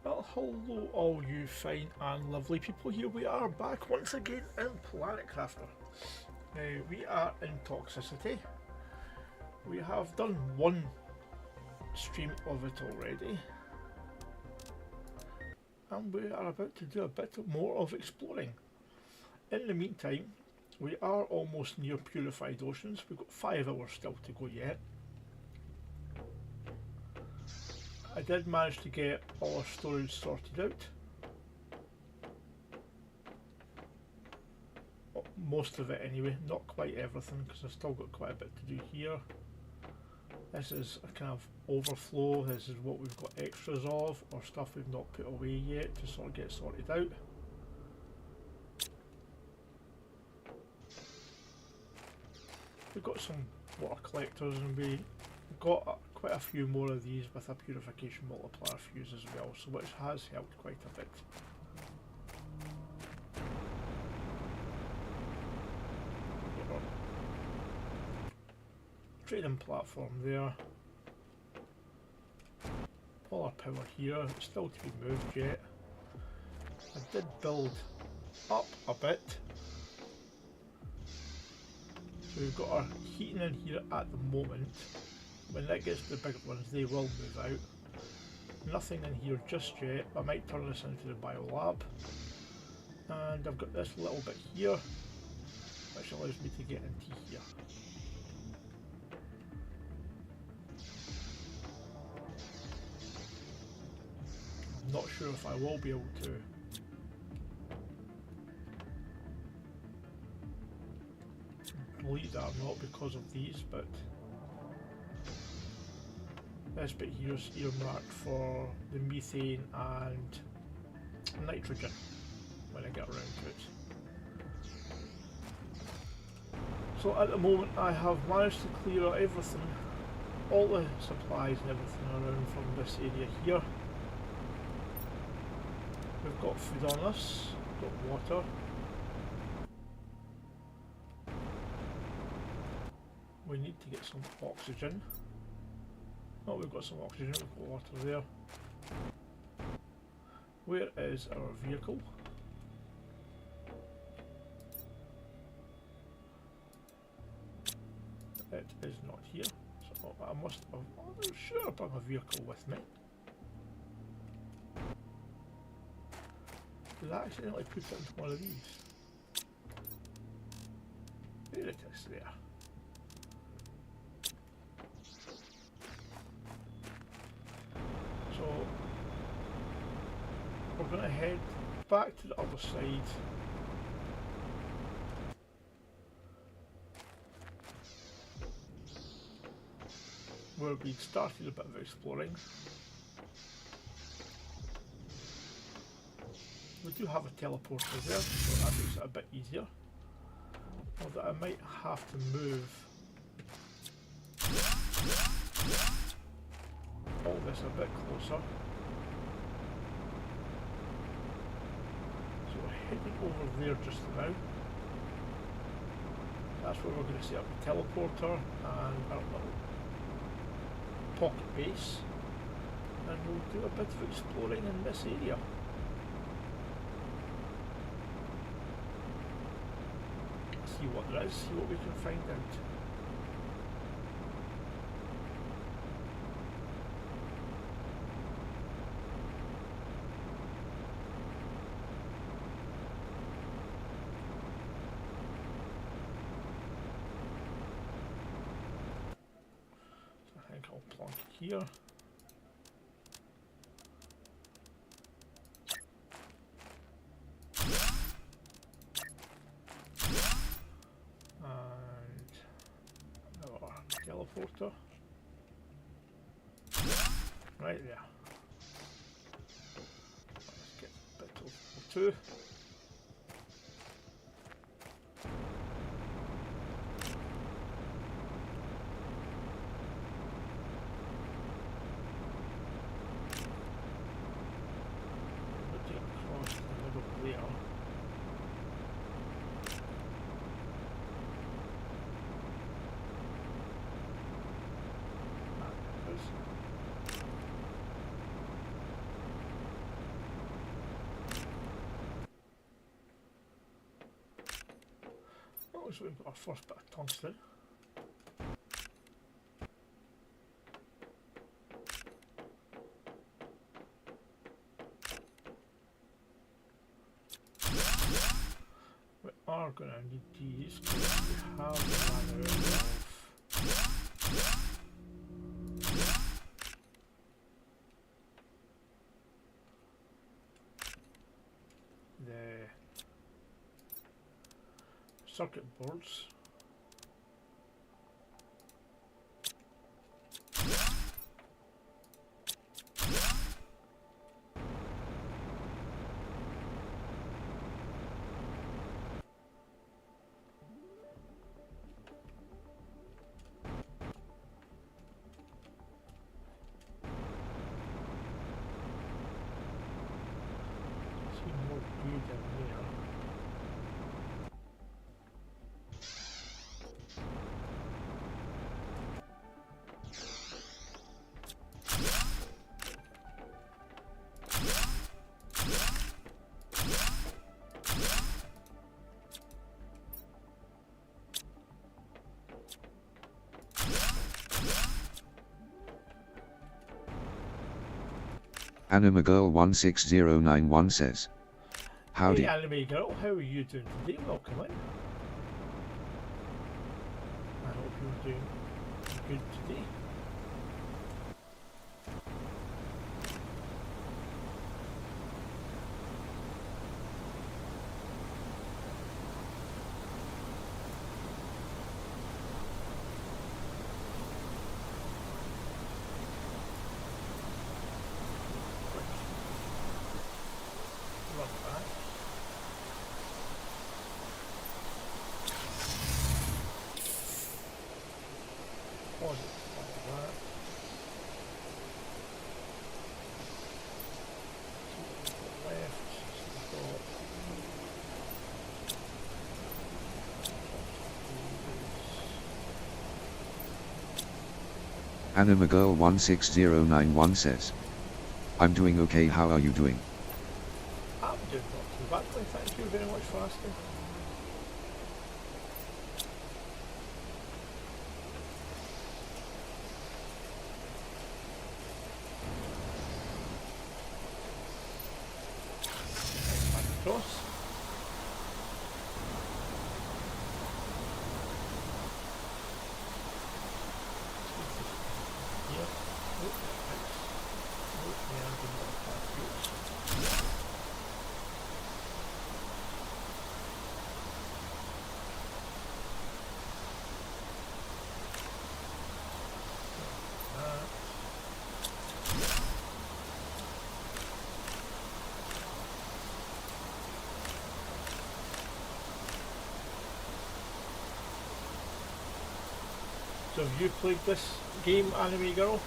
Well, hello all you fine and lovely people. Here we are back once again in Planet Crafter. Now we are in Toxicity. We have done one stream of it already, and we are about to do a bit more of exploring. In the meantime, we are almost near purified oceans. We've got 5 hours still to go yet. I did manage to get all our storage sorted out. Well, most of it anyway, not quite everything because I've still got quite a bit to do here. This is a kind of overflow. This is what we've got extras of, or stuff we've not put away yet to sort of get sorted out. We've got some water collectors, and we got quite a few more of these with a purification multiplier fuse as well, so which has helped quite a bit. Trading platform there. All our power here, it's still to be moved yet. I did build up a bit. So we've got our heating in here at the moment. When that gets to the bigger ones, they will move out. Nothing in here just yet. I might turn this into the biolab. And I've got this little bit here, which allows me to get into here. I'm not sure if I will be able to delete that or not because of these, but this bit here is earmarked for the methane and nitrogen when I get around to it. So at the moment I have managed to clear out everything, all the supplies and everything around from this area here. We've got food on us, we've got water. We need to get some oxygen. Oh, we've got some oxygen, we've got water there. Where is our vehicle? It is not here, so I must have, I'm sure I brought my vehicle with me. Did I accidentally put it into one of these? There it is, there. So we're going to head back to the other side. Where we started a bit of exploring. We do have a teleporter there, so that makes it a bit easier. Although I might have to move all this a bit closer. So we're heading over there just now. That's where we're going to set up the teleporter and our little pocket base, and we'll do a bit of exploring in this area. See what there is, see what we can find out. I'll plonk it here. And our teleporter. Right there. Let's get a bit of O2. looks like we've got our first bit of tungsten. We are going to need these because we have run out of the circuit boards. More good than there. Anima Girl 16091 says, howdy. Hey anime girl, how are you doing today? Welcome in. I hope you're doing good today. Run back. Pause it like that. Left, stop. Anima Girl 16091 says, I'm doing okay, how are you doing? I'm doing not too badly, thank you very much for asking. Back across. Here. Oh, right. Oh, yeah, I'm going to So have you played this game, Anime Girl?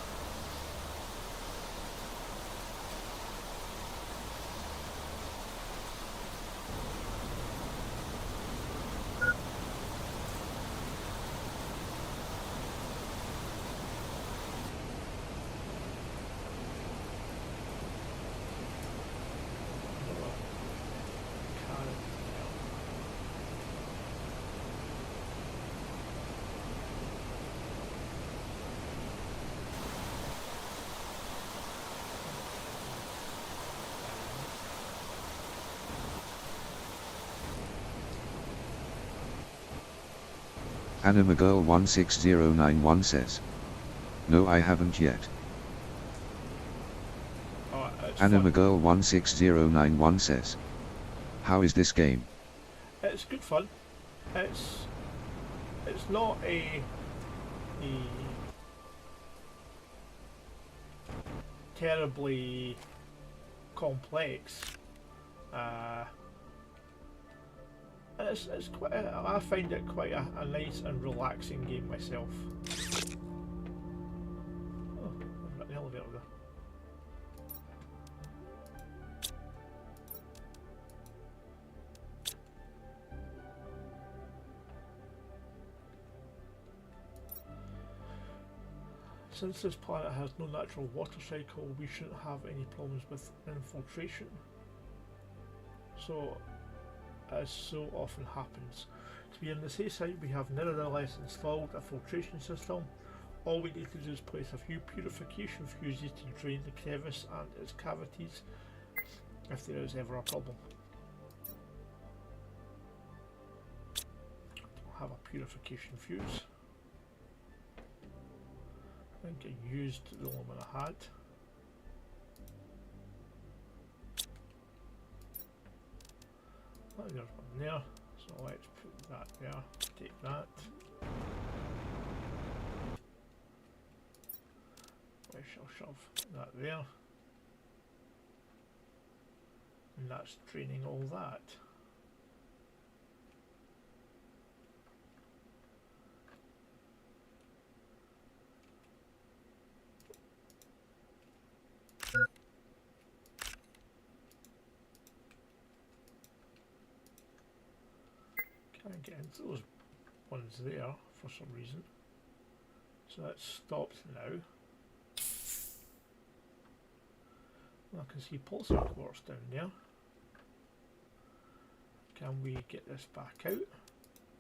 Anima Girl 16091 says, no, I haven't yet. Oh, it's Anima fun. Girl 16091 says, how is this game? It's good fun. It's not a terribly complex. It's quite. I find it quite a nice and relaxing game myself. Oh, I've got an elevator there. Since this planet has no natural water cycle, we shouldn't have any problems with infiltration. So, as so often happens, To be on the safe side, we have nevertheless installed a filtration system. All we need to do is place a few purification fuses to drain the crevice and its cavities if there is ever a problem. I'll have a purification fuse. I think I used the only one I had. Oh, there's one there, so let's put that there, take that. I shall shove that there. And that's draining all that. Can't get into those ones there for some reason. So that's stopped now. I can see pulsar quartz down there. Can we get this back out?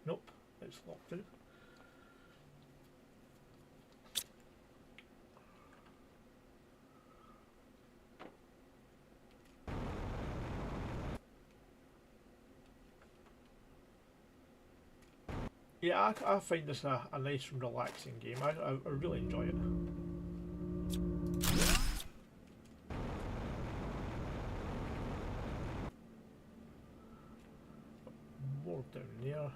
Nope, it's locked in. Yeah, I find this a nice and relaxing game. I really enjoy it. More down there.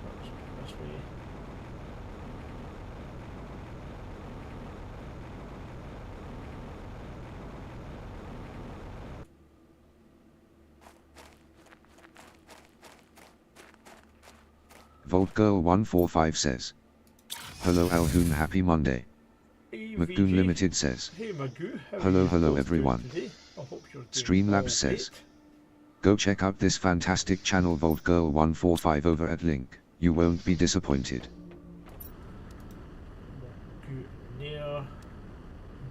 That's this way. VoltGirl145 says, hello Alhoon, happy Monday. Hey, McDoon VJ. Limited says, Hey Magoo, how hello, are you hello both everyone. doing today? I hope you're doing Streamlabs all says, great. go check out this fantastic channel VoltGirl145 over at link, you won't be disappointed. Magoo near.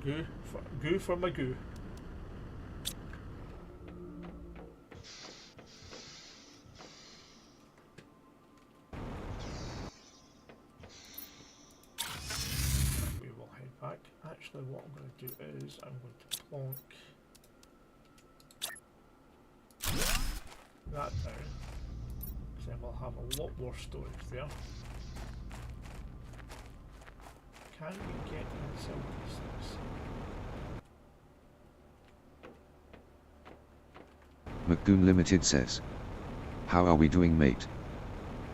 Goo for Magoo. We will head back. Actually, what I'm going to do is I'm going to plonk that down, because then we'll have a lot more storage there. Can we get inside these things? McDoon Limited says, how are we doing, mate?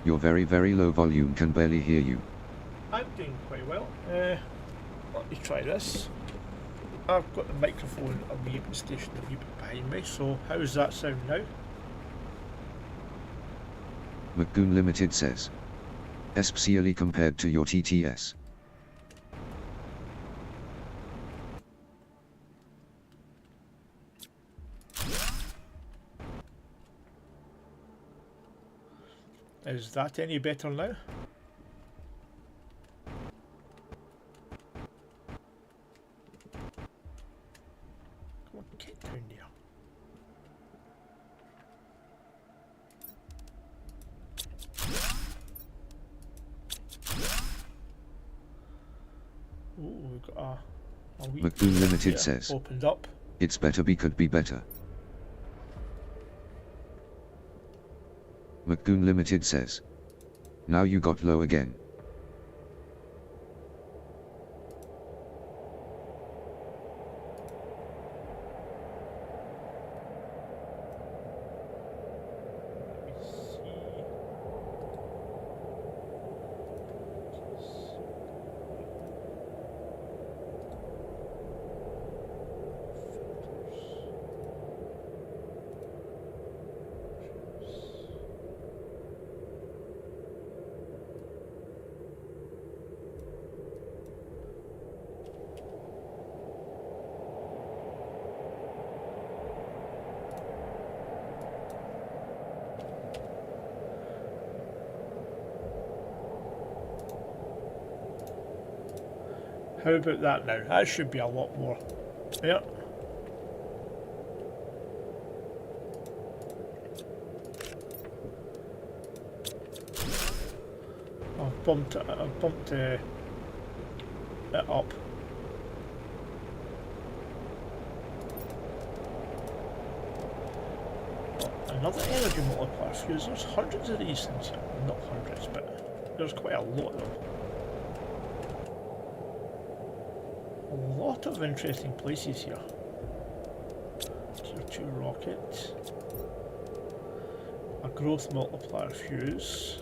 You're very low volume, can barely hear you. I'm doing quite well. Let me try this. I've got the microphone a wee bit stationed a wee bit behind me, so how does that sound now? McDoon Limited says, especially compared to your TTS. Is that any better now? Come on, get down there. Ooh, we've got a wee McDoon Limited here says, opened up. it's better, be could be better. McDoon Limited says, now you got low again. Let me see. How about that now? That should be a lot more. Yeah. I've bumped it up. Another energy multiplier fuse. There's hundreds of these things here. Not hundreds, but there's quite a lot of them. A lot of interesting places here. Tier 2 rocket. A growth multiplier fuse.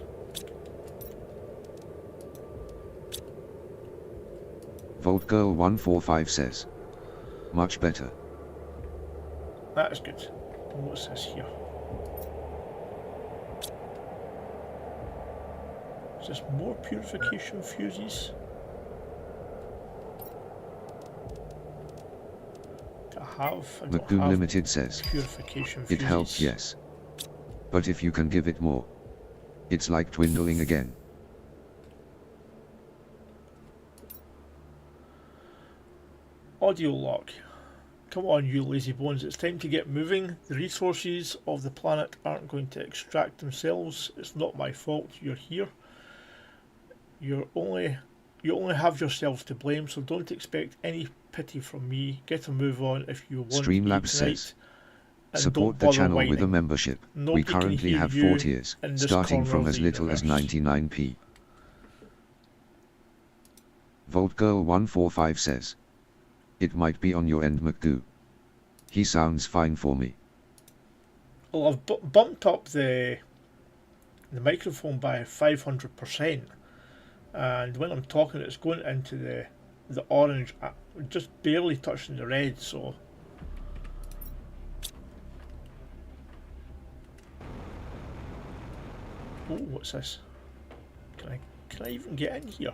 Volt Girl 145 says. Much better. That is good. And what's this here? Is this more purification fuses? I don't McDoom have Limited says. Purification It fuses. helps, yes. But if you can give it more, it's like dwindling again. Audio lock. Come on, you lazy bones, it's time to get moving. The resources of the planet aren't going to extract themselves. It's not my fault you're here. You only have yourself to blame, so don't expect any pity from me. Get a move on if you want to eat Streamlabs tonight. says. And Support don't the bother channel with a whining. membership. Nobody We can currently hear have you 4 tiers, in this starting corner from of as the little as universe. 99p. Volt Girl 145 says. It might be on your end, McDoo. He sounds fine for me. Well, I've bumped up the microphone by 500%, and when I'm talking, it's going into the orange, just barely touching the red. So oh, what's this? Can I even get in here?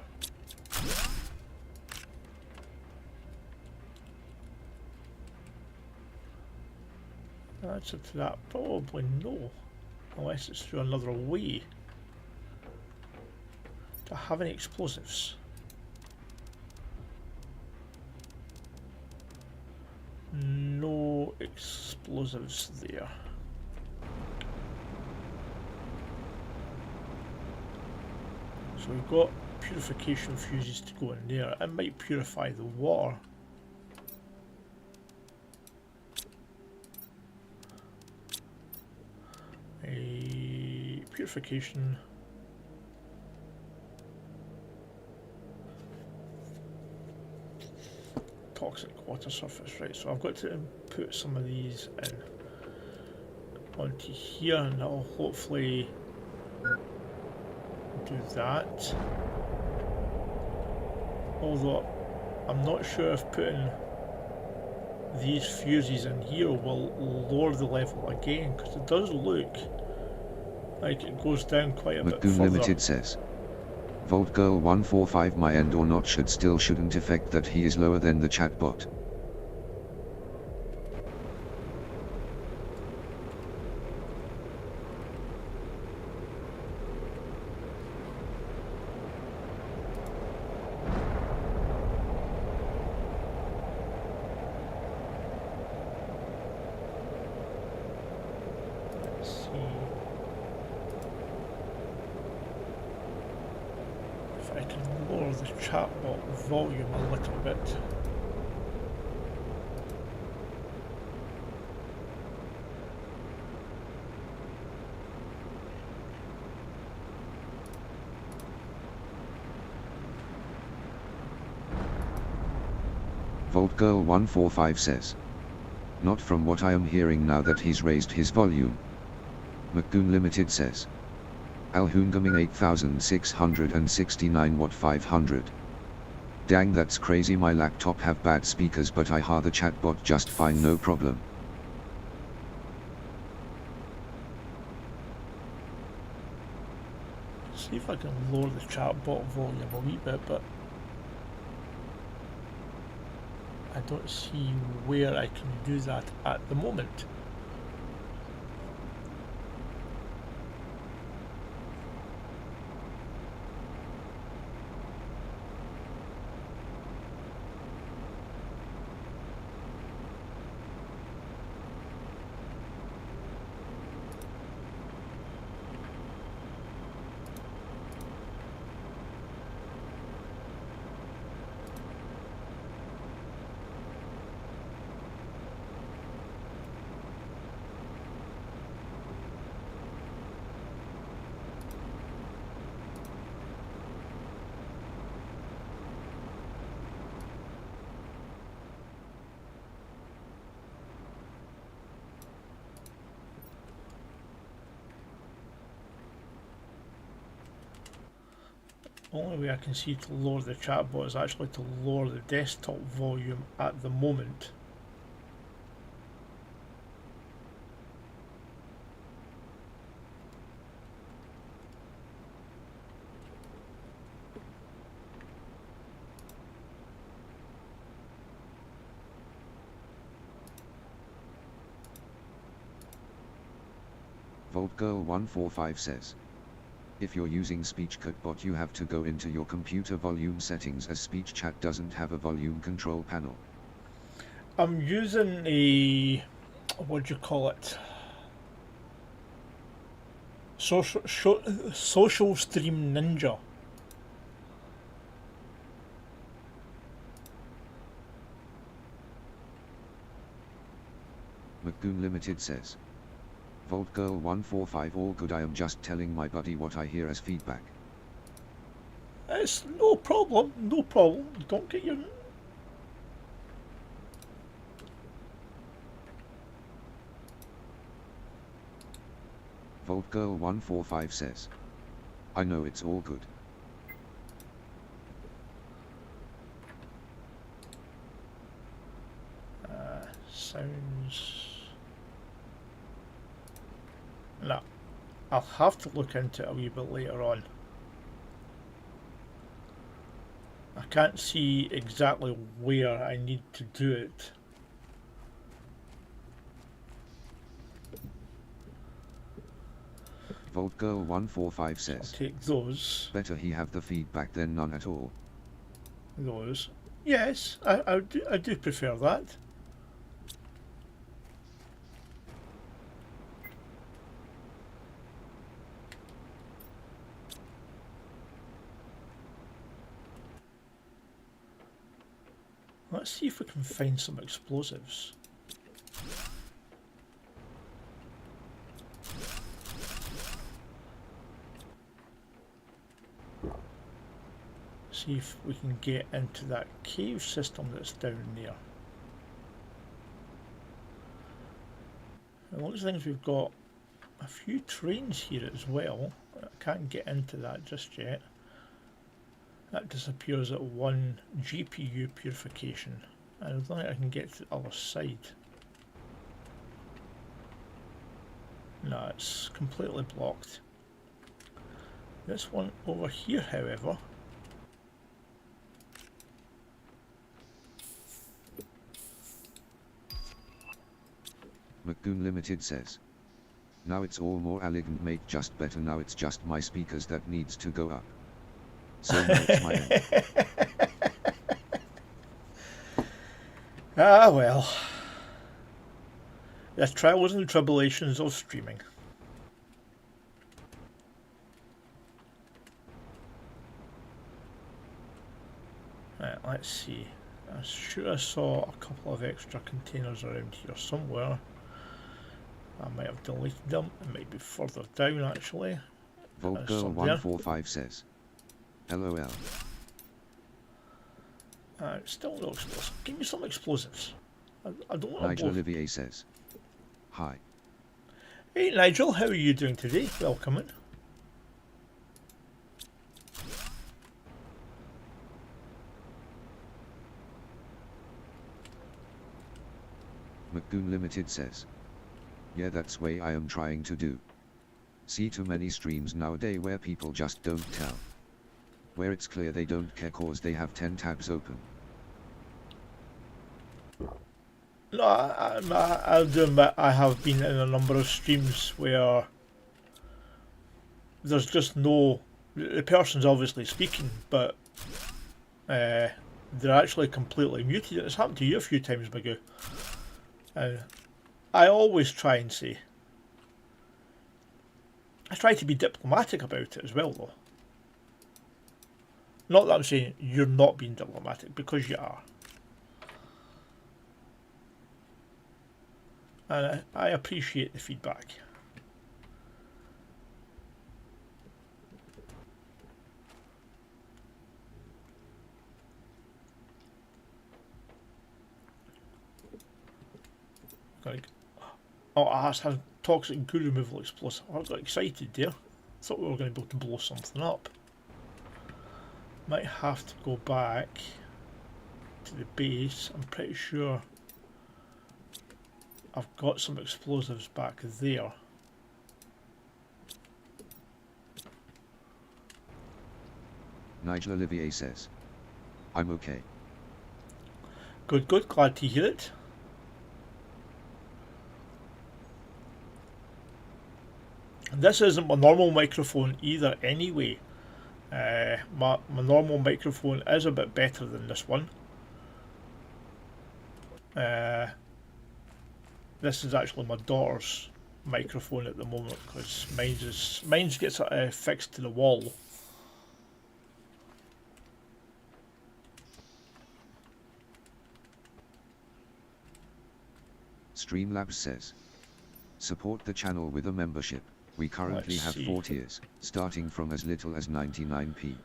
Answer to that, probably no, unless it's through another way. Do I have any explosives? No explosives there. So we've got purification fuses to go in there. It might purify the water. A purification. Toxic water surface, right? So I've got to put some of these in onto here, and that'll hopefully do that. Although I'm not sure if putting these fuses in here will lower the level again, because it does look like it goes down quite a bit McDoom further. Limited says. Volt Girl 145 my end or not shouldn't affect that he is lower than the chatbot. Let's see if I can lower the chatbot volume a little bit. Volt Girl 145 says. Not from what I am hearing now that he's raised his volume. McDoom Limited says. Alhoongaming 8669 watt 500. Dang, that's crazy. My laptop have bad speakers, but I hear the chatbot just fine, no problem. See if I can lower the chatbot volume a wee bit, but I don't see where I can do that at the moment. only way I can see to lower the chatbot is actually to lower the desktop volume at the moment. VoltGirl145 says, if you're using SpeechChatbot you have to go into your computer volume settings as SpeechChat doesn't have a volume control panel. I'm using a, what do you call it? Social Stream Ninja. McGoon Limited says, VoltGirl145 all good, I am just telling my buddy what I hear as feedback. It's no problem, no problem. Don't get your... VoltGirl145 says, I know it's all good. Sounds... No, I'll have to look into it a wee bit later on. I can't see exactly where I need to do it. VoltGirl145 says, I'll take those. better he have the feedback than none at all. Those. Yes, I do prefer that. Let's see if we can find some explosives. See if we can get into that cave system that's down there. It looks like we've got a few trains here as well. I can't get into that just yet. That disappears at 1 GPU purification. I don't think I can get to the other side. No, it's completely blocked. This one over here, however, McGoon Limited says, now it's all more elegant, make just better, now it's just my speakers that needs to go up. So much my end. Ah well, the trials and tribulations of streaming. Right, let's see. I'm sure I saw a couple of extra containers around here somewhere. I might have deleted them. It might be further down actually. VoltGirl145 says, LOL. Still no explosives. Give me some explosives. I don't want Nigel to Olivier says, hi. Hey Nigel, how are you doing today? Welcome in. McGoon Limited says, yeah, that's way I am trying to do. See too many streams nowadays where people just don't tell. Where it's clear they don't care cause they have 10 tabs open. No, I'll do admit I have been in a number of streams where there's just no... The person's obviously speaking, but they're actually completely muted. It's happened to you a few times, Magoo. And I always try and say... I try to be diplomatic about it as well, though. Not that I'm saying you're not being diplomatic, because you are. And I appreciate the feedback. Like, oh, I had toxic goo removal explosive. I got excited there. Thought we were going to be able to blow something up. Might have to go back to the base. I'm pretty sure I've got some explosives back there. Nigel Olivier says, I'm okay. Good, good. Glad to hear it. And this isn't my normal microphone either anyway. My normal microphone is a bit better than this one. This is actually my daughter's microphone at the moment because mine's gets fixed to the wall. Streamlabs says, support the channel with a membership. We currently have 4 tiers, starting from as little as 99p.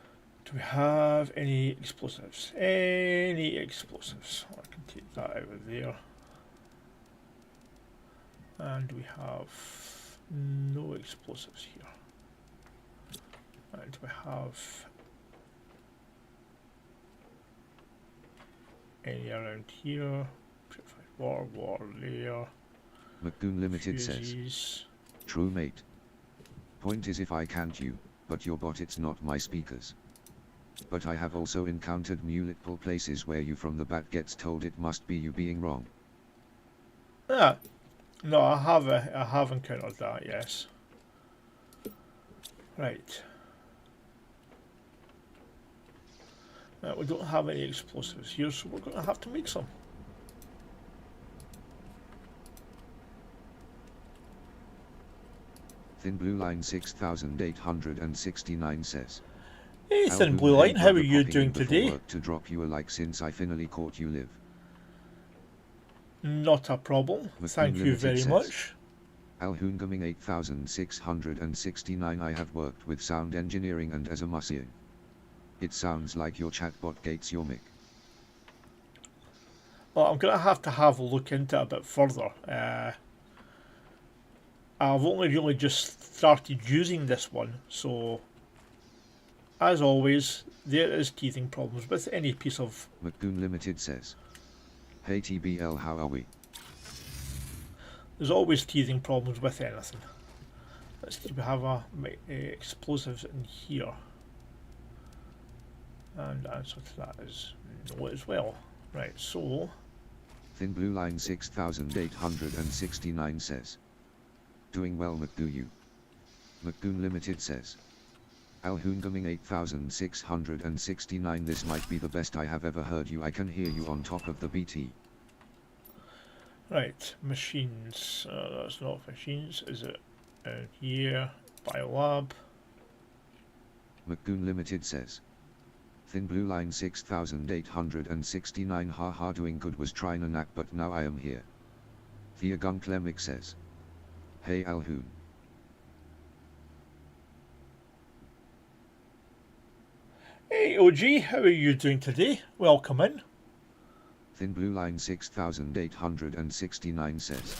Do we have any explosives? Any explosives? I can take that out of there. And we have no explosives here. And we have any around here? Purified water there. McGoon Limited Fuses. says, true mate. Point is if I can't you, but your bot it's not my speakers. But I have also encountered multiple places where you from the bat gets told it must be you being wrong. Yeah. No, I have encountered that, yes. Right. We don't have any explosives here, so we're going to have to make some. Thin Blue Line 6869 says, Hey, Thin Blue Line, how are you doing today? To drop you a like since I finally caught you live. Not a problem. Thank you very much. Alhoongaming 8669 I have worked with sound engineering and as a musician. It sounds like your chatbot gates your mic. Well, I'm going to have a look into it a bit further. I've only really just started using this one, so as always, there is teething problems with any piece of... McGoon Limited says, hey TBL, how are we? There's always teething problems with anything. Let's see, we have explosives in here. And the answer to that is no as well. Right, so... Thin Blue Line 6869 says, doing well McDo you. McGoon Limited says, Alhoongaming 8669 this might be the best I have ever heard you. I can hear you on top of the BT. Right, machines. That's not machines, is it? Here, biolab. McGoon Limited says, Thin Blue Line 6869 haha doing good was trying a knack but now I am here. Thea Gunklemic says, hey Alhoon. Hey OG, how are you doing today? Welcome in. Thin Blue Line 6869 says,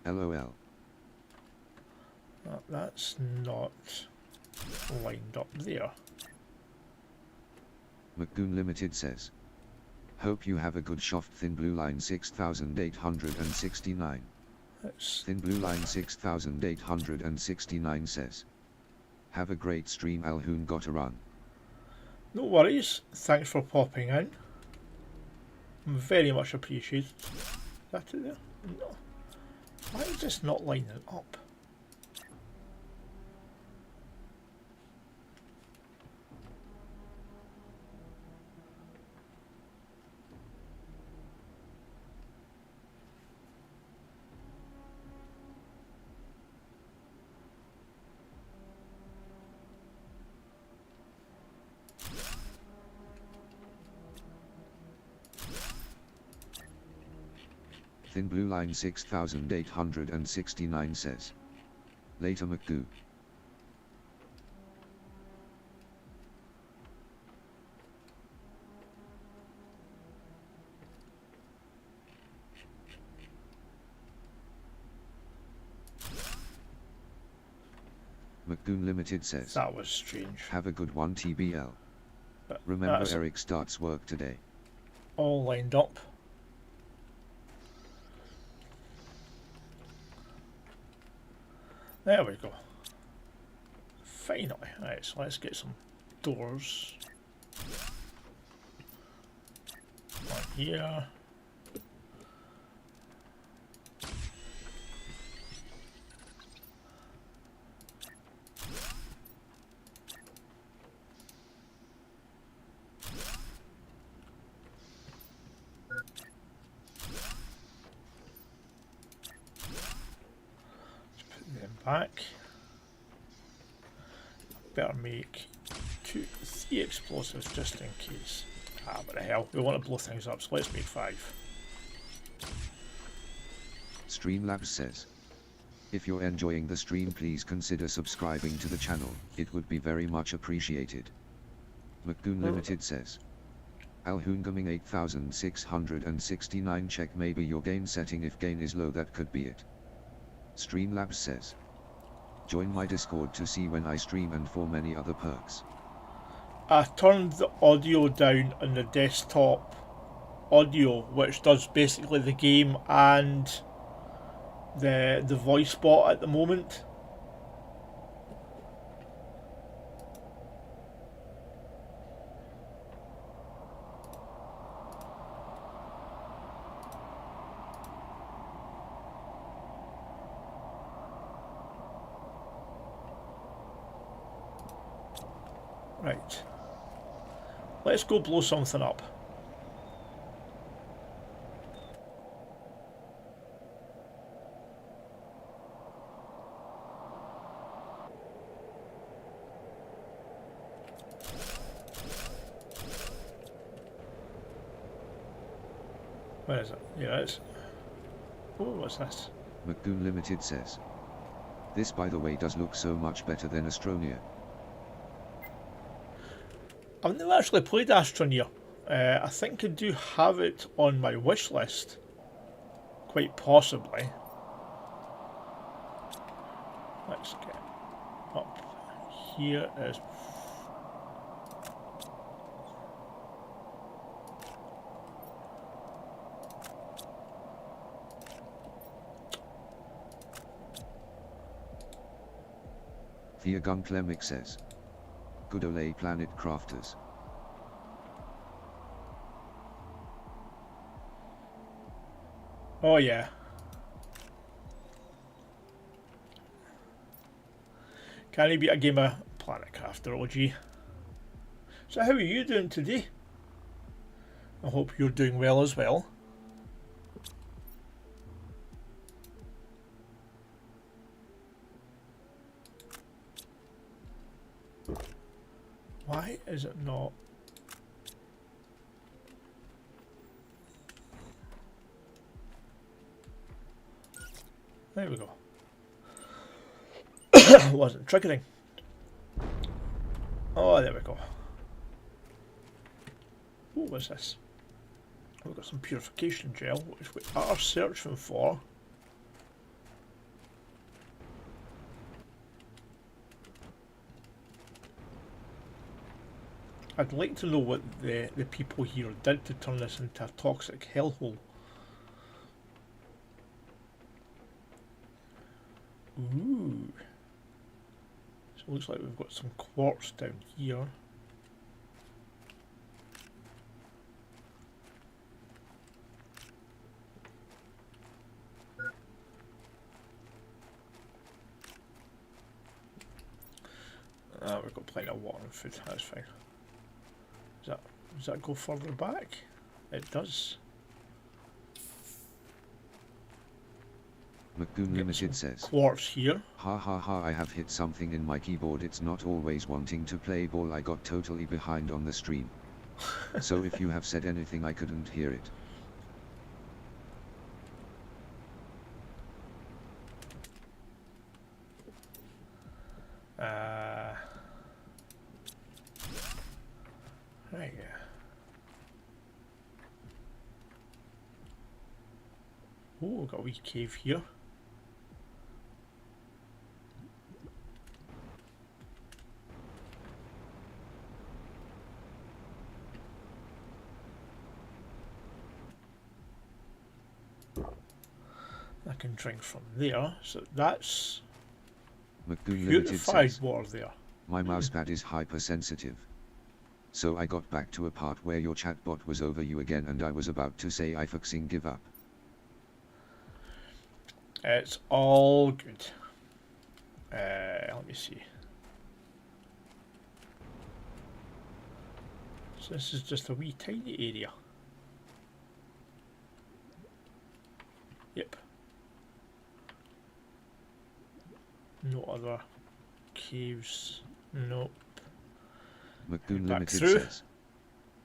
LOL. That's not lined up there. McGoon Limited says, hope you have a good shift. Thin Blue Line 6869. Thin Blue Line 6869 says, have a great stream Alhoon gotta run. No worries, thanks for popping in. Very much appreciated. Is that it there? No. Why is this not lining up? Thin Blue Line 6869 says, later McGoo. McGoon Limited says, That was strange. have a good one TBL. But Remember That's Eric starts work today. all lined up. There we go. Finally. Right, so let's get some doors. One here. Back. Better make 3 explosives just in case. Ah, what the hell? We want to blow things up, so let's make 5. Streamlabs says, if you're enjoying the stream, please consider subscribing to the channel. It would be very much appreciated. McGoon Limited says, Alhoongaming 8669, check maybe your gain setting. If gain is low, that could be it. Streamlabs says, join my Discord to see when I stream and for many other perks. I turned the audio down on the desktop audio, which does basically the game and the voice bot at the moment. Right. Let's go blow something up. Where is it? Yeah, it's... Oh, what's this? McGoon Limited says, this by the way does look so much better than Astroneer. I've never actually played Astroneer. I think I do have it on my wish list. Quite possibly. Let's get up. Here is... Thea Gunklemic says, good ole planet crafters. Oh yeah. Can he beat a game of Planet Crafter, OG? So how are you doing today? I hope you're doing well as well. Why is it not? There we go. Wasn't triggering. Oh, there we go. What was this? We've got some purification gel, which we are searching for. I'd like to know what the people here did to turn this into a toxic hellhole. Ooh. So it looks like we've got some quartz down here. We've got plenty of water and food, that's fine. Does that go further back? It does. McGoon Limited says, quartz here. ha ha ha, I have hit something in my keyboard. It's not always wanting to play ball. I got totally behind on the stream. So if you have said anything, I couldn't hear it. Right. Oh, we've got a wee cave here. I can drink from there, so that's McGoon Limited purified says, water there. my mousepad is hypersensitive. So I got back to a part where your chatbot was over you again and I was about to say I fucking give up. It's all good. Let me see. So this is just a wee tiny area. Yep. No other caves. Nope. McGoon Back Limited through. says,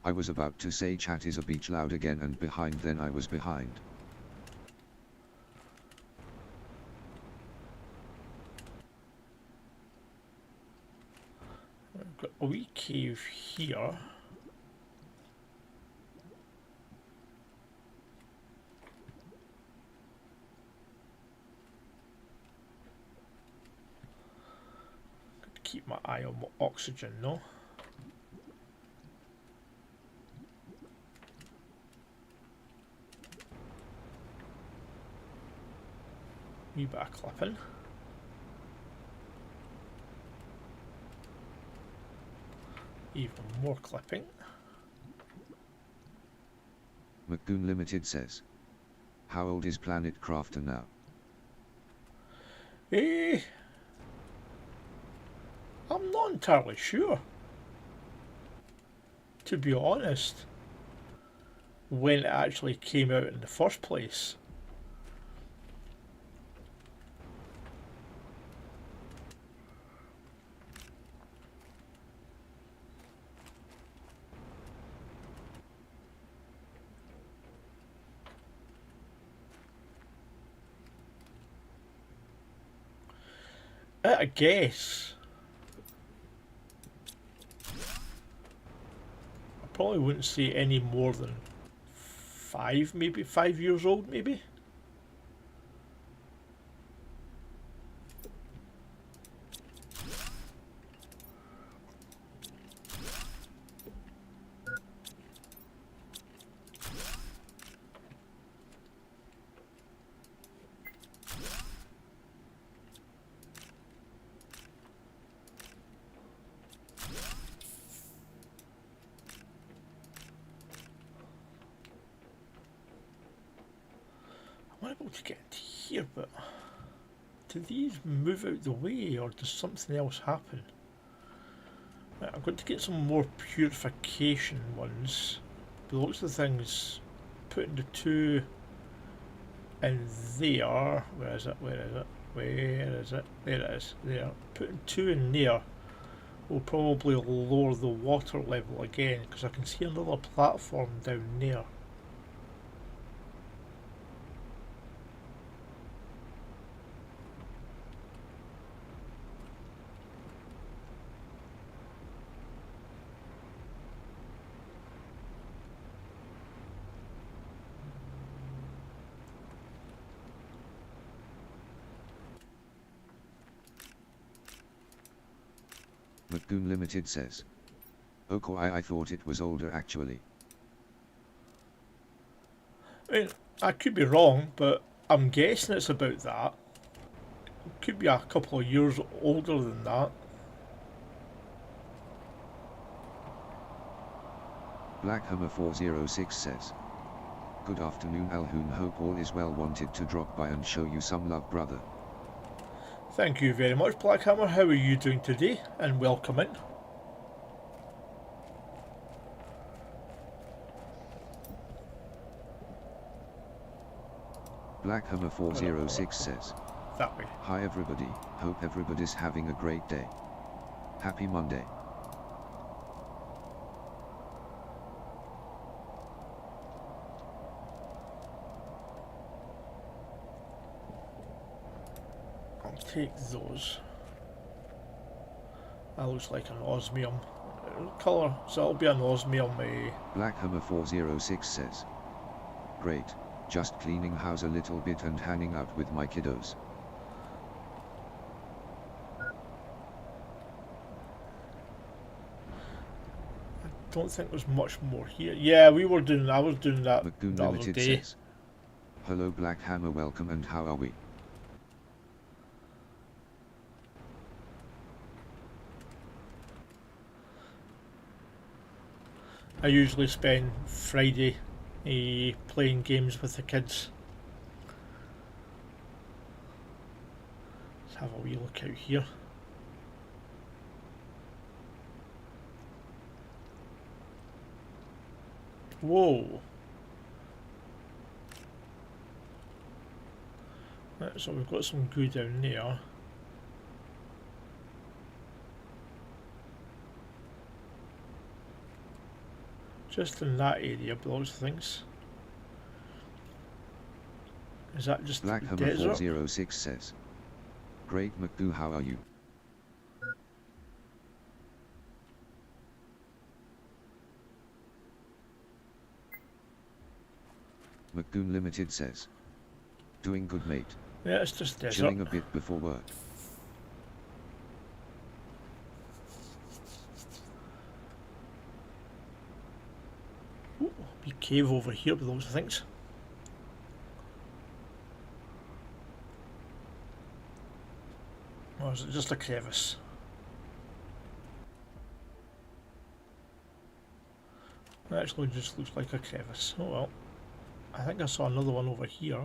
I was about to say chat is a beach loud again and behind, then I was behind. We've got a wee cave here. Keep my eye on my oxygen, no? Wee bit of clipping. Even more clipping. McGoon Limited says, how old is Planet Crafter now? I'm not entirely sure. To be honest, when it actually came out in the first place. I guess I probably wouldn't say any more than 5, maybe 5 years old, maybe. I'm able to get into here, but do these move out the way or does something else happen? Right, I'm going to get some more purification ones. By the looks of things, putting the 2 in there. Where is it? Where is it? Where is it? There it is. There. Putting 2 in there will probably lower the water level again because I can see another platform down there. McGoon Limited says, oh, I thought it was older actually. I mean, I could be wrong, but I'm guessing it's about that. It could be a couple of years older than that. Blackhammer 406 says, good afternoon Alhoon, hope all is well, wanted to drop by and show you some love brother. Thank you very much, Blackhammer. How are you doing today? And welcome in. Blackhammer 406 says, That way. hi everybody, hope everybody's having a great day. Happy Monday. I'll take those. That looks like an osmium colour, so it'll be an osmium. Blackhammer 406 says, great, just cleaning house a little bit and hanging out with my kiddos. I don't think there's much more here. Yeah, we were doing. I was doing that McGoon the other Limited day. says, Hello Black Hammer, welcome, and how are we? I usually spend Friday playing games with the kids. Let's have a wee look out here. Whoa! Right, so we've got some goo down there. Just in that area, belongs to things. Is that just Black the Hammer desert? 406 says, Great McDo, how are you? McDoon Limited says, doing good mate. Yeah, it's just desert. Chilling a bit before work. Ooh, wee cave over here with loads of things. Or is it just a crevice? It actually just looks like a crevice. Oh well. I think I saw another one over here.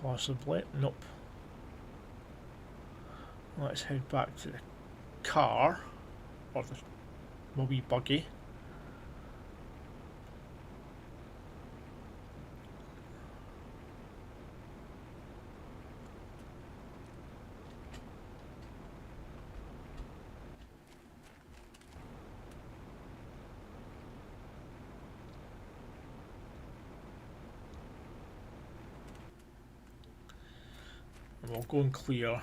Possibly. Nope. Let's head back to the car. Or my wee buggy. And we'll go and clear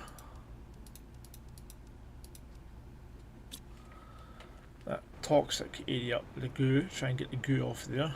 that toxic area, the goo, try and get the goo off there.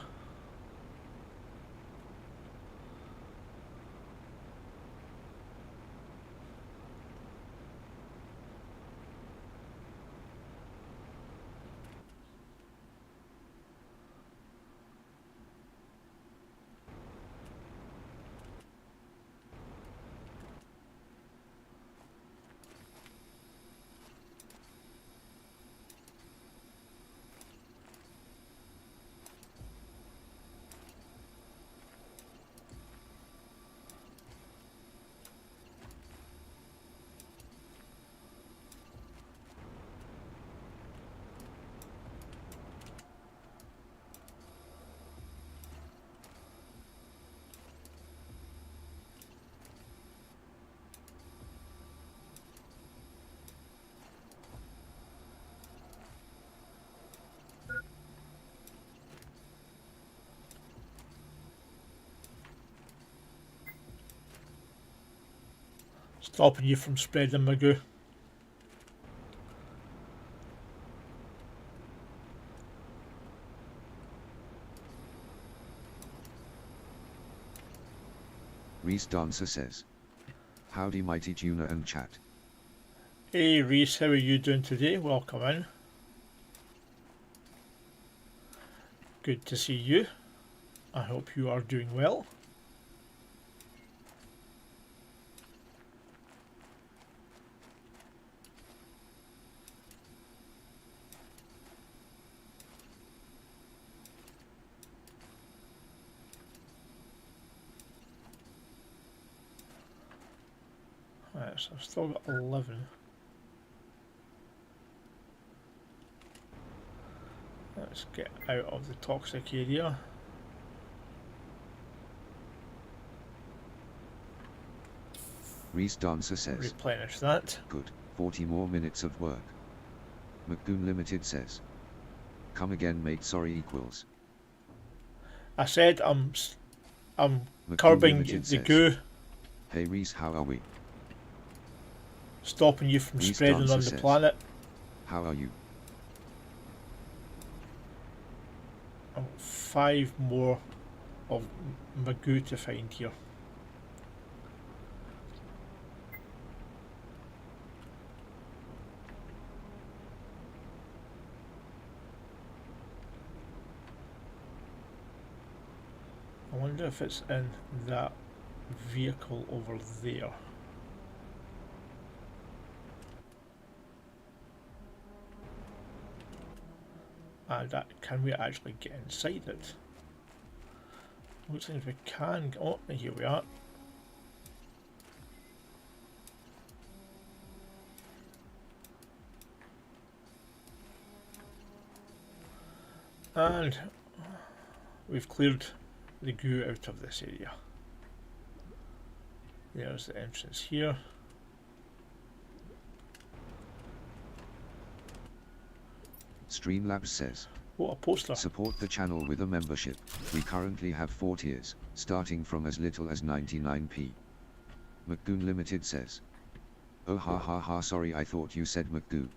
Stopping you from spreading my goo. Reese Dancer says, howdy mighty Tuna and chat. Hey Reese, how are you doing today? Welcome in. Good to see you. I hope you are doing well. Right, so I've still got 11. Let's get out of the toxic area. Reese Dancer says, Replenish that. good, 40 more minutes of work. McDoon Limited says, come again mate, sorry equals. I said I'm McDoon curbing Limited the says, goo, hey Reese, how are we? stopping you from Reese spreading Dancer on the says, planet. how are you? I've got 5 more of my goo to find here. wonder if it's in that vehicle over there. And can we actually get inside it? Looks like we can. Oh, here we are. And we've cleared the goo out of this area. There's the entrance here. Streamlabs says, What a poster. support the channel with a membership. We currently have 4 tiers, starting from as little as 99p. McGoon Limited says, oh ha ha ha, sorry, I thought you said McGoo.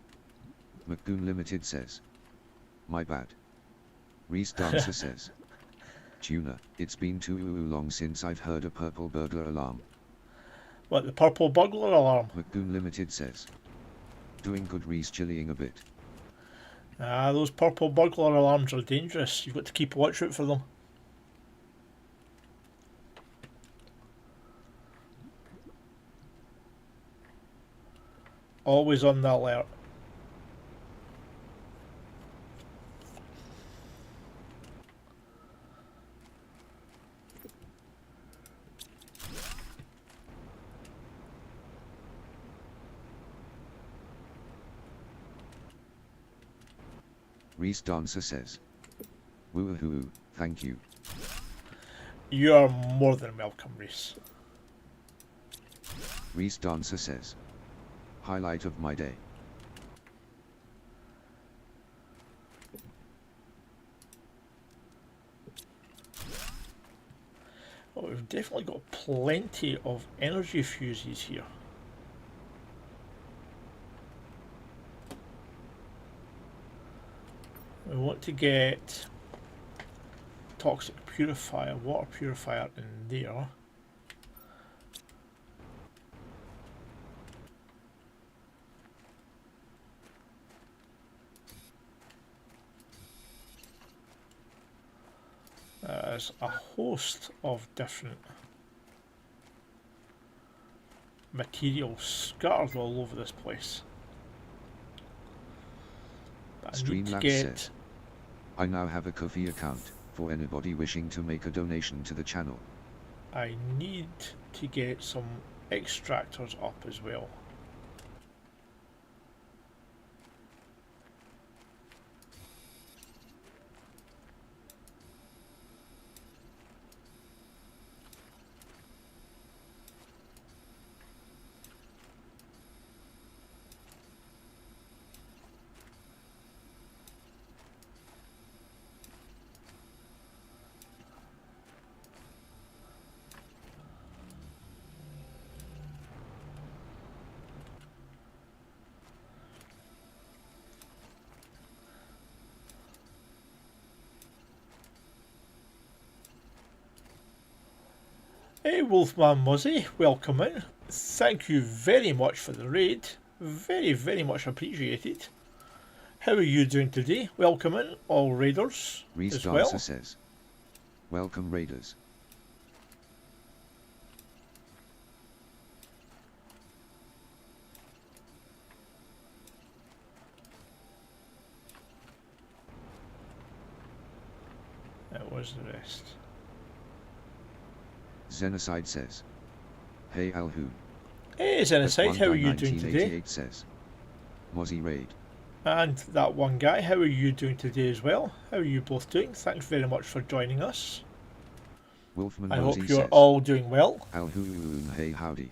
McGoon Limited says, my bad. Reese Dancer says, Tuna, it's been too long since I've heard a purple burglar alarm. What, the purple burglar alarm? McGoon Limited says, doing good, Reese, chilling a bit. Ah, those purple burglar alarms are dangerous. You've got to keep a watch out for them. Always on the alert. Reese Dancer says, woohoo, thank you. You are more than welcome, Reese. Reese Dancer says, highlight of my day. Oh, we've definitely got plenty of energy fuses here. We want to get toxic purifier, water purifier in there. There's a host of different materials scattered all over this place. But I need to Streamlabs get... says, I now have a Ko-fi account, for anybody wishing to make a donation to the channel. I need to get some extractors up as well. Hey Wolfman Muzzy, welcome in. Thank you very much for the raid. Very, very much appreciated. How are you doing today? Welcome in, all raiders Reese as Dancer well. says, welcome raiders. That was the rest. Xenocide says, hey Alhu. Hey Xenocide, how are you doing today? 1988 says, Mozzie raid. And that one guy, how are you doing today as well? How are you both doing? Thanks very much for joining us. Wolfman I hope Mozzie you're says, all doing well. Alhu, hey howdy.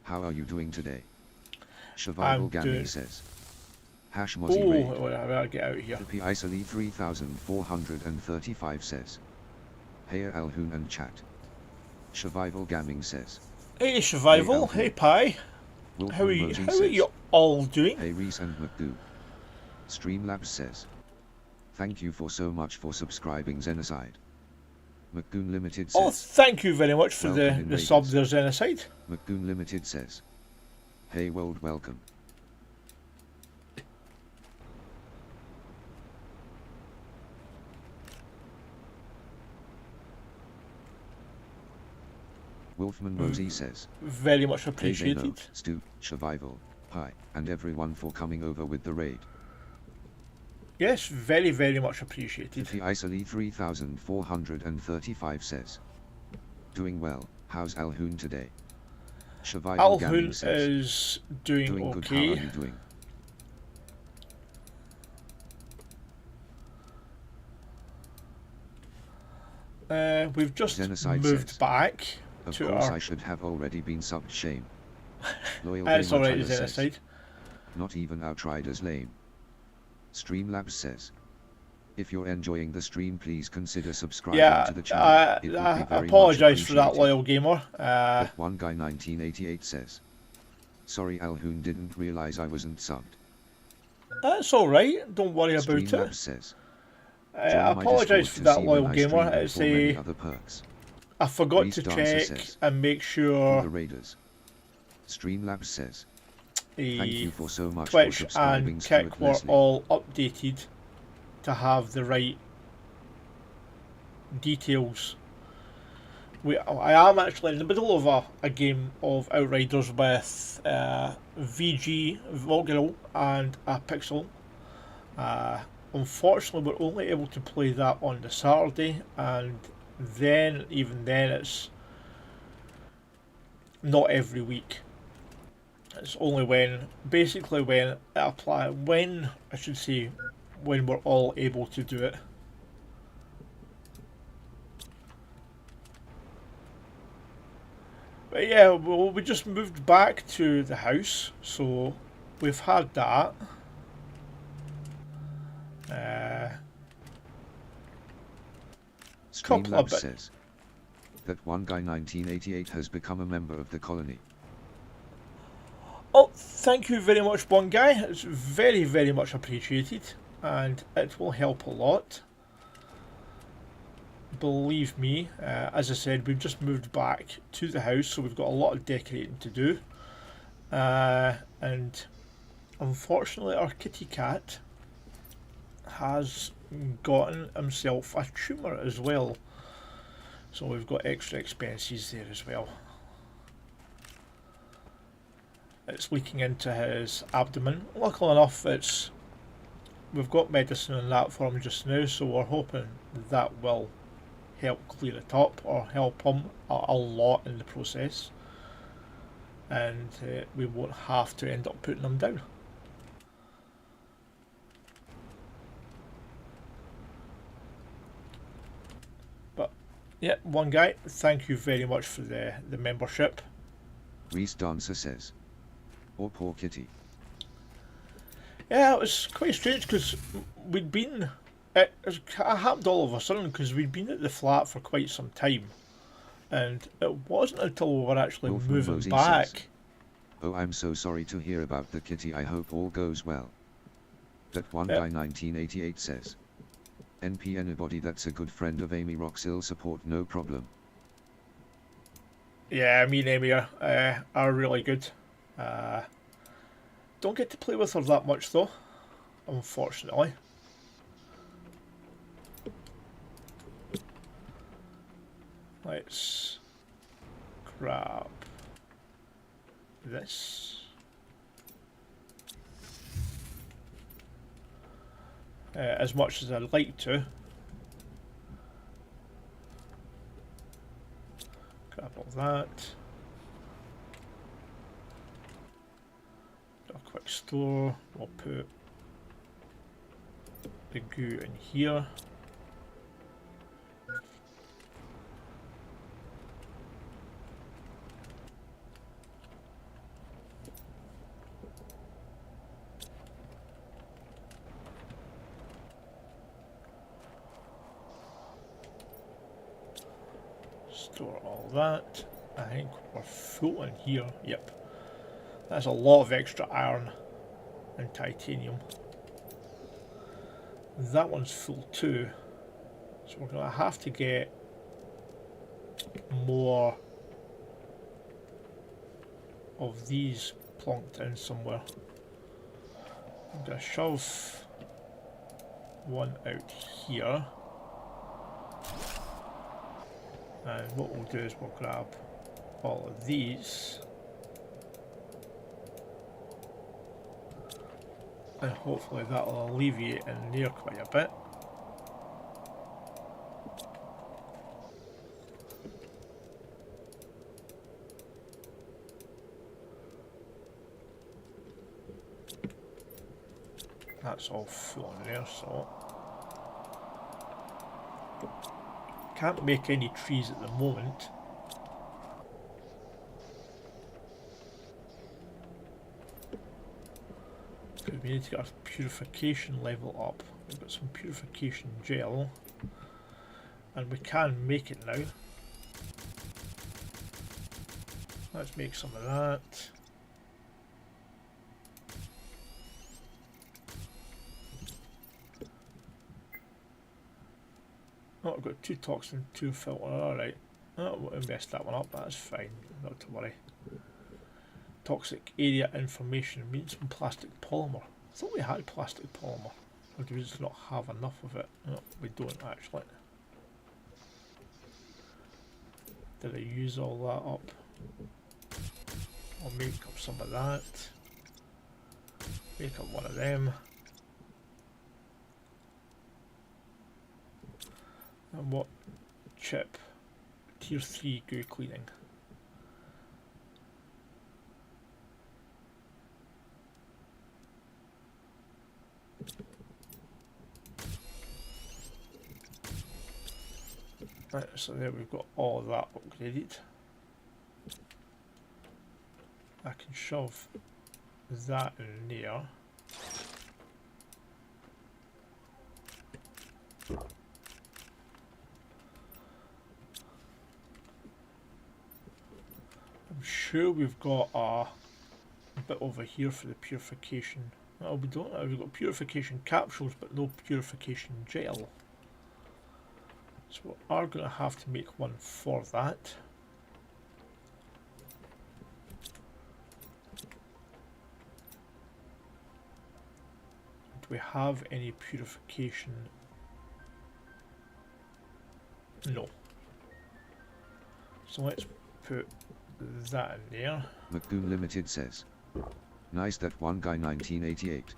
How are you doing today? Survival Gaming says, hash Mozzie raid. Oh, I better get out of here. The Isoli 3435 says, hey Alhoon and chat. Survival Gaming says, Hey Survival, hey Pi. Wolfman How are you? Mozzie How are says, you all doing? hey Reese and McGoo. Streamlabs says, thank you for so much for subscribing Xenocide. McGoon Limited says, Oh, thank you very much for welcome the in sub raiders. there, Xenocide. McGoon Limited says, hey world, welcome. Wolfman Rosie says, Very much "Hey, they appreciated. know, Stu, Survival, hi, and everyone for coming over with the raid." Yes, very, very much appreciated. The Isoli 3435 says, "Doing well, how's Alhoon today?" Survival Gaming Alhoon says, is doing "Doing good, how okay. are you doing?" We've just Xenocide moved says, back "Of to course our... I should have already been subbed, shame." Loyal It's Gamer alright, Tyler says, Xenocide. "Not even Outriders lame." Streamlabs says, "If you're enjoying the stream, please consider subscribing Yeah, to the channel. It would be I very apologise much for that, appreciated." loyal gamer. That one guy 1988 says, "Sorry Alhoon, didn't realize I wasn't subbed." That's alright, don't worry about it. Streamlabs says, I "Join my apologise Discord for to that, see loyal when I gamer. stream and It's for many other perks." I forgot Reese to Dancer check says, and make "For sure the Raiders." Streamlabs says, "Thank the you for so much for Twitch subscribing, and Stuart Kick were Leslie." all updated to have the right details. I am actually in the middle of a game of Outriders with VG, Volgirl and a Pixel. Unfortunately, we're only able to play that on the Saturday, and then, even then, it's not every week. It's only when, basically, when I should say, when we're all able to do it. But yeah, well, we just moved back to the house, so we've had that. Couple of Streamlabs bit. says, "That one guy 1988 has become a member of the colony." Oh, thank you very much, one guy. It's very, very much appreciated, and it will help a lot. Believe me, as I said, we've just moved back to the house, so we've got a lot of decorating to do. And unfortunately, our kitty cat has gotten himself a tumour as well. So we've got extra expenses there as well. It's leaking into his abdomen. Luckily enough, we've got medicine and that for him just now, so we're hoping that will help clear it up or help him a lot in the process, and we won't have to end up putting him down. But yeah, one guy, thank you very much for the membership. Reese Dancer says, "Oh, poor kitty." Yeah, it was quite strange because we'd been... It happened all of a sudden because we'd been at the flat for quite some time. And it wasn't until we were actually Wolfman moving Rosie back... says, "Oh, I'm so sorry to hear about the kitty. I hope all goes well." That one guy 1988 says, "NP anybody that's a good friend of Amy Roxil support, no problem." Yeah, me and Amy are really good. Don't get to play with her that much though, unfortunately. Let's grab this. As much as I'd like to. Grab all that. Do a quick store. We'll put the goo in here. Store all that. I think we're full in here. Yep. That's a lot of extra iron and titanium. That one's full too. So we're going to have to get more of these plonked in somewhere. I'm going to shove one out here. And what we'll do is we'll grab all of these. And hopefully that'll alleviate in there quite a bit. That's all full in there, so can't make any trees at the moment. We need to get our purification level up. We've got some purification gel, and we can make it now. Let's make some of that. Oh, I've got 2 toxin, 2 filter, alright. Oh, we'll mess that one up, that's fine, not to worry. Toxic area information means some plastic polymer. I thought we had plastic polymer, or do we just not have enough of it? No, we don't actually. Did I use all that up? I'll make up some of that. Make up one of them. And what chip? Tier 3 goo cleaning. Right, so there we've got all of that upgraded. I can shove that in there. I'm sure we've got a bit over here for the purification. Oh, we don't. We've got purification capsules, but no purification gel. So we are going to have to make one for that. Do we have any purification? No. So let's put that in there. McDoom Limited says, nice that one guy 1988.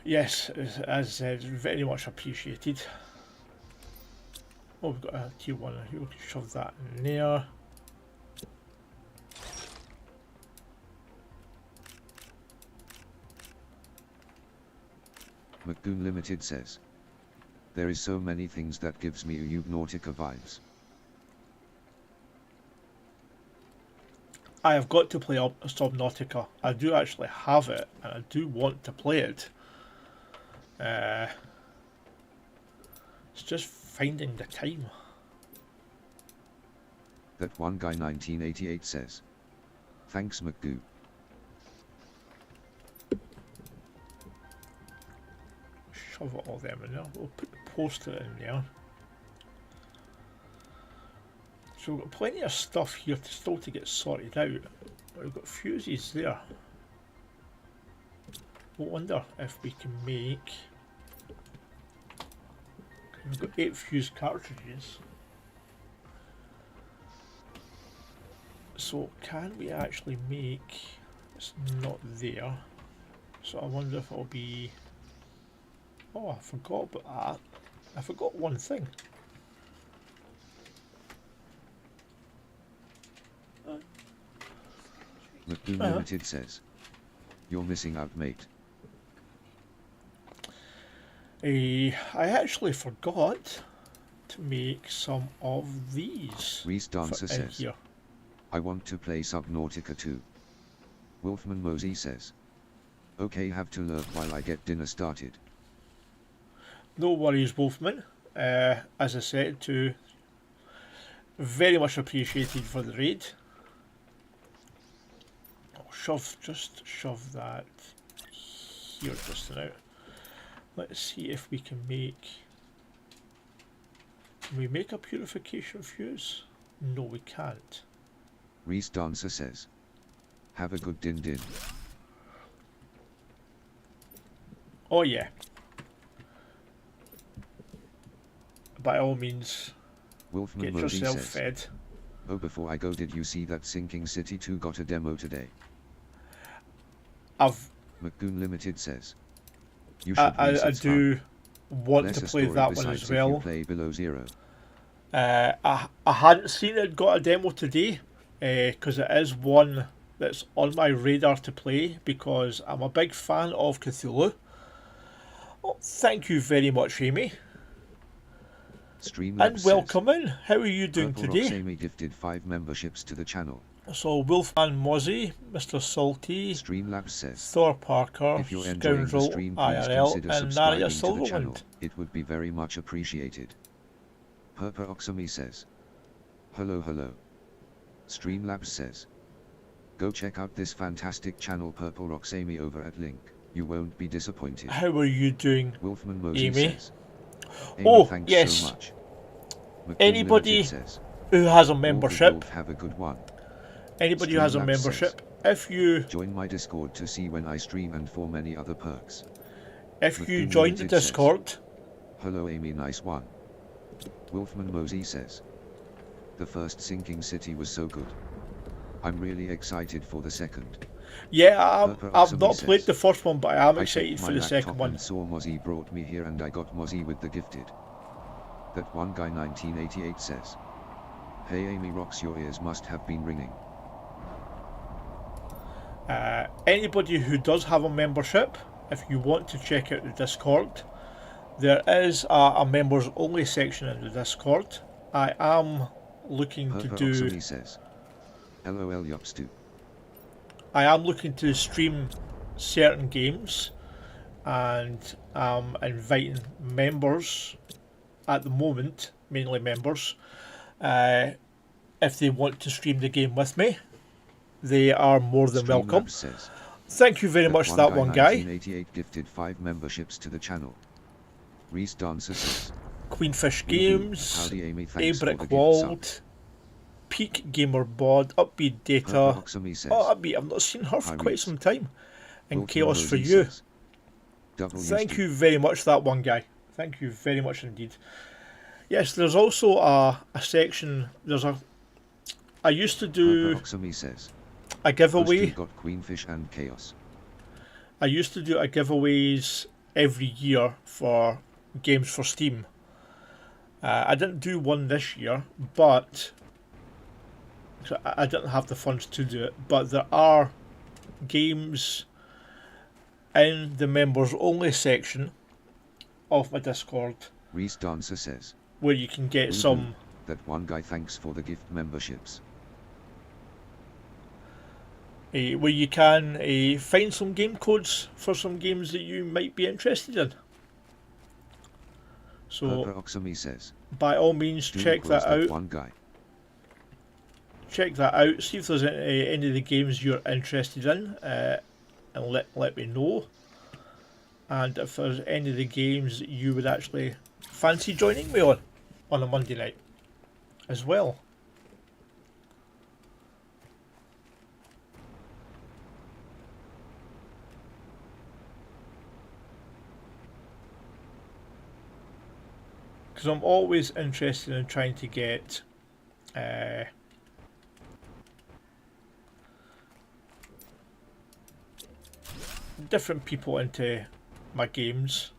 Yes, as I said, very much appreciated. Oh, we've got a tier 1 here, we can shove that in there. McDoom Limited says, there is so many things that gives me Subnautica vibes. I have got to play Subnautica. I do actually have it, and I do want to play it. It's just finding the time. That one guy 1988 says, thanks McDoo. Shove it all them in there. We'll put the poster in there. So we've got plenty of stuff here still to get sorted out. We've got fuses there. I wonder if we can make... We've got 8 fuse cartridges. So can we actually make... It's not there. So I wonder if it'll be... Oh, I forgot about that. I forgot one thing. McDoom Limited says, you're missing out, mate. I actually forgot to make some of these. Reese Dancer says, here. I want to play Subnautica too. Wolfman Mosey says, okay, have to learn while I get dinner started. No worries, Wolfman. As I said, very much appreciated for the raid. I'll just shove that here just now. Let's see if we can make... Can we make a purification fuse? No, we can't. Reese Dancer says, have a good din. Oh yeah. by all means, Wolfman get Mosey yourself says, fed. oh, before I go, did you see that Sinking City 2 got a demo today? I've McGoon Limited says, you should I it's do want Less to a play story that one besides as if you well. play below zero. I hadn't seen it got a demo today, because it is one that's on my radar to play because I'm a big fan of Cthulhu. Well, thank you very much, Amy. Streamlabs And welcome in. How are you doing Purple today? Roxamy gifted 5 memberships to the channel. So Wolfman Mozzie, Mr. Salty, Streamlabs says, Thor Parker, if you're enjoying the Scoundrel stream, please IRL, consider and subscribing Naria to the channel. Silverwind. It would be very much appreciated. Purple Roxamy says, hello. Streamlabs says, go check out this fantastic channel Purple Roxamy over at link. You won't be disappointed. How are you doing, Wolfman Mosey Amy? says, Oh, thanks yes. so much. McQueen Anybody Limited says, who has a Wolf membership, have a good one. anybody who has a Streamlabs membership, if you join my Discord to see when I stream and for many other perks. join the Limited says, Discord, hello Amy, nice one. Wolfman Mosey says, the first Sinking City was so good. I'm really excited for the second. yeah, I've not says, played the first one, but I am I excited took for my the second laptop one. and saw Mozzie brought me here and I got Mozzie with the gifted. That one guy 1988 says, hey Amy rocks, your ears must have been ringing. Anybody who does have a membership, if you want to check out the Discord, there is a members only section in the Discord. I am looking to do. Oxamy says, LOL Yopstu. I am looking to stream certain games, and I'm inviting members at the moment, mainly members, if they want to stream the game with me. They are more than welcome. Says, thank you very much, that one guy. 1988 gifted 5 memberships to the channel. Reese Dancer says, Queenfish Games, howdy Amy, A thanks for the Brick gift Walled, sub. Peak Gamer Bod, Upbeat Data. Oxamy says, Oh, Upbeat, I've not seen her for Hi, quite Reese. some time. And Wolfman Chaos Mosey for you. says, Thank you very much, that one guy. Thank you very much indeed. Yes, there's also a section. I used to do Oxamy says, a giveaway. got Queenfish and Chaos. I used to do a giveaways every year for games for Steam. I didn't do one this year, but I didn't have the funds to do it. But there are games in the members only section of my Discord Reese Dancer says, where you can get some. That one guy thanks for the gift memberships. Where you can find some game codes for some games that you might be interested in. So Oxamy says, by all means, check that out. One guy. Check that out. See if there's any of the games you're interested in, and let me know. And if there's any of the games that you would actually fancy joining me on a Monday night as well. Because I'm always interested in trying to get different people into my games.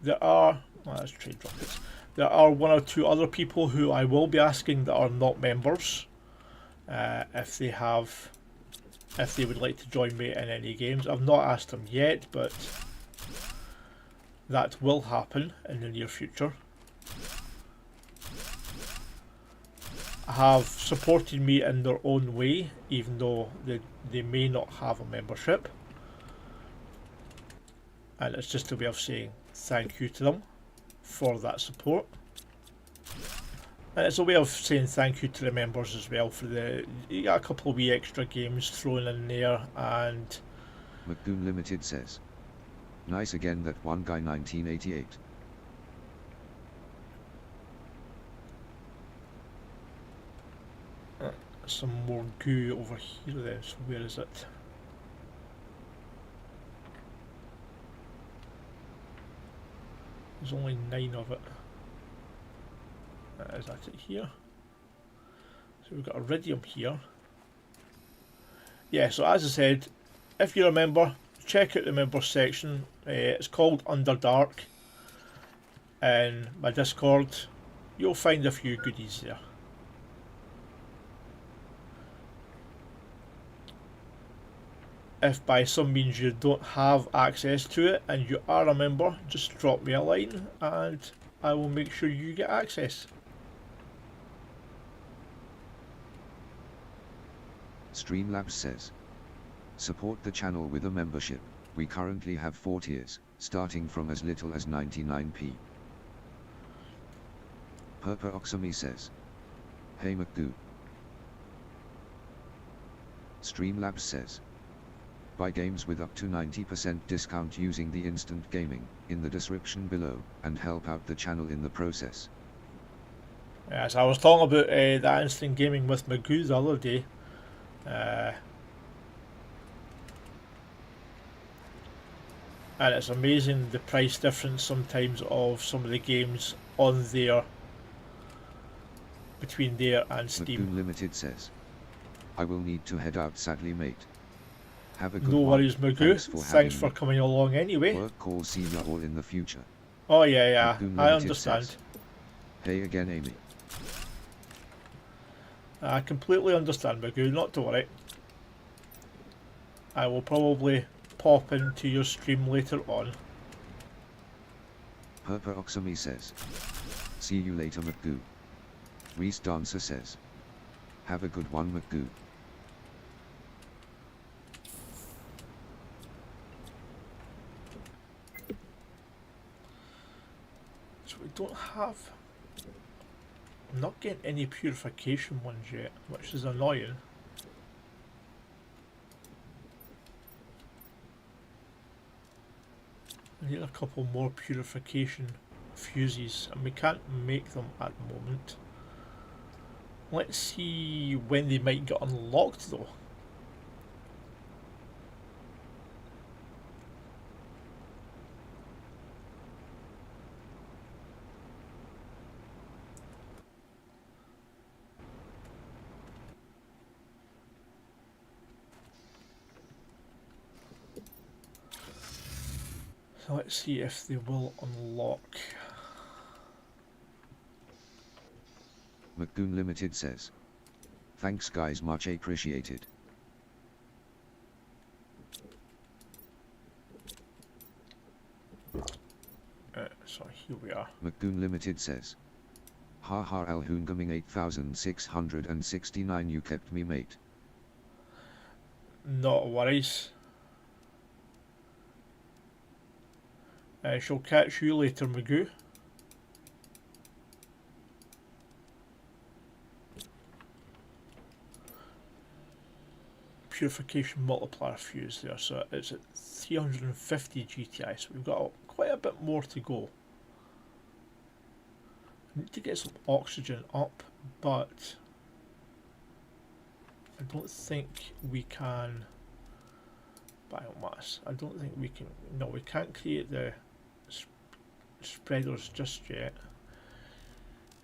There are, let's trade rockets. There are one or two other people who I will be asking that are not members, if they would like to join me in any games. I've not asked them yet, but that will happen in the near future. Have supported me in their own way, even though they may not have a membership. And it's just a way of saying thank you to them for that support. And it's a way of saying thank you to the members as well for you got a couple of wee extra games thrown in there. And McGoon Limited says, nice again, that one guy 1988. some more goo over here then, so where is it? There's only 9 of it. Is that it here? So we've got iridium here. Yeah, so as I said, if you remember, check out the members section. It's called Underdark. In my Discord, you'll find a few goodies there. If by some means you don't have access to it and you are a member, just drop me a line and I will make sure you get access. Streamlabs says, support the channel with a membership. We currently have 4 tiers, starting from as little as 99p. Purpa Oxamy says, hey McGoo. Streamlabs says, buy games with up to 90% discount using the instant gaming in the description below and help out the channel in the process. Yes, I was talking about that instant gaming with Magoo the other day. And it's amazing the price difference sometimes of some of the games on there between there and Steam. McGoo Limited says, I will need to head out sadly mate. Have a good No one. worries, Magoo. Thanks for coming along anyway. Work call, see you all in the future. Oh yeah, McGoo I Limited understand. Says, hey again Amy. I completely understand, Magoo, not to worry. I will probably pop into your stream later on. Purpa Oxamy says, see you later McGoo. Reese Dancer says, have a good one McGoo. So we don't have... I'm not getting any purification ones yet, which is annoying. I need a couple more purification fuses, and we can't make them at the moment. Let's see when they might get unlocked though. So let's see if they will unlock. McGoon Limited says, thanks guys, much appreciated. So here we are. McGoon Limited says, haha Alhoon coming 8669, you kept me mate. Not worries. I shall catch you later, Magoo. Purification multiplier fuse there, so it's at 350 GTI, so we've got quite a bit more to go. I need to get some oxygen up, but I don't think we can biomass. I don't think we can. No, we can't create the spreaders just yet.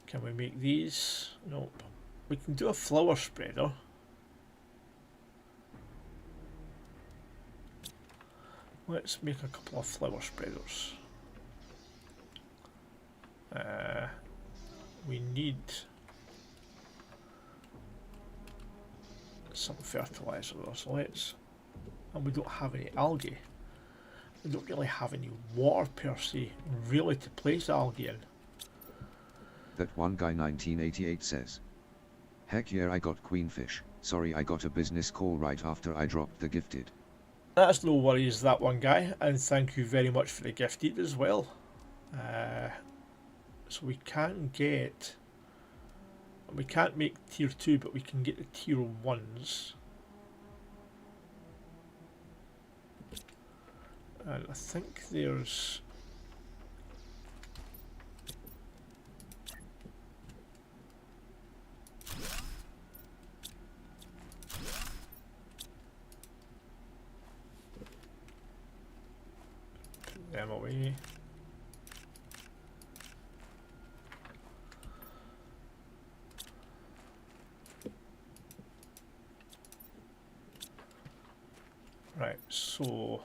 Can we make these? Nope. We can do a flower spreader. Let's make a couple of flower spreaders. We need some fertilizer though, so let's... And we don't have any algae. We don't really have any water per se, really, to place algae in. That one guy 1988 says, heck yeah, I got queenfish. Sorry, I got a business call right after I dropped the gifted. That's no worries, that one guy, and thank you very much for the gifted as well. So we can get... We can't make tier 2, but we can get the tier 1s. And I think there's... Put them away. Right, so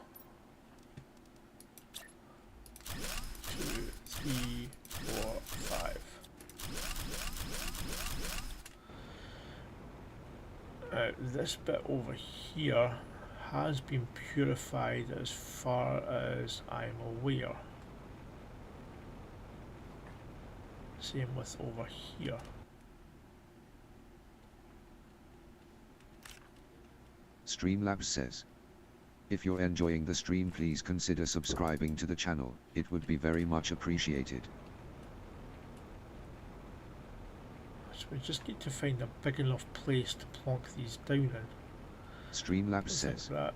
2, 3, 4, 5. This bit over here has been purified as far as I'm aware. Same with over here. Streamlabs says, if you're enjoying the stream, please consider subscribing to the channel, it would be very much appreciated. So we just need to find a big enough place to plonk these down in. Streamlabs says, that.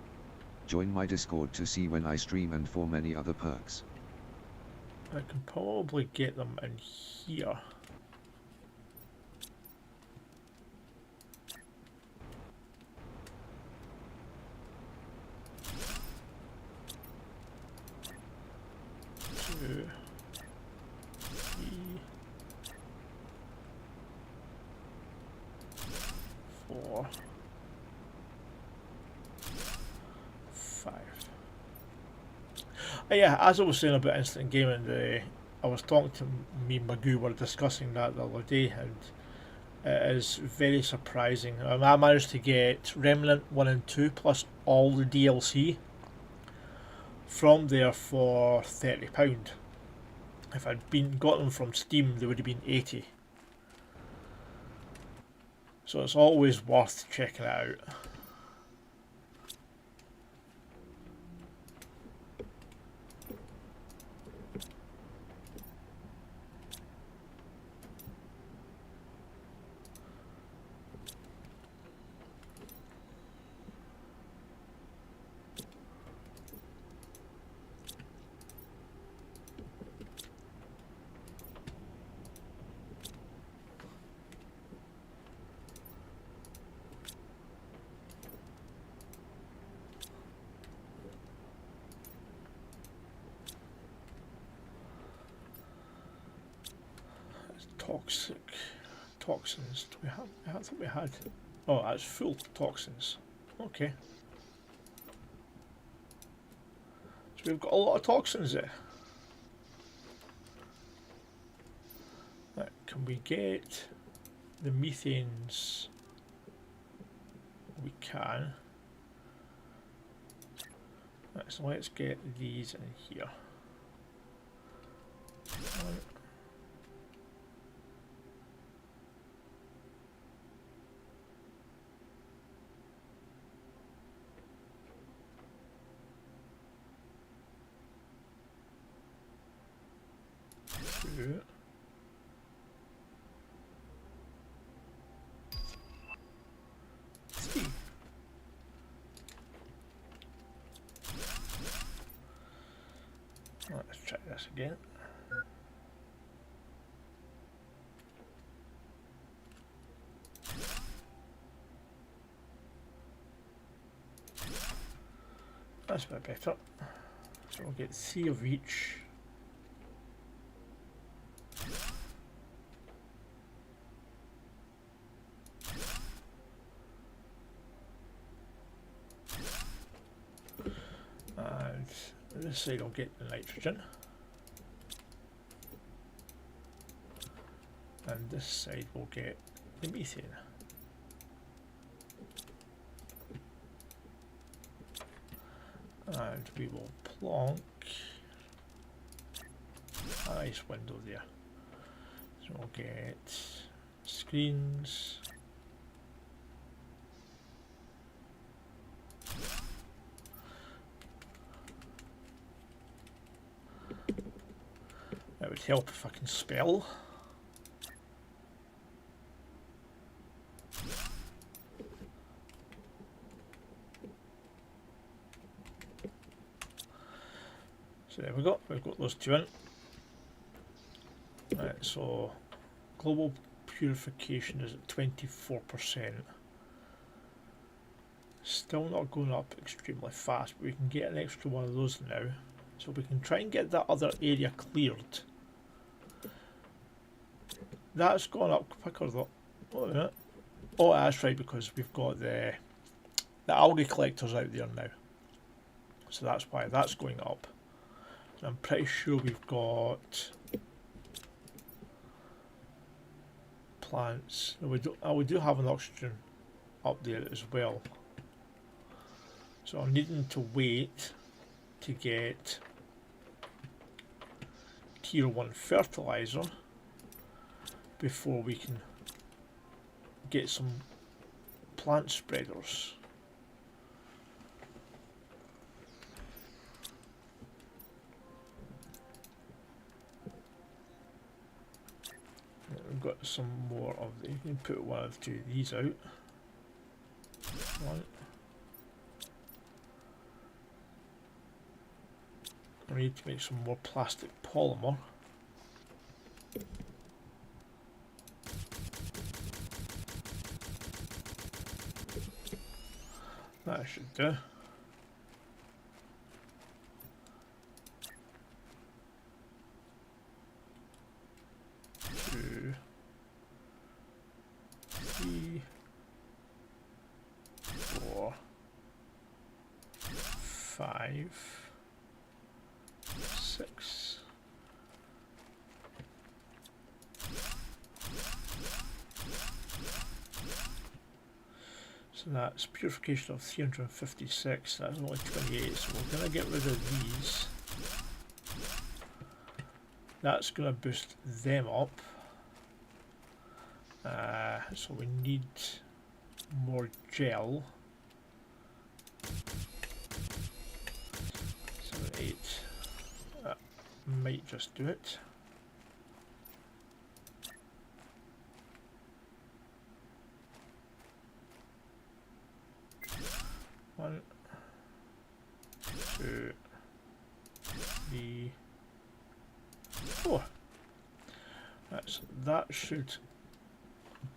Join my Discord to see when I stream and for many other perks. I can probably get them in here. Two, 3, 4, 5. Yeah, as I was saying about instant gaming, I was talking to me and Magoo, were discussing that the other day, and it is very surprising. I managed to get Remnant 1 and 2 plus all the DLC from there for £30. If I'd got them from Steam, they would have been 80. So it's always worth checking it out. Toxins. Do we have? I thought we had. Oh, that's full toxins. Okay. So we've got a lot of toxins there. Right, can we get the methanes? We can. Right, so let's get these in here. Two. Three. Let's try this again. That's a bit better. So we'll get 3 of each. And this side I'll get the nitrogen. And this side will get the methane. And we will plonk a nice window there. So we'll get screens. That would help if I can spell. So there we go, we've got those two in. Right, so global purification is at 24%. Still not going up extremely fast, but we can get an extra one of those now. So we can try and get that other area cleared. That's gone up quicker though. Wait a minute. Oh, that's right, because we've got the algae collectors out there now. So that's why that's going up. And I'm pretty sure we've got plants. No, we do have an oxygen up there as well. So I'm needing to wait to get tier 1 fertilizer before we can get some plant spreaders. We've got some more of the, you can put one or two of these out. One. We need to make some more plastic polymer. That should do. Two, three, four, five, six. So that's purification of 356, that's only 28, so we're going to get rid of these. That's going to boost them up. So we need more gel. 7, 8. That might just do it. One, two, three, four. That should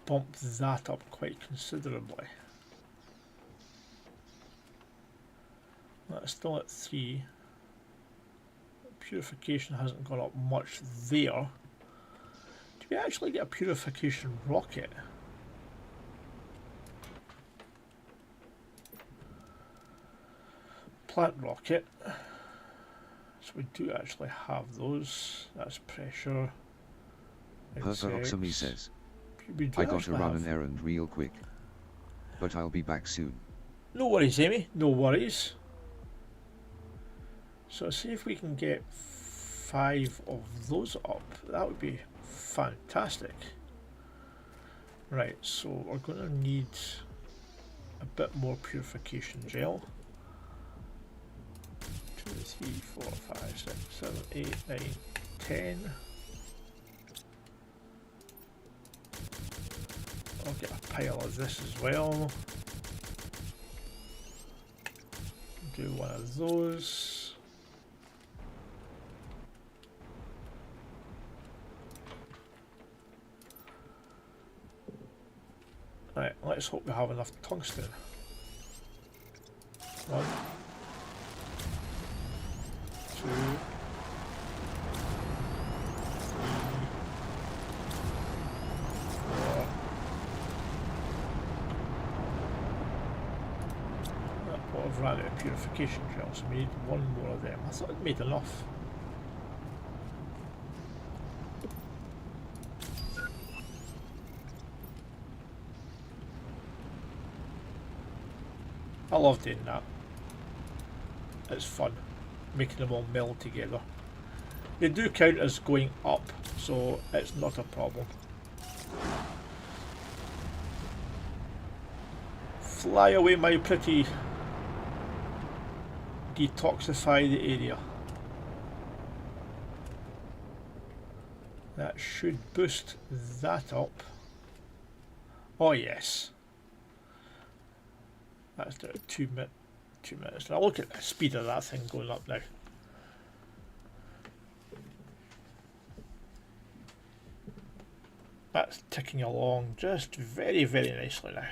bump that up quite considerably. That's still at 3. Purification hasn't gone up much there. Do we actually get a purification rocket? Plant rocket. So we do actually have those. That's pressure. Perforoxamy says, I gotta run an errand real quick, but I'll be back soon. No worries, Amy, no worries. So see if we can get 5 of those up. That would be fantastic. Right, so we're going to need a bit more purification gel. 2, 3, 4, 5, 6, 7, 8, 9, 10. I'll get a pile of this as well. Do one of those. Right, let's hope we have enough tungsten. 1, 2, 3, 4. I've ran out of purification gel, so we need one more of them. I thought I'd made enough. I love doing that. It's fun, making them all meld together. They do count as going up, so it's not a problem. Fly away, my pretty. Detoxify the area. That should boost that up. Oh yes. That's down to 2 minutes. Now look at the speed of that thing going up now. That's ticking along just very, very nicely now.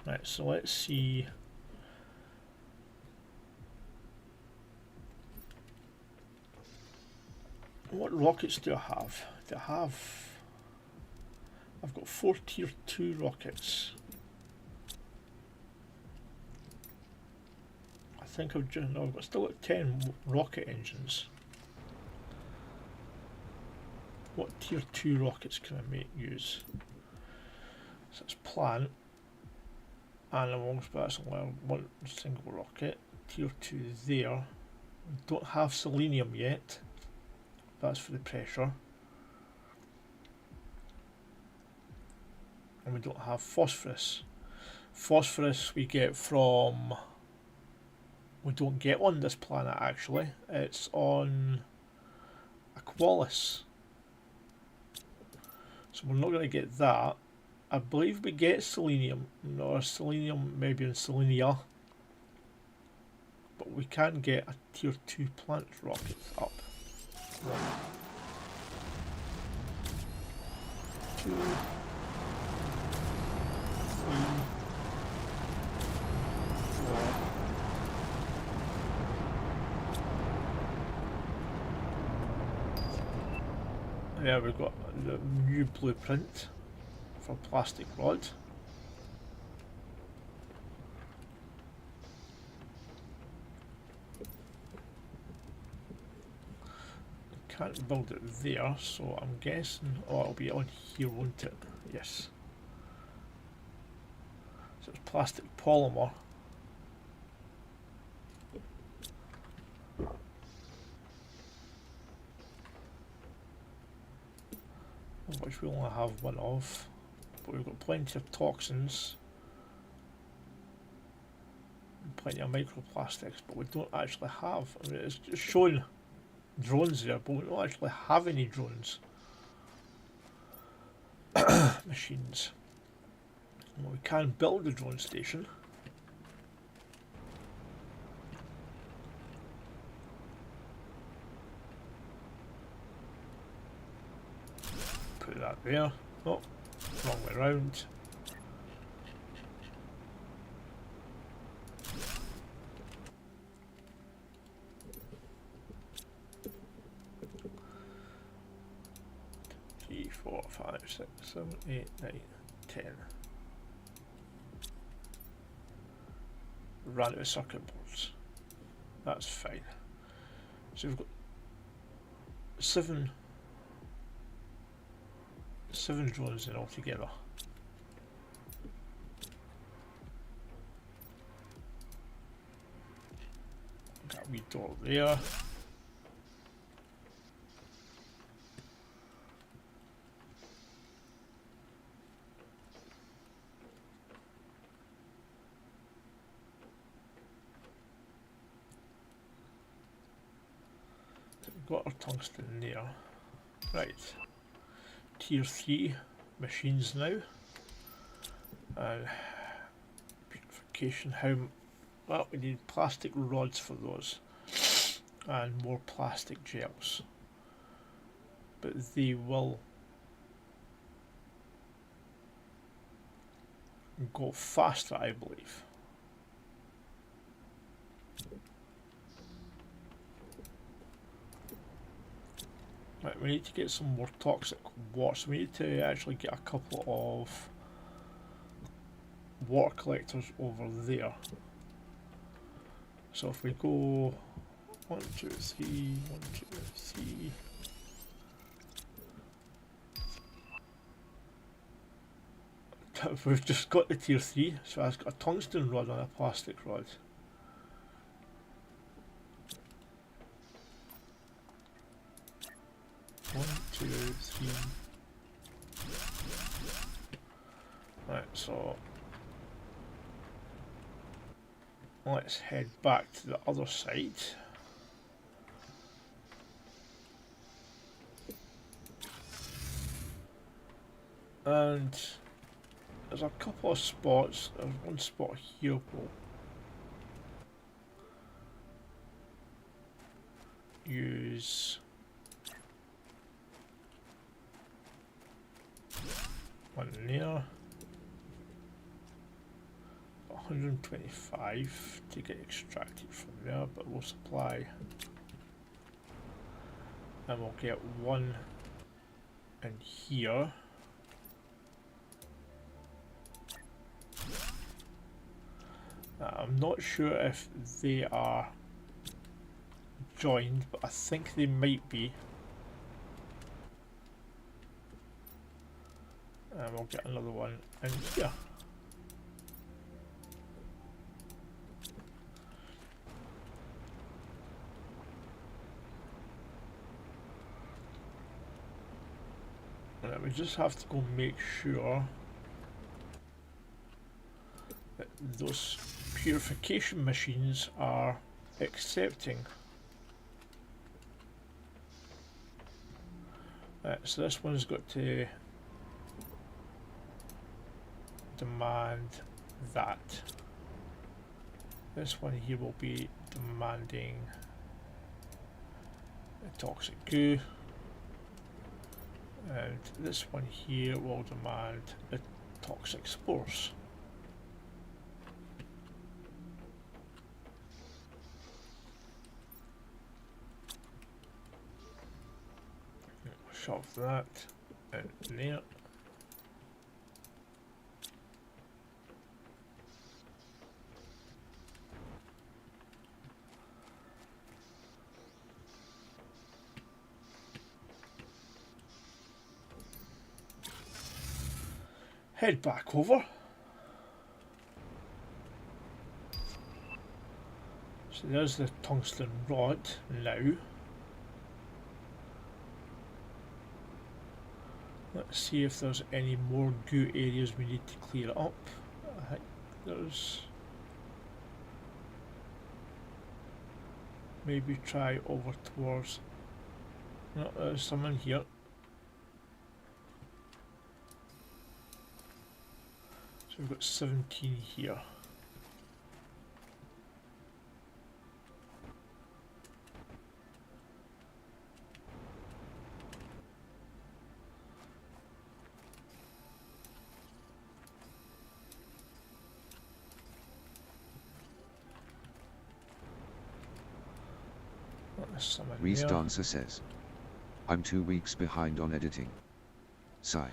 Right, so let's see. What rockets do I have? I've got 4 tier 2 rockets. I think I've just, no, I've still got 10 rocket engines. What tier 2 rockets can I use? So it's plant, animals, but that's only one single rocket. Tier 2 there. We don't have selenium yet. That's for the pressure. And we don't have phosphorus. Phosphorus we get from... We don't get on this planet actually. It's on Aqualis. So we're not going to get that. I believe we get selenium. No, selenium maybe in Selenia. But we can get a tier 2 plant rocket up. 1, 2, 3, 4. There we've got the new blueprint for plastic rod. Can't build it there, so I'm guessing, oh, it'll be on here, won't it? Yes. So it's plastic polymer. Which we only have one of, but we've got plenty of toxins, and plenty of microplastics, but we don't actually have. I mean, it's just showing drones there, but we don't actually have any drones. Machines. Well, we can build a drone station. Put that there. Oh, wrong way around. Three, 4, 5, 6, 7, 8, 9, 10. Ran out of circuit boards. That's fine. So we've got 7 drones in altogether. Got a wee door there. We've got our tungsten there. Right. Tier 3 machines now. And beautification, how well we need plastic rods for those and more plastic gels, but they will go faster, I believe. Right, we need to get some more toxic water, so we need to actually get a couple of water collectors over there. So if we go 1, 2, 3, 1, 2, 3. We've just got the tier 3, so I've got a tungsten rod and a plastic rod. One, two, three. Right, so let's head back to the other side. And there's a couple of spots. There's one spot here we'll use. One there. 125 to get extracted from there, but we'll supply. And we'll get one in here. I'm not sure if they are joined, but I think they might be. And we'll get another one in here. Right, we just have to go make sure that those purification machines are accepting. Right, so this one's got to demand that. This one here will be demanding a toxic goo, and this one here will demand the toxic spores. Shove that in there. Head back over. So there's the tungsten rod now. Let's see if there's any more goo areas we need to clear up. I think there's... maybe try over towards... no, there's some in here. So we've got 17 here. Reese Dancer says, I'm 2 weeks behind on editing. Sigh.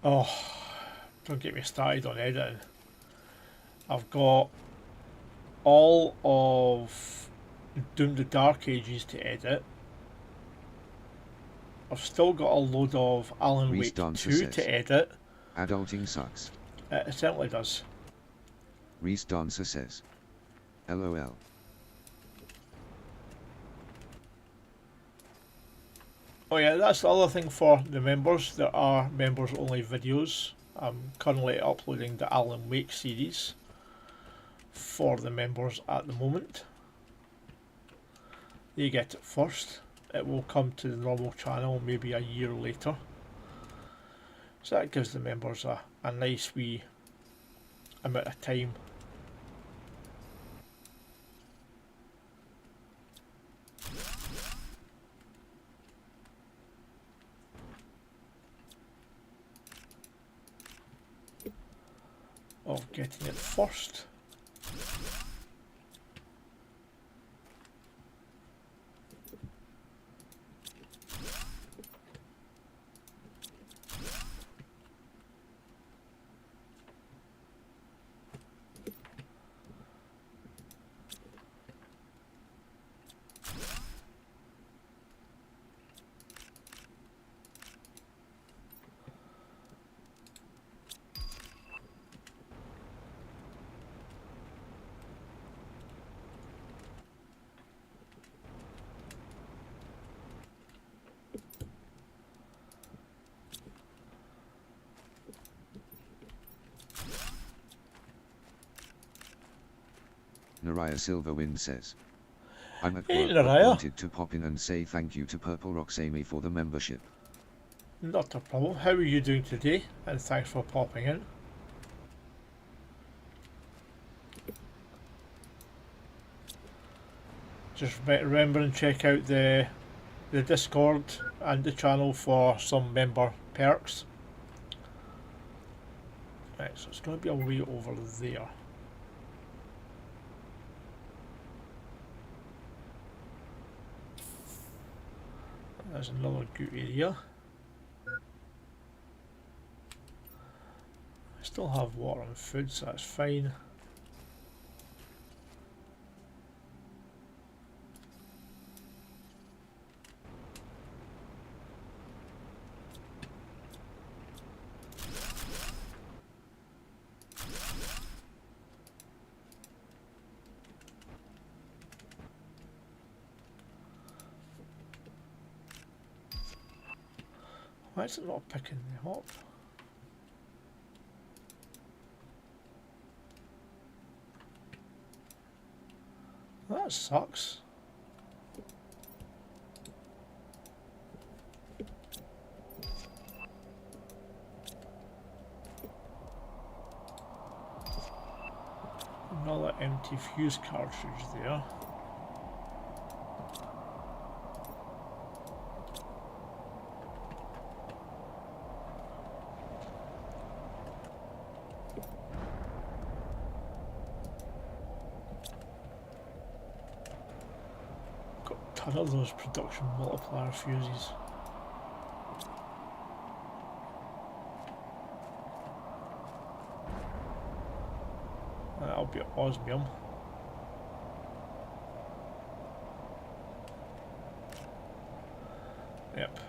Oh, don't get me started on editing. I've got all of Doom the Dark Ages to edit. I've still got a load of Alan Wake 2 to edit. Adulting sucks. It certainly does. Reese Dancer says, LOL. Oh yeah, that's the other thing for the members. There are members only videos. I'm currently uploading the Alan Wake series for the members at the moment. They get it first. It will come to the normal channel maybe a year later. So that gives the members a nice wee amount of time. Of getting it first. Naraya Silverwind says, I'm at Hey, work but Naraya. wanted to pop in and say thank you to Purple Rocks Amy for the membership. Not a problem. How are you doing today? And thanks for popping in. Just remember and check out the Discord and the channel for some member perks. Right, so it's going to be a way over there. There's another good area. I still have water and food, so that's fine. Why is it not picking them up? That sucks. Another empty fuse cartridge there. Got a ton of those production multiplier fuses. That'll be osmium. Yep.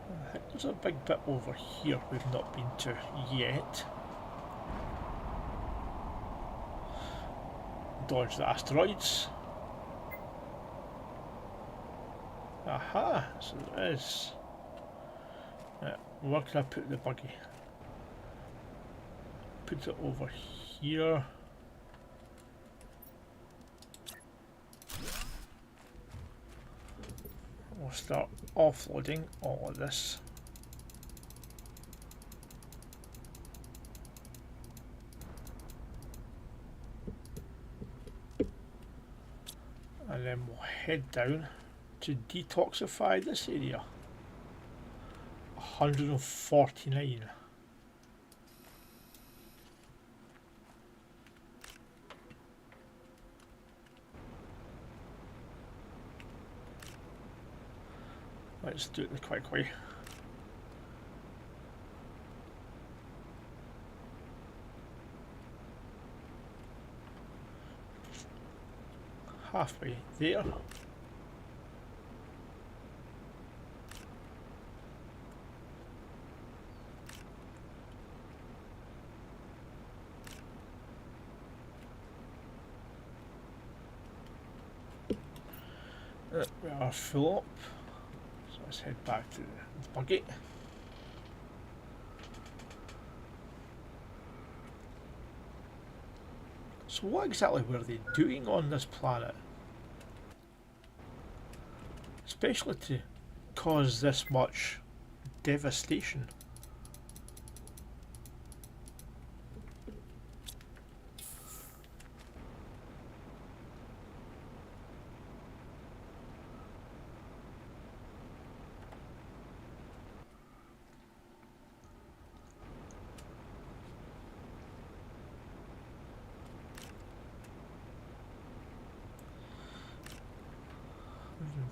I think there's a big bit over here we've not been to yet. Dodge the asteroids. Aha, so there is. Where can I put the buggy? Put it over here. We'll start offloading all of this. And then we'll head down to detoxify this area. 149. Let's do it the quick way. Halfway there. We are full up. So let's head back to the buggy. So what exactly were they doing on this planet? Especially to cause this much devastation.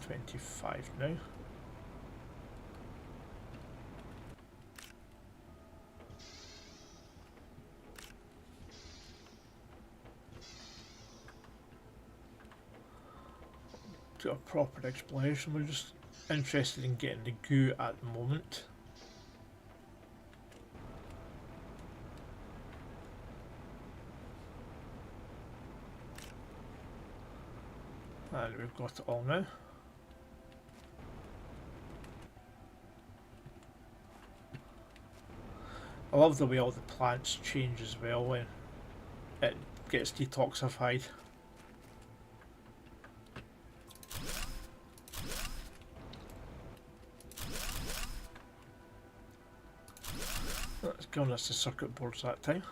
$125 now. Do a proper explanation. We're just interested in getting the goo at the moment. And we've got it all now. I love the way all the plants change as well when it gets detoxified. That's given us the circuit boards that time.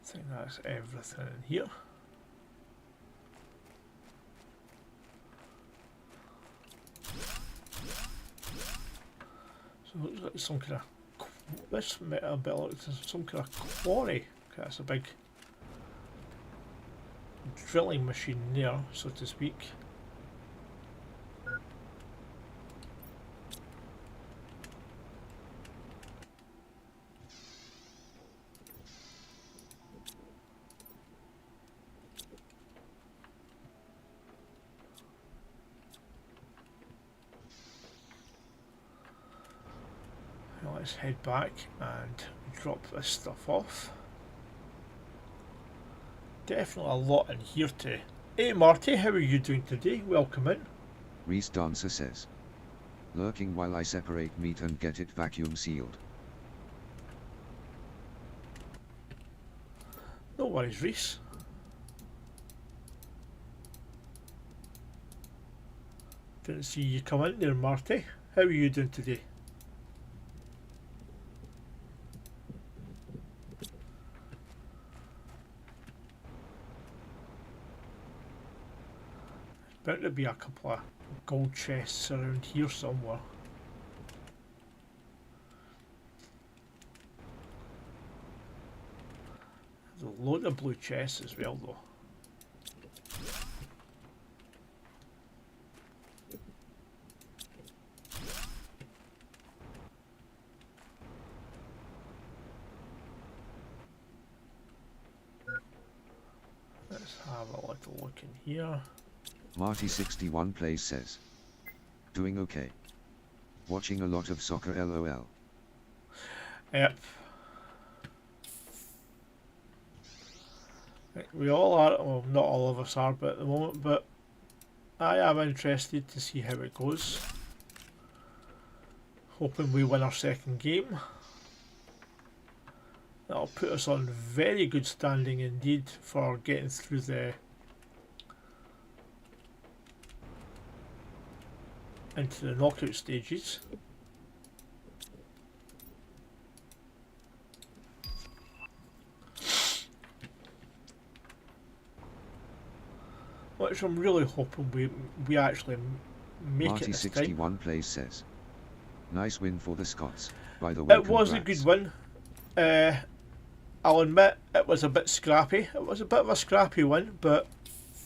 I think that's everything in here. So it looks like some kind of, this metal bit looks like some kind of quarry. Okay, that's a big drilling machine there, so to speak. let's head back and drop this stuff off. Definitely a lot in here too. Hey Marty, how are you doing today? Welcome in. Reese Dancer says. Lurking while I separate meat and get it vacuum sealed. No worries, Reese. Didn't see you come in there, Marty. How are you doing today? There's bound to be a couple of gold chests around here somewhere. There's a load of blue chests as well though. Let's have a little look in here. Marty61 Plays says. Doing okay. Watching a lot of soccer LOL. Yep. We all are, well not all of us are but at the moment, but I am interested to see how it goes. Hoping we win our second game. That'll put us on very good standing indeed for getting through the into the knockout stages. Which I'm really hoping we actually make it this time. Marty61 Plays says. Nice win for the Scots, by the way. It was a good win. I'll admit it was a bit scrappy. It was a bit of a scrappy win, but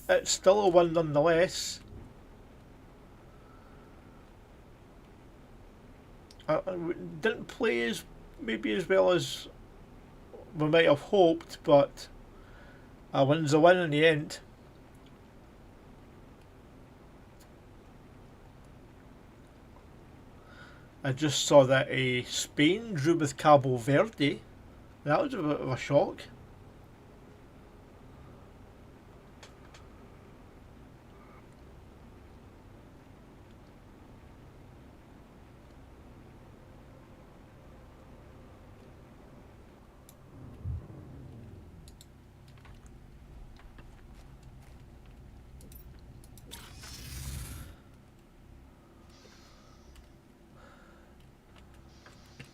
it's still a win nonetheless. We didn't play as maybe as well as we might have hoped, but a win's a win in the end. I just saw that Spain drew with Cabo Verde. That was a bit of a shock.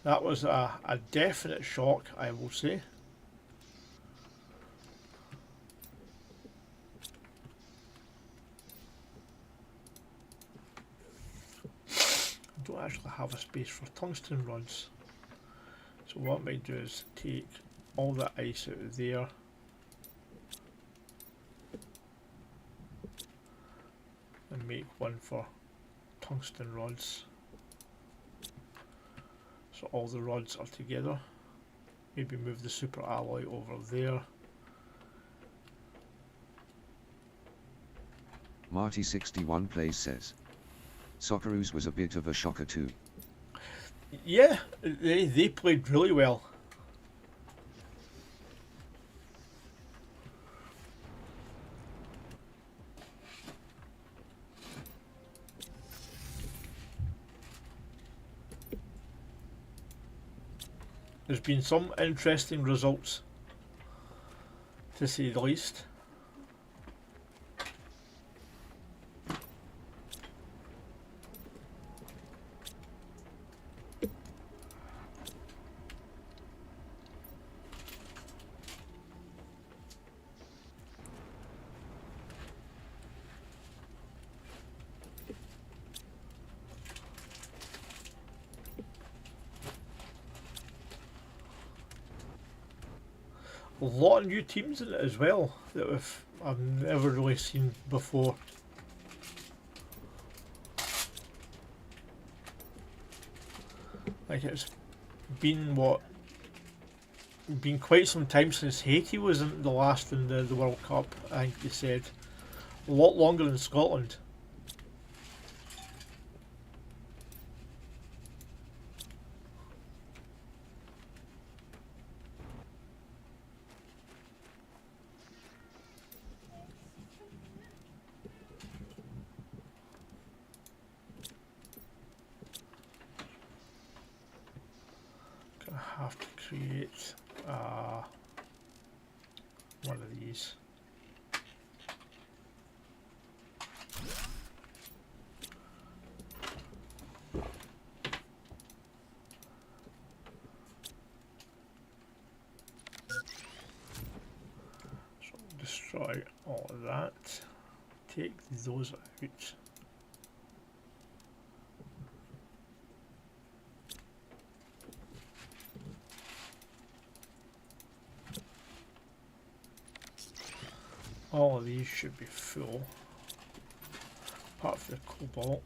That was a definite shock, I will say. I don't actually have a space for tungsten rods. So what I might do is take all the ice out of there. And make one for tungsten rods. So all the rods are together. Maybe move the super alloy over there. Marty61 Plays says. Socceroos was a bit of a shocker too. Yeah, they played really well. There's been some interesting results, to say the least. A lot of new teams in it as well that I've never really seen before. Like it's been been quite some time since Haiti was in the last in the World Cup, I think they said. A lot longer than Scotland. create one of these. So destroy all of that. Take those out. All of these should be full, apart from the cobalt.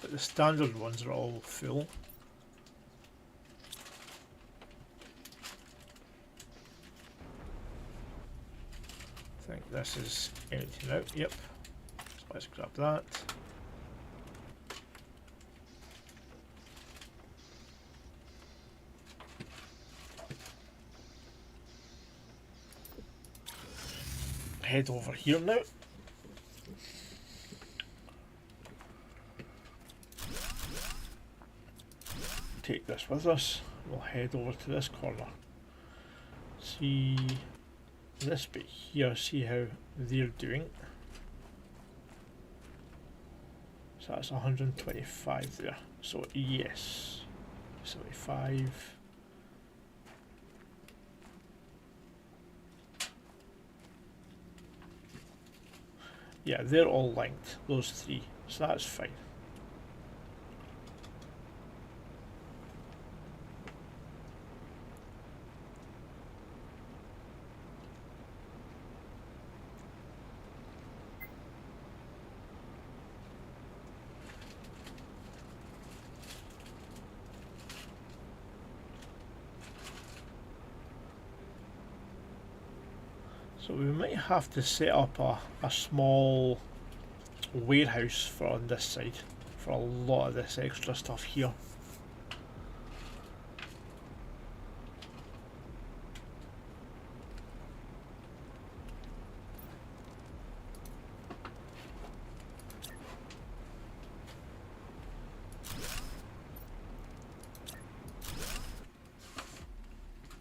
But the standard ones are all full. I think this is empty now, yep. So let's grab that. Head over here now. Take this with us. We'll head over to this corner. See this bit here, see how they're doing. So that's 125 there. So yes, 75. Yeah, they're all linked, those three, so that's fine. So we might have to set up a small warehouse for on this side for a lot of this extra stuff here.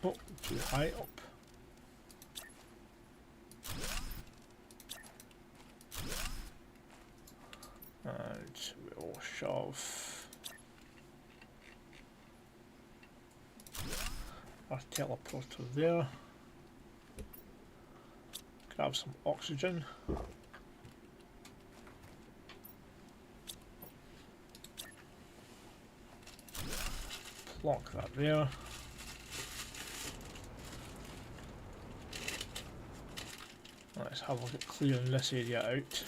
Oh, too high up. And we'll shove our teleporter there. Grab some oxygen. Plonk that there. Let's have a look at clearing this area out.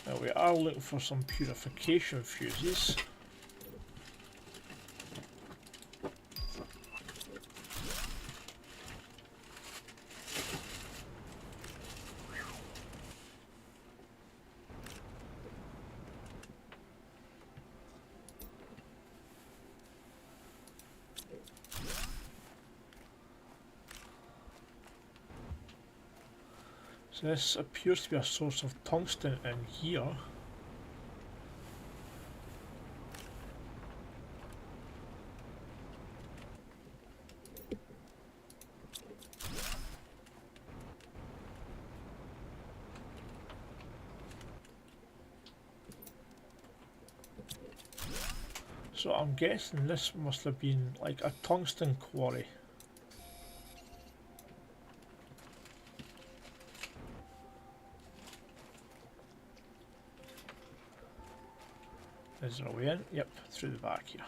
Now we are looking for some purification fuses. So this appears to be a source of tungsten in here. So I'm guessing this must have been like a tungsten quarry. Is there a way in? Yep, through the back here.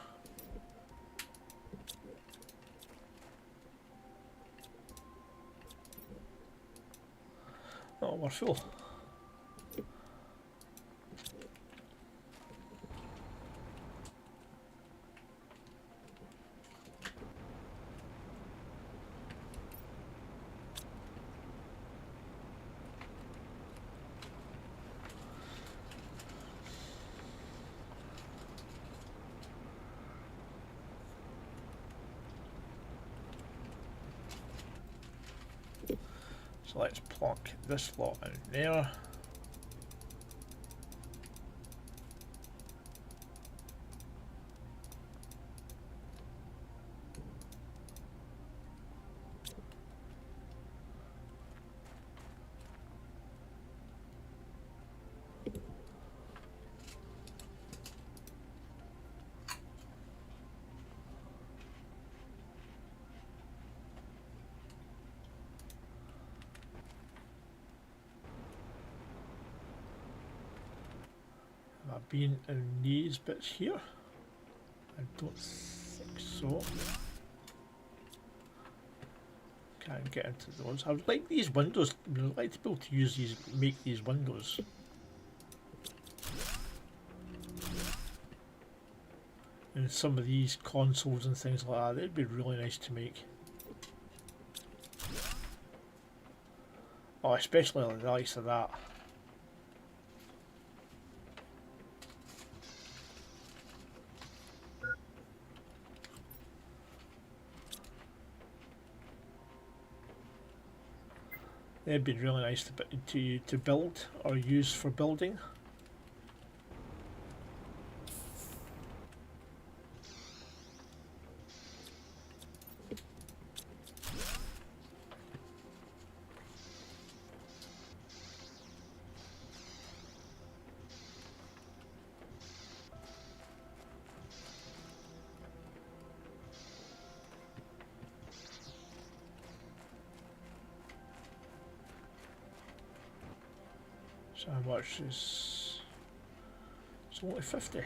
Oh, we're full. So let's plonk this lot in there. been in these bits here? I don't think so. Can't get into those. I would like these windows. I would like to be able to use these, make these windows. And some of these consoles and things like that, it'd be really nice to make. Oh, especially like the likes of that. It'd be really nice to build or use for building. So how much is... It's only 50.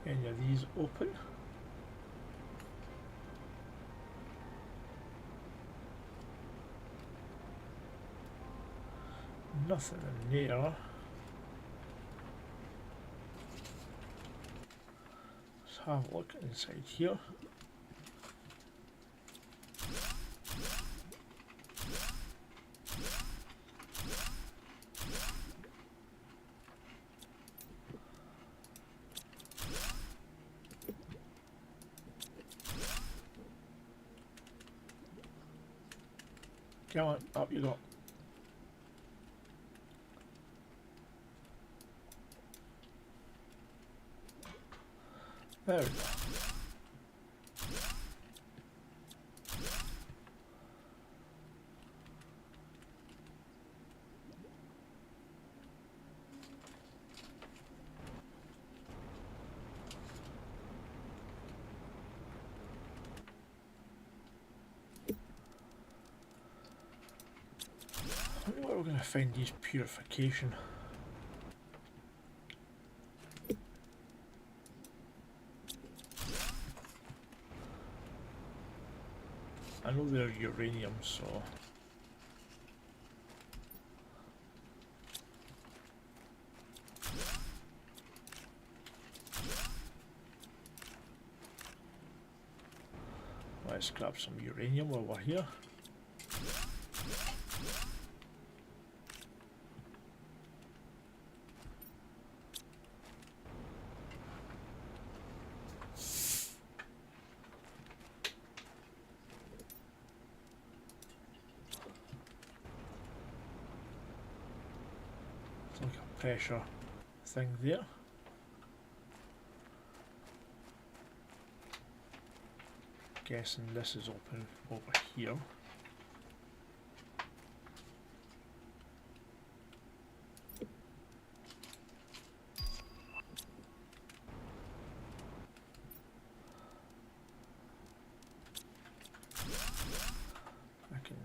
Any of these open? Nothing in there. Let's have a look inside here. Come on, up you go. There we go. I wonder where we're going to find these purification. I know they're uranium, so... Let's grab some uranium while we're here. It's like a pressure thing there. Guessing this is open over here. I can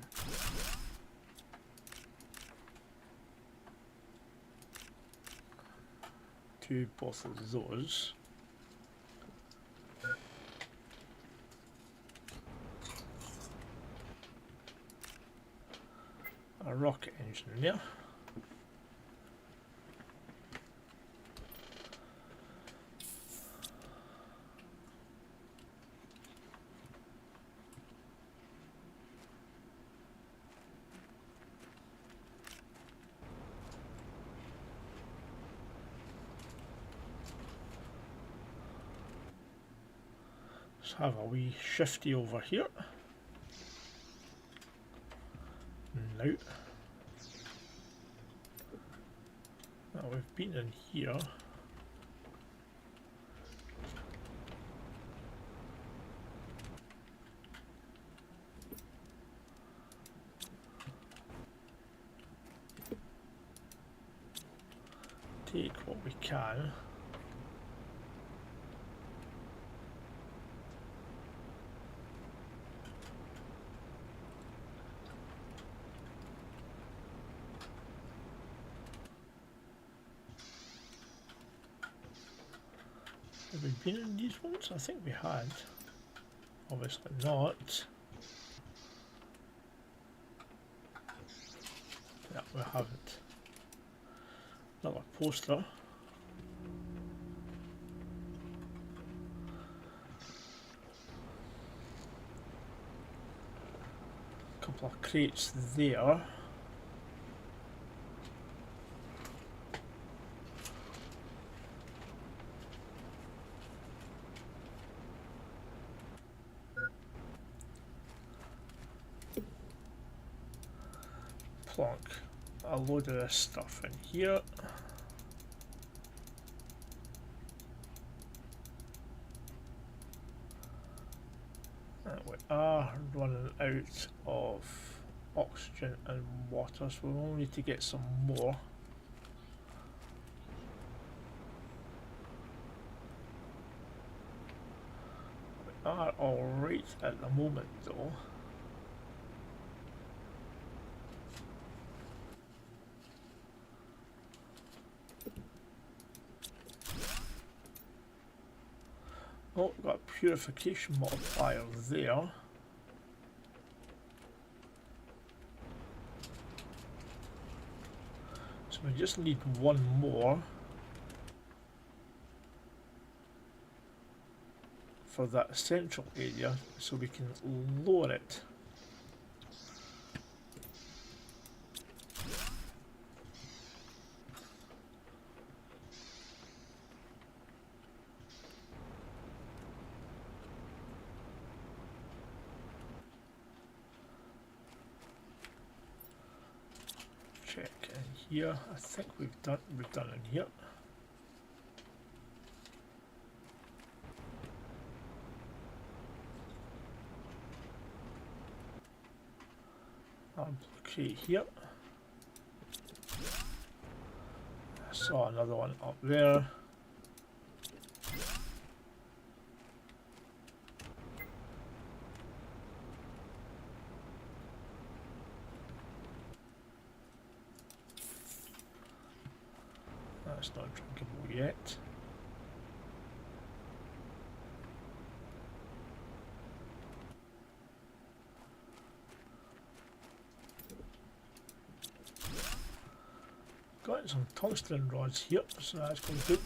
do both of those. A rocket engine there. Let's have a wee shifty over here. Now, we've been in here. Take what we can. Have we been in these ones? I think we had. Obviously not. Yeah, we haven't. Another poster. Couple of crates there. Plonk a load of this stuff in here. And we are running out of oxygen and water, so we'll need to get some more. We are alright at the moment though. Oh, we've got a purification multiplier there. So we just need one more for that central area so we can lower it. Check in here. I think we've done in here. I'll blockade here. I saw another one up there. That's not drinkable yet. Got some tungsten rods here, so that's going good.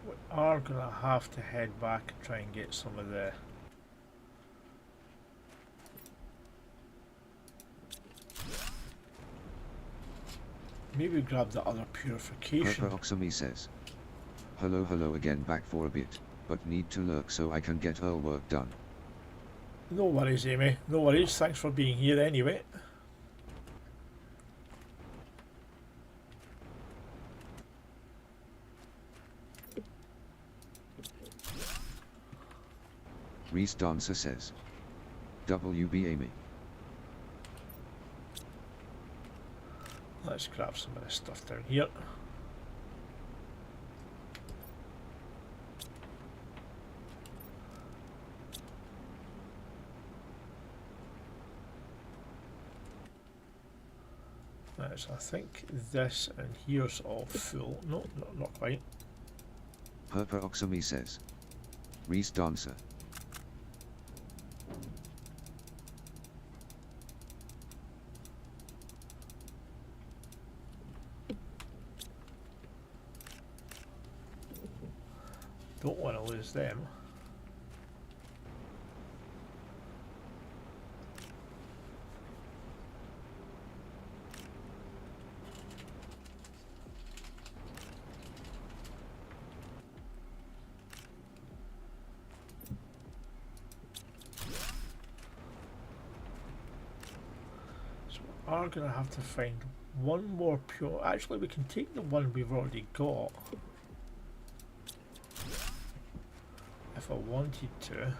We are going to have to head back and try and get some of the maybe grab the other purification. Oxamy says, hello again, back for a bit, but need to lurk so I can get all work done. No worries, Amy. No worries. Thanks for being here anyway. Reese Dancer says, WB Amy. Let's grab some of this stuff down here. Right, I think this and here's all full. No, not quite. Oxamy says, Reese Dancer. Don't want to lose them. So we are going to have to find one more pure. Actually, we can take the one we've already got. If I wanted to.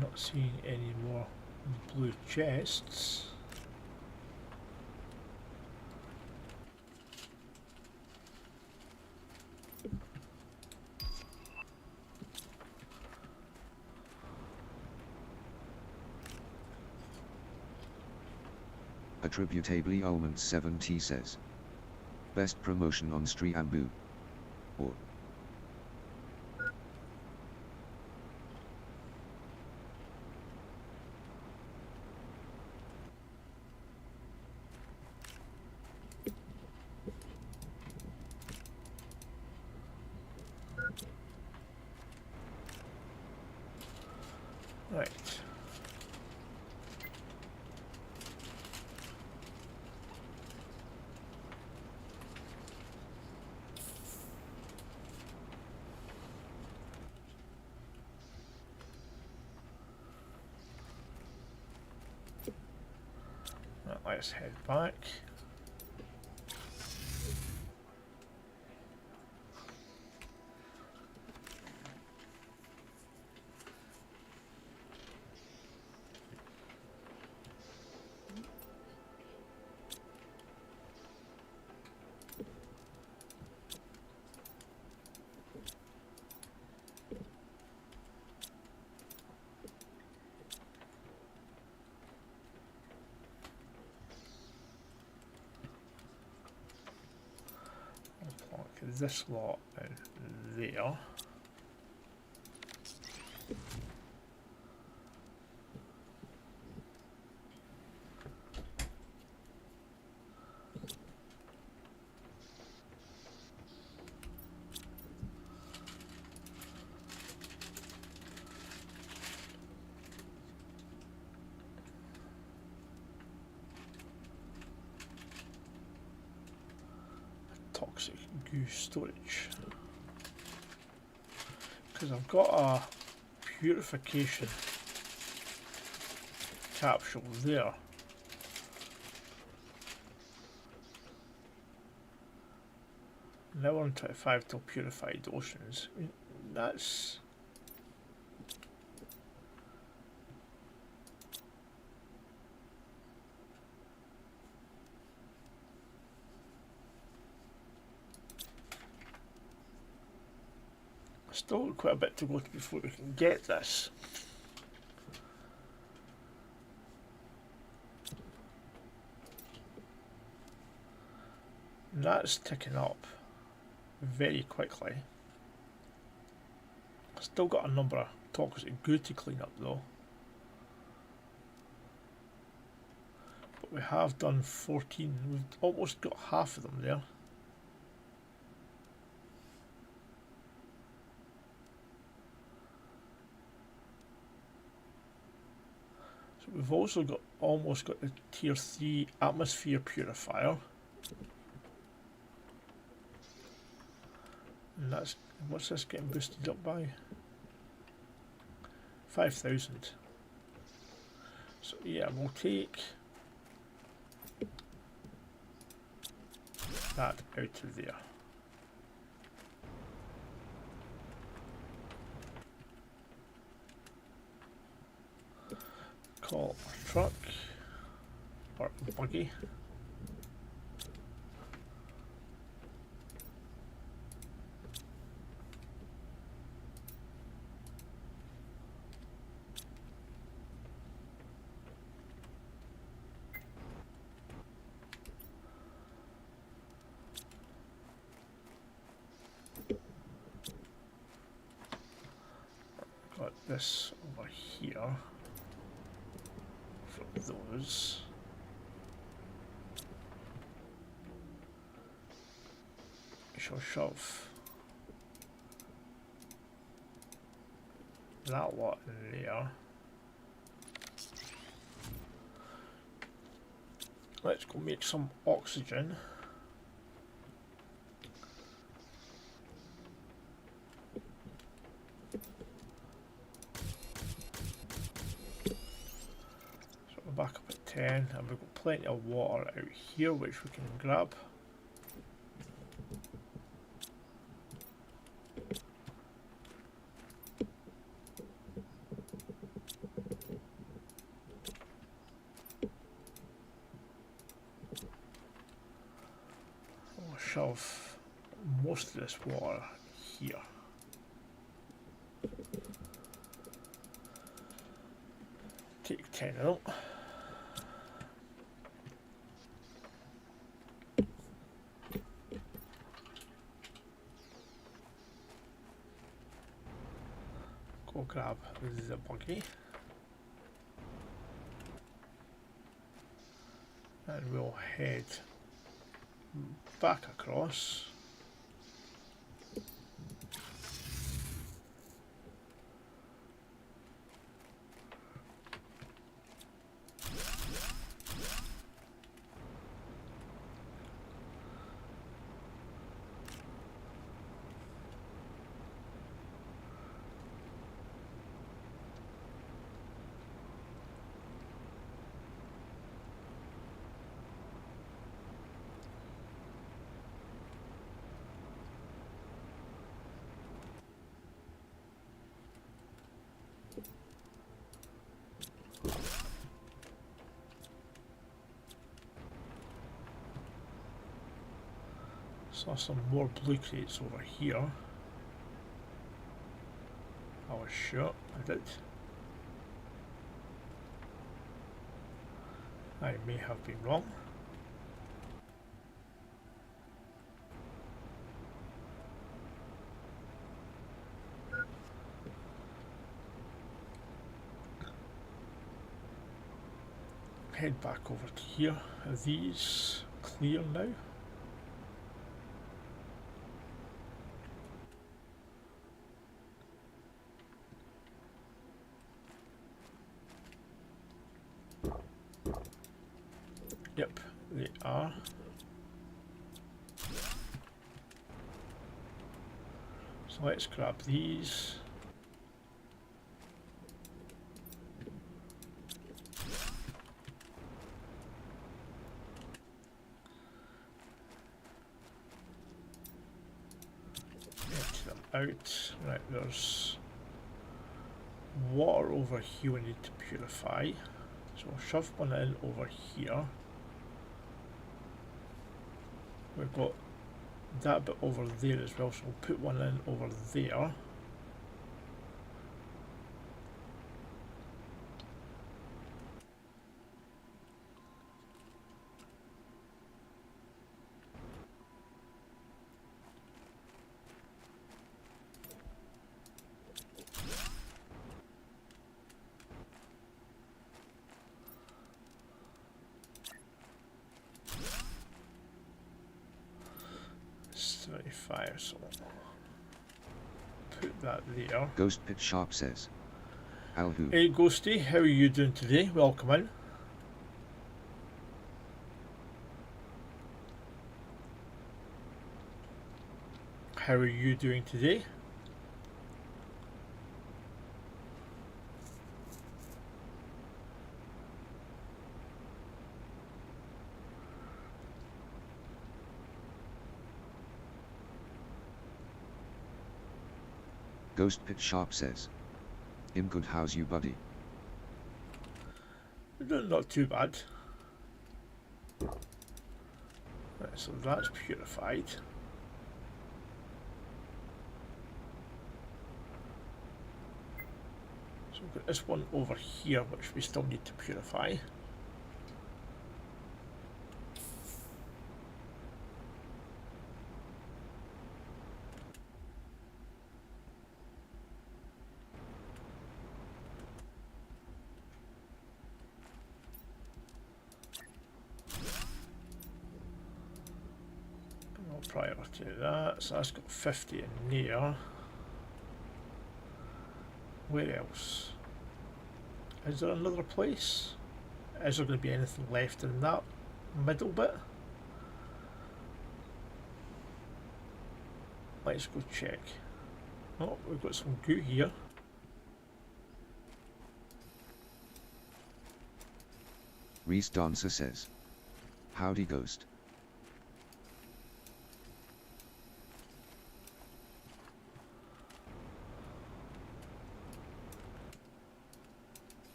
Not seeing any more blue chests. Attributably Almonds 7T says. Best promotion on Streambu. Or. Right. Right, let's head back. This lot in there. Toxic goo storage, because I've got a purification capsule there. Now on 25 till purified oceans. I mean, that's still quite a bit to go before we can get this. And that's ticking up very quickly. Still got a number of toxic goo to clean up though. But we have done 14. We've almost got half of them there. We've also got almost got the tier 3 atmosphere purifier. And that's, what's this getting boosted up by? 5,000. So yeah, we'll take that out of there. Call a truck or a buggy. Got this over here. Those. We shall shove that lot in there. Let's go make some oxygen. Back up at 10, and we've got plenty of water out here which we can grab. We'll shove most of this water here. Take 10 of them. grab the buggy. And we'll head back across. Saw some more blue crates over here. I was sure I did. I may have been wrong. Head back over to here. Are these clear now? Yep, they are. So let's grab these. Empty them out. Right, there's water over here we need to purify. So we'll shove one in over here. We've got that bit over there as well, so we'll put one in over there. Fire, so put that there. Ghost Pit Sharp says, Alhu. Hey Ghosty, how are you doing today? Welcome in. How are you doing today? Ghost Pit Sharp says, in good, how's you buddy? Not too bad. Right, so that's purified. So we've got this one over here which we still need to purify. Prior to that, so that's got 50 in there. Where else? Is there another place? Is there going to be anything left in that middle bit? Let's go check. Oh, we've got some goo here. Reese Dancer says, howdy Ghost.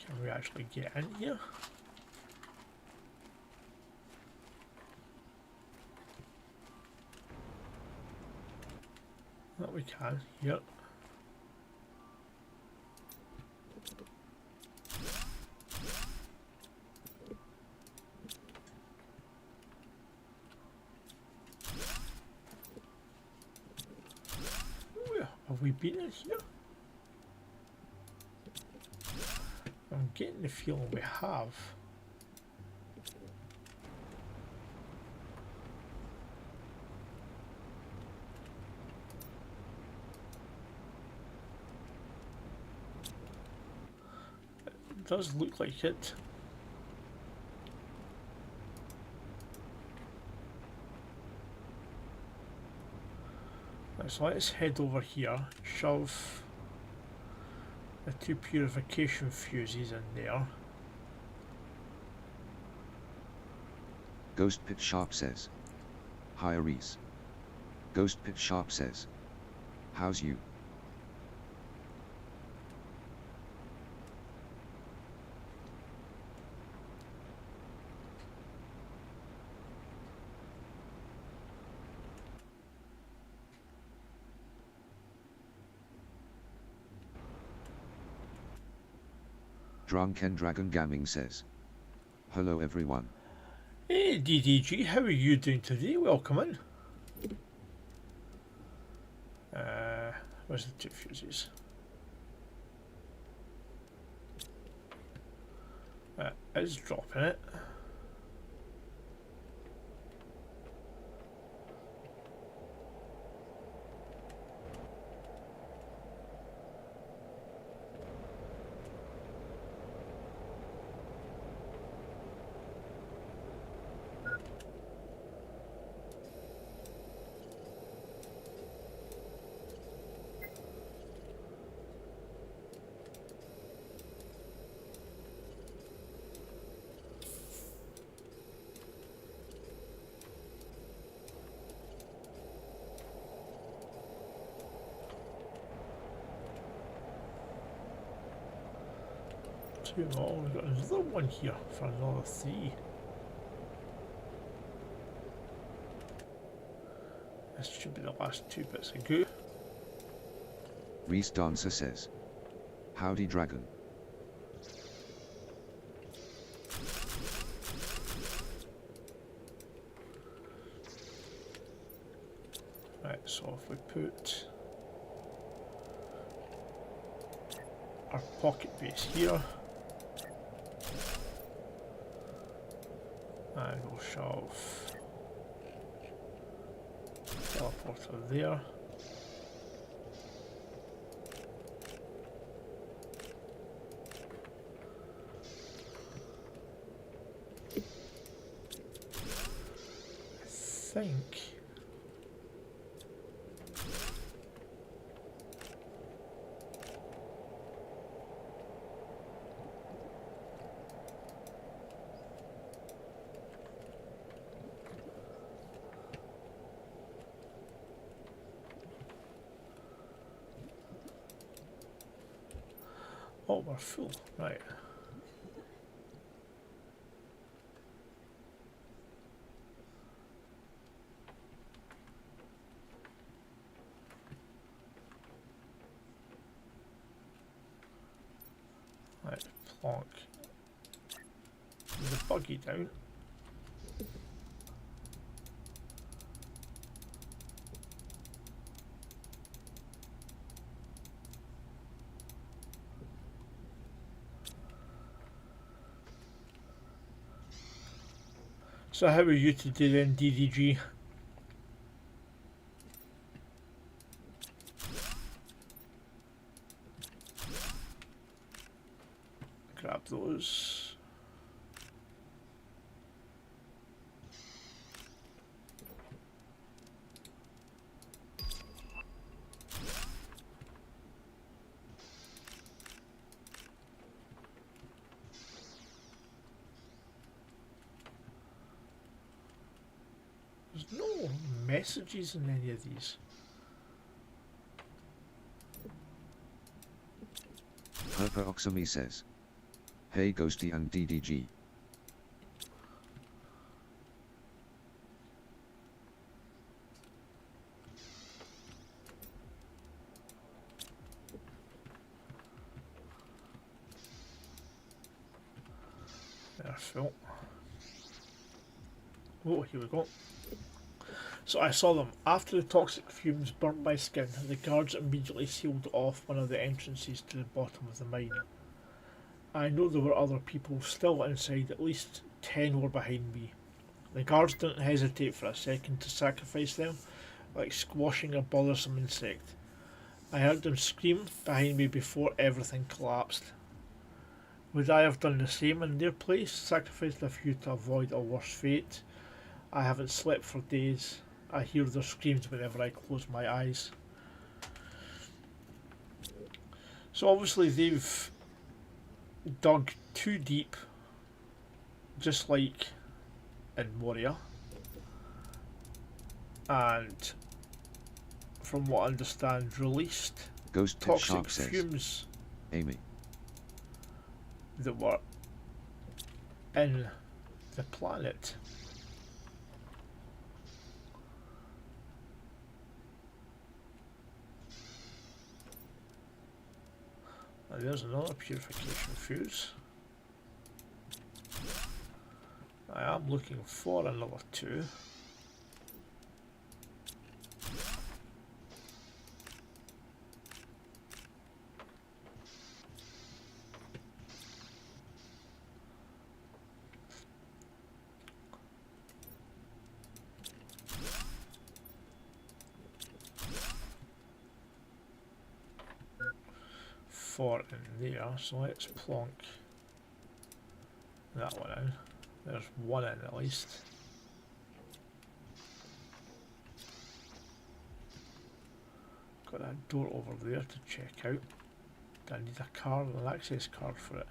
Can we actually get in here? That we can, yep. we been in here? I'm getting the feeling we have. It does look like it. Right, so let's head over here, shove the 2 purification fuses in there. Ghost Pit Sharp says. Hi Reese. Ghost Pit Sharp says. How's you? Drunken Dragon Gaming says. Hello everyone. Hey DDG, how are you doing today? Welcome in. Where's the 2 fuses? It's dropping it. We've got another one here for another 3. This should be the last 2 bits of goo. Reese Dancer says. Howdy Dragon. Right, so if we put our pocket base here, and we'll shove teleporter there. I think oh, we're full, right. Right, plonk the buggy down. So how are you today then, DDG? Grab those. There's no messages in any of these. Herper Oxamy says. Hey Ghosty and DDG. There, Phil. Oh, here we go. So I saw them. After the toxic fumes burnt my skin, the guards immediately sealed off one of the entrances to the bottom of the mine. I know there were other people still inside, at least 10 were behind me. The guards didn't hesitate for a second to sacrifice them, like squashing a bothersome insect. I heard them scream behind me before everything collapsed. Would I have done the same in their place, sacrificed a few to avoid a worse fate? I haven't slept for days. I hear their screams whenever I close my eyes. So obviously they've dug too deep, just like in Moria. And from what I understand, released Ghost Pit toxic Shark says, fumes Amy. that were in the planet. And there's another purification fuse. I am looking for another 2. In there, so let's plonk that one in. There's one in at least. Got that door over there to check out. Do I need a card, an access card for it?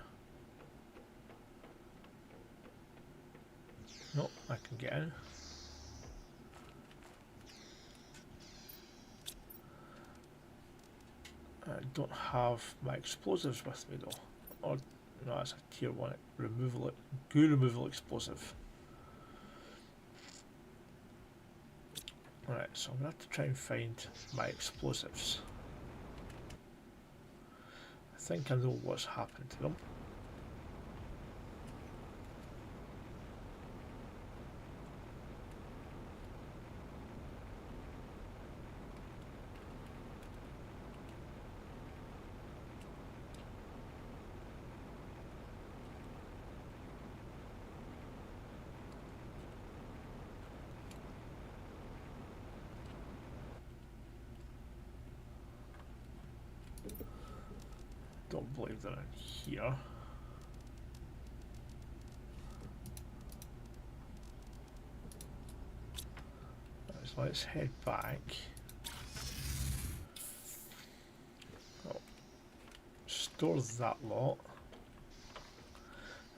Nope, I can get in. I don't have my explosives with me though. Or no, that's a tier 1 removal, goo removal explosive. Alright, so I'm gonna have to try and find my explosives. I think I know what's happened to them. Don't believe they're in here. So let's head back. Oh, store that lot.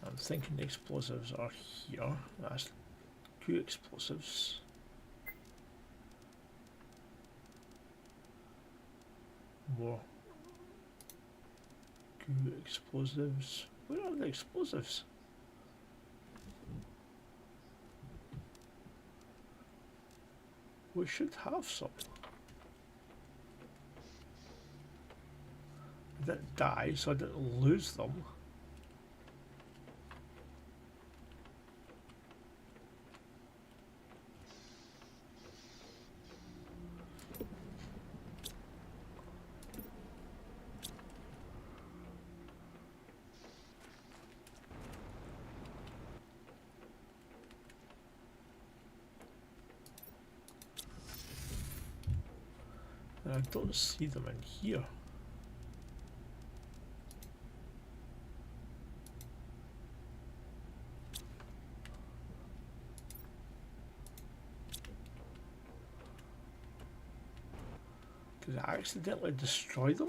I'm thinking the explosives are here. That's 2 explosives. More goo explosives. Where are the explosives? We should have some. I didn't die, so I didn't lose them. And I don't see them in here. Did I accidentally destroy them?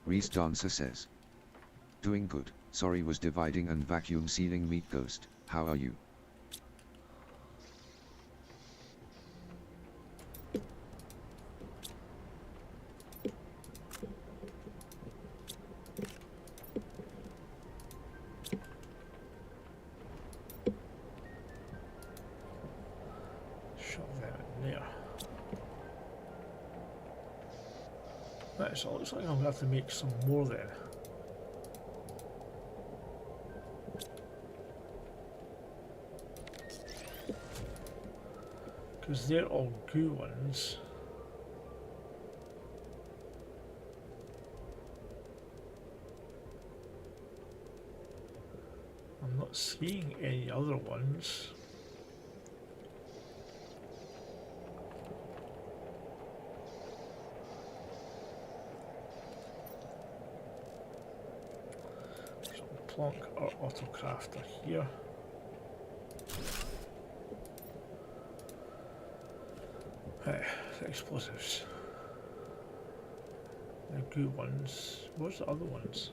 Reese Dancer says, doing good, sorry was dividing and vacuum sealing meat ghost, how are you? Shove them in there. Right, so it looks like I'm going to have to make some more then. Because they're all goo ones. I'm not seeing any other ones. So plonk our autocrafter here. Right, the explosives. The goo ones. Where's the other ones?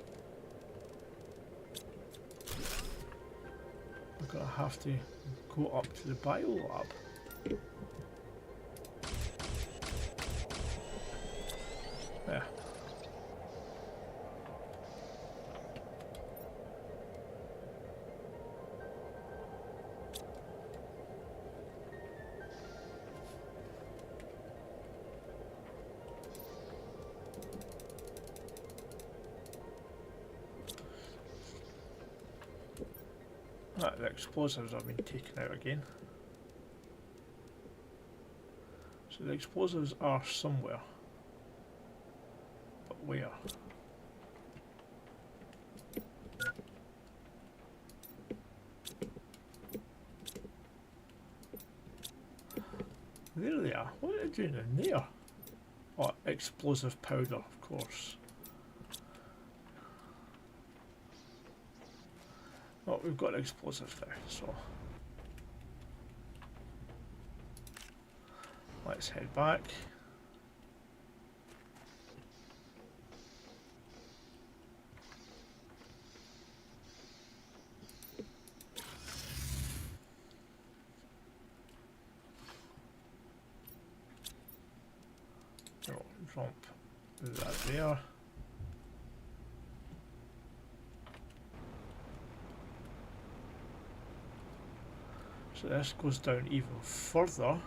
We're gonna have to go up to the bio lab. Yeah. Right, the explosives have been taken out again. So the explosives are somewhere. But where? There they are. What are they doing in there? Oh, explosive powder, of course. Oh, we've got explosives there, so let's head back. Oh, drop that there. So this goes down even further.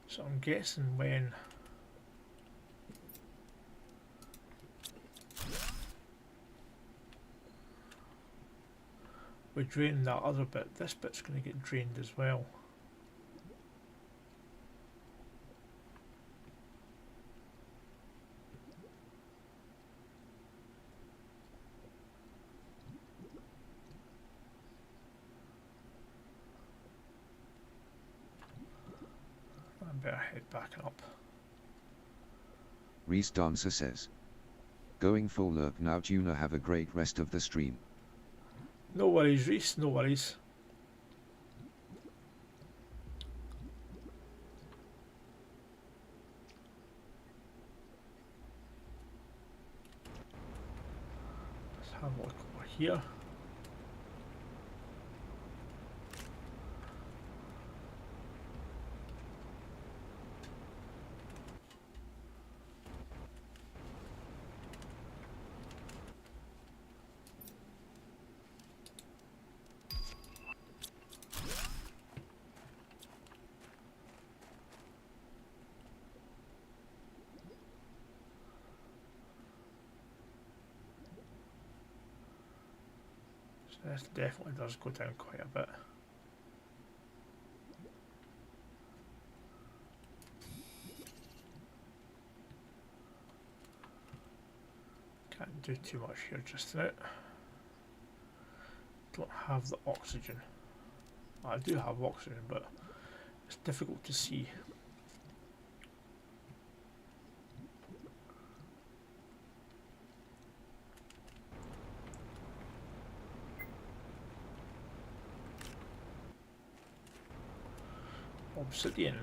So I'm guessing when we drain that other bit, this bit's going to get drained as well. I better head back up. Reese Dancer says, going full lurk now Tuna, have a great rest of the stream. No worries, Reese, no worries. Let's have a look over here. This definitely does go down quite a bit. Can't do too much here just now. Don't have the oxygen. I do have oxygen, but It's difficult to see. Obsidian.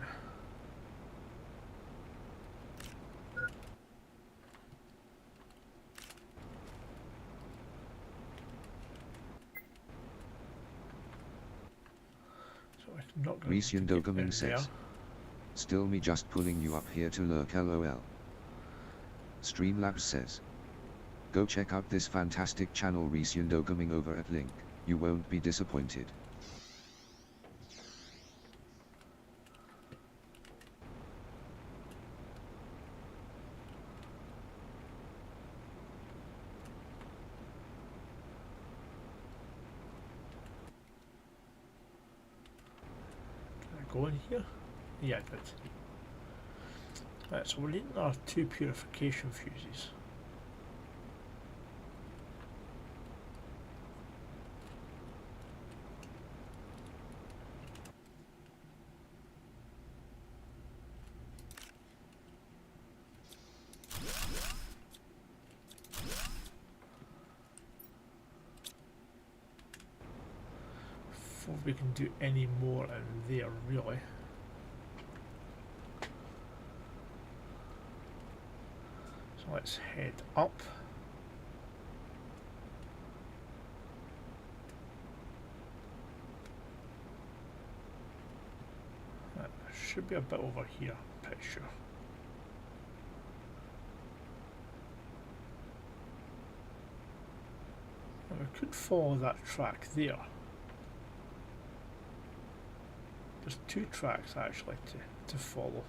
So I'm not going to get Reesundogoming in there. says, still me just pulling you up here to lurk lol. Streamlabs says, go check out this fantastic channel Reesundogoming over at link, you won't be disappointed. Go in here? Yeah, I did. Right, so we're needing our 2 purification fuses. Before we can do any more in there, really. So let's head up. There should be a bit over here, I'm pretty sure. And we could follow that track there. There's 2 tracks actually to follow.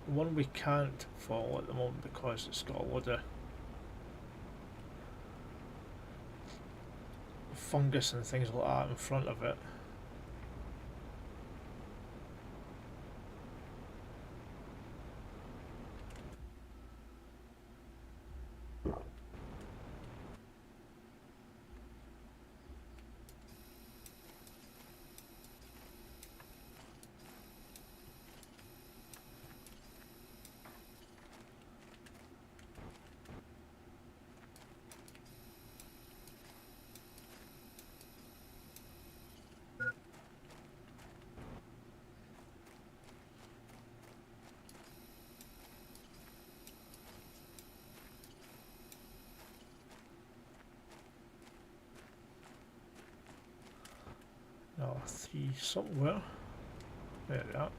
The one we can't follow at the moment because it's got a load of fungus and things like that in front of it. Now 3 somewhere. There we are.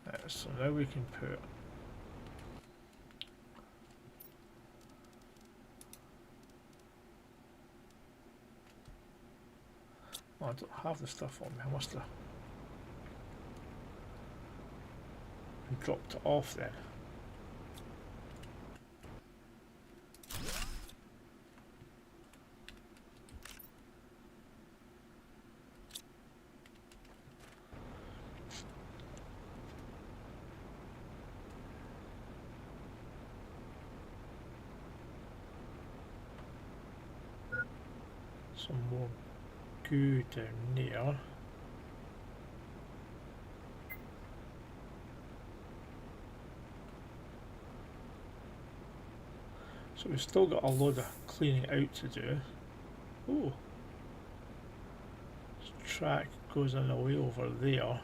Right, so now we can put oh, I don't have the stuff on me. I must have dropped it off then. Some more goo down there. So we've still got a load of cleaning out to do. Oh, this track goes in a way over there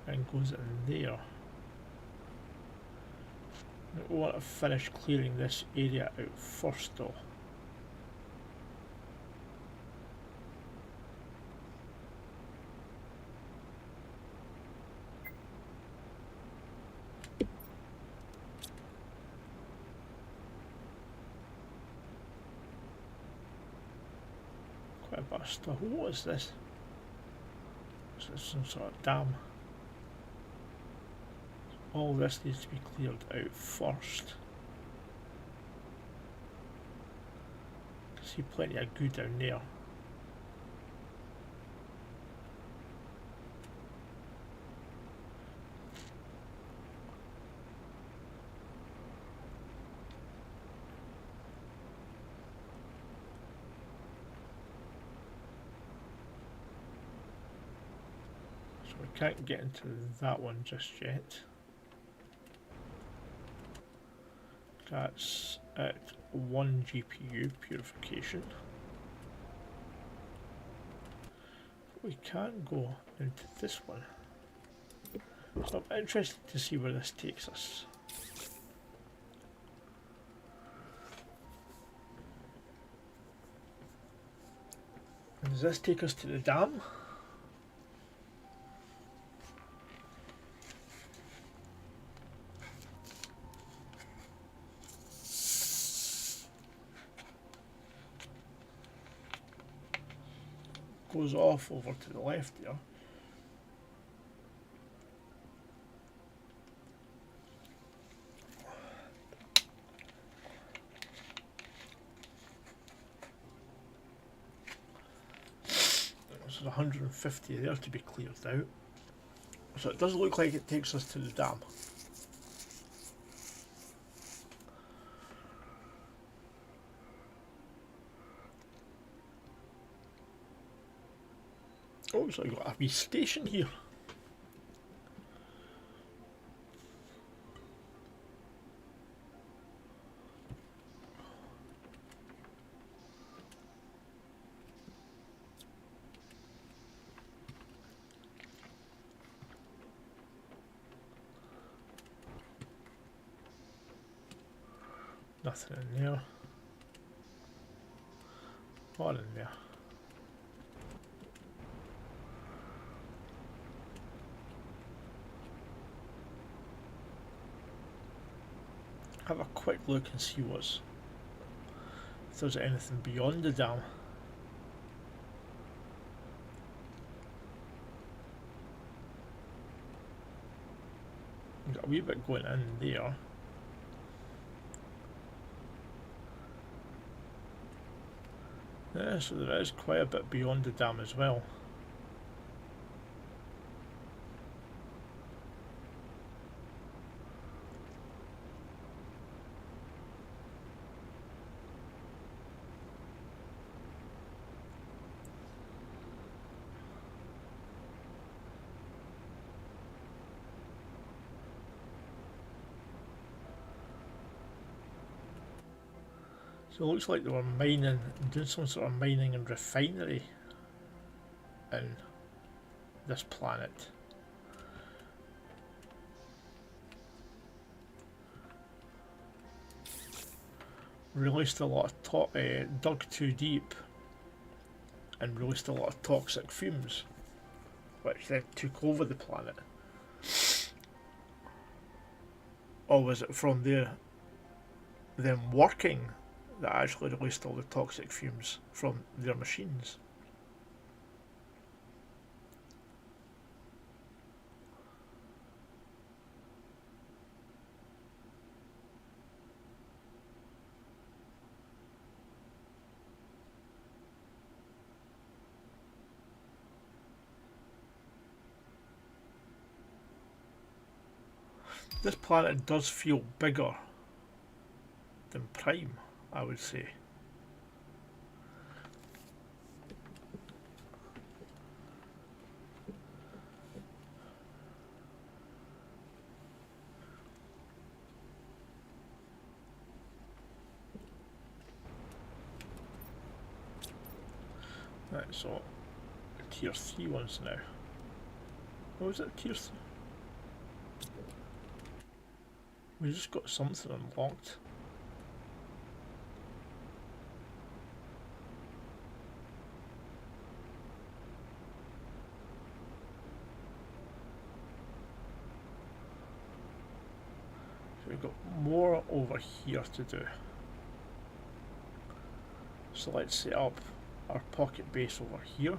and goes in there. We want to finish clearing this area out first though. Quite a bit of stuff. What is this? Is this some sort of dam? All this needs to be cleared out first. I can see plenty of goo down there. we can't get into that one just yet. That's at 1 GPU purification. We can go into this one. So I'm interested to see where this takes us. And does this take us to the dam? Goes off over to the left there. There's 150 there to be cleared out. So it does look like it takes us to the dam. Oh, so I've got a wee station here. Nothing in there. What in there? Have a quick look and see if there's anything beyond the dam. Got a wee bit going in there. Yeah, so there is quite a bit beyond the dam as well. So it looks like they were mining, doing some sort of mining and refinery in this planet. Released a lot of dug too deep and released a lot of toxic fumes, which then took over the planet. Or was it from them working that actually released all the toxic fumes from their machines? This planet does feel bigger than Prime, I would say. Right, so tier 3 ones now. What was it, tier 3? We just got something unlocked. So we've got more over here to do. So let's set up our pocket base over here.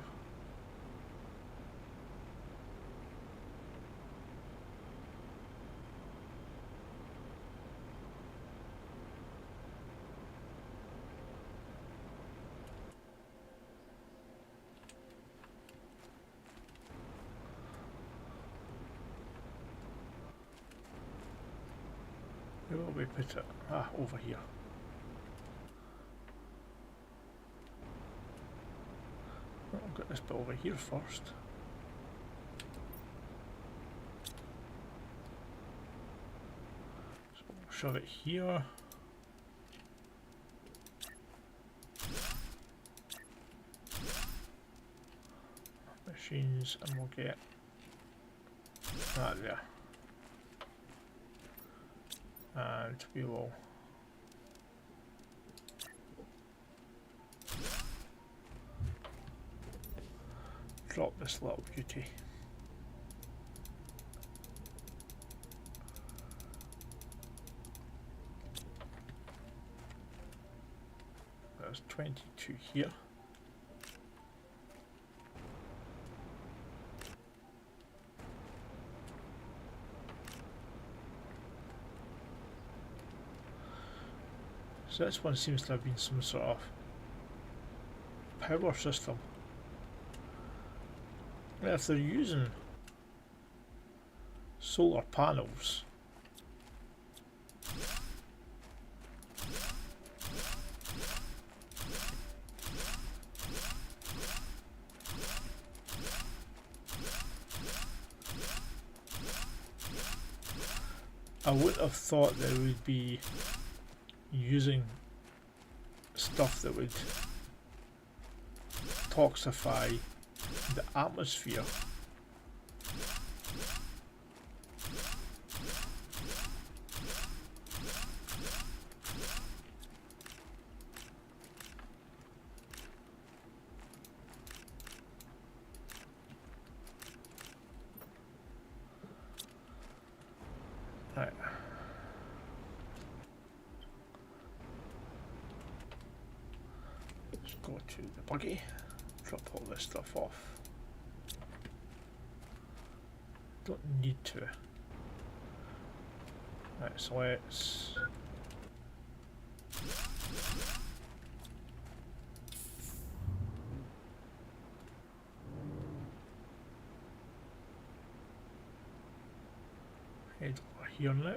Where will we put it? Ah, over here. Oh, I've got this bit over here first. shove it here. Machines, and we'll get that there. And we will drop this little beauty. There's 22 here. So this one seems to have been some sort of power system. Now if they're using solar panels, I would have thought they would be using stuff that would toxify the atmosphere. Right. Let's go to the buggy, drop all this stuff off. Don't need to. Right, so let's head over here now.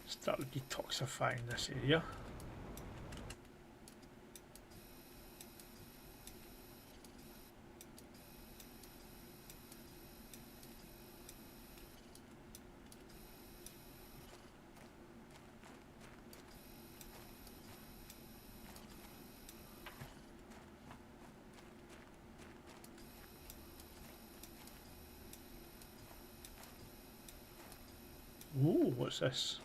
Start detoxifying this area. Ooh, what's this?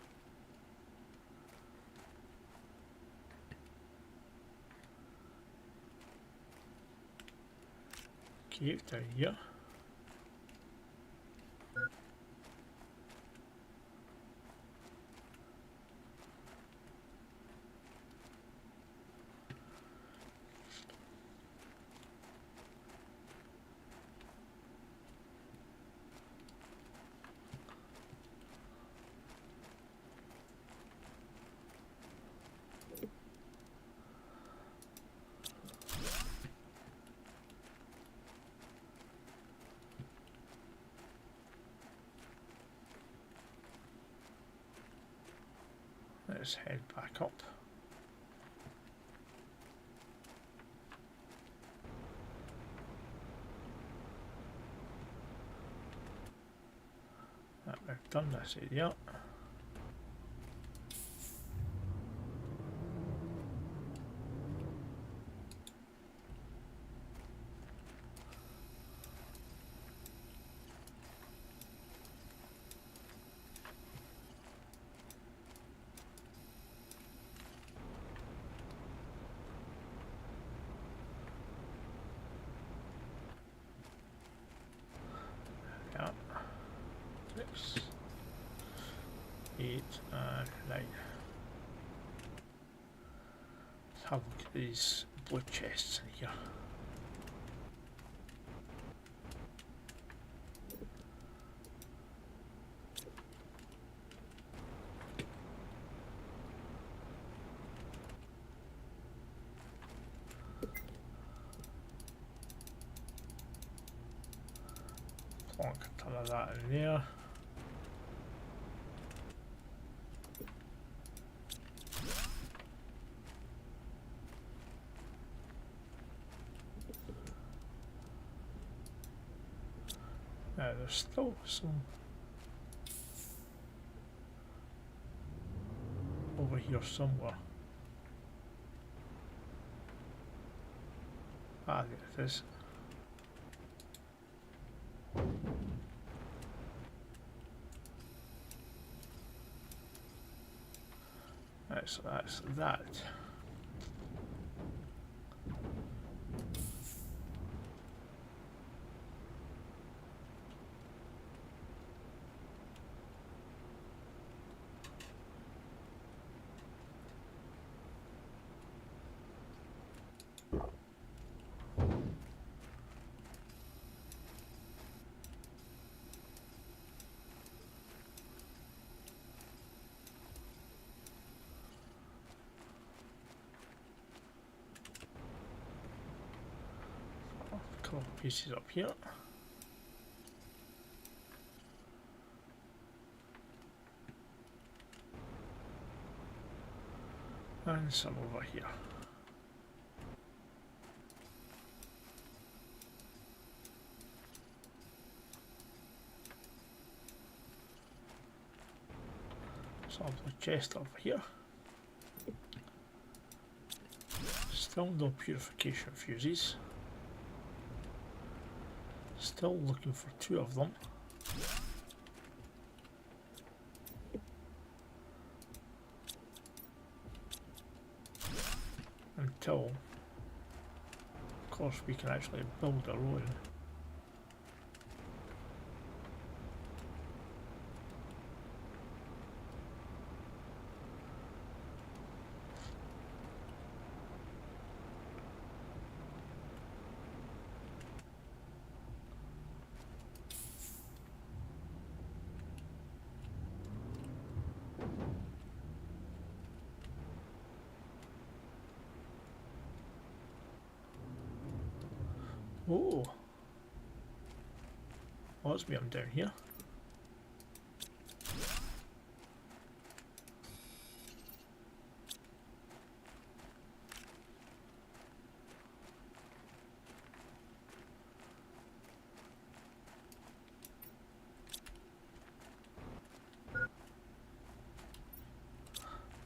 Cave down here. Let's head back up. Right, we've done this area. Yeah. 6, 8, and 9. Let's have a look at these blue chests in here. of that in there. There's still some over here somewhere. Ah, there it is. That's that. Couple of pieces up here. And some over here. Some of the chest over here. Still no purification fuses. Still looking for 2 of them. Until, of course, we can actually build our own. Oh, that's me, I'm down here.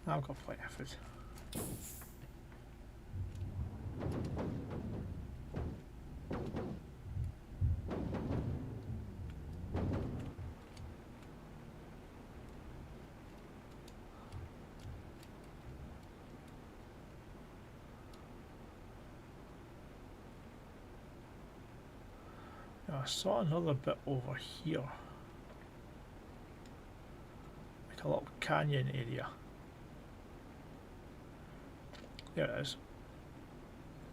I've got plenty of food. I saw another bit over here, like a little canyon area. There it is.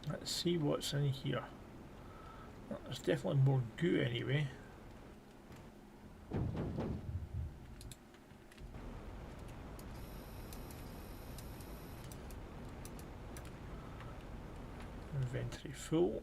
Let's see what's in here. There's definitely more goo anyway. Inventory full.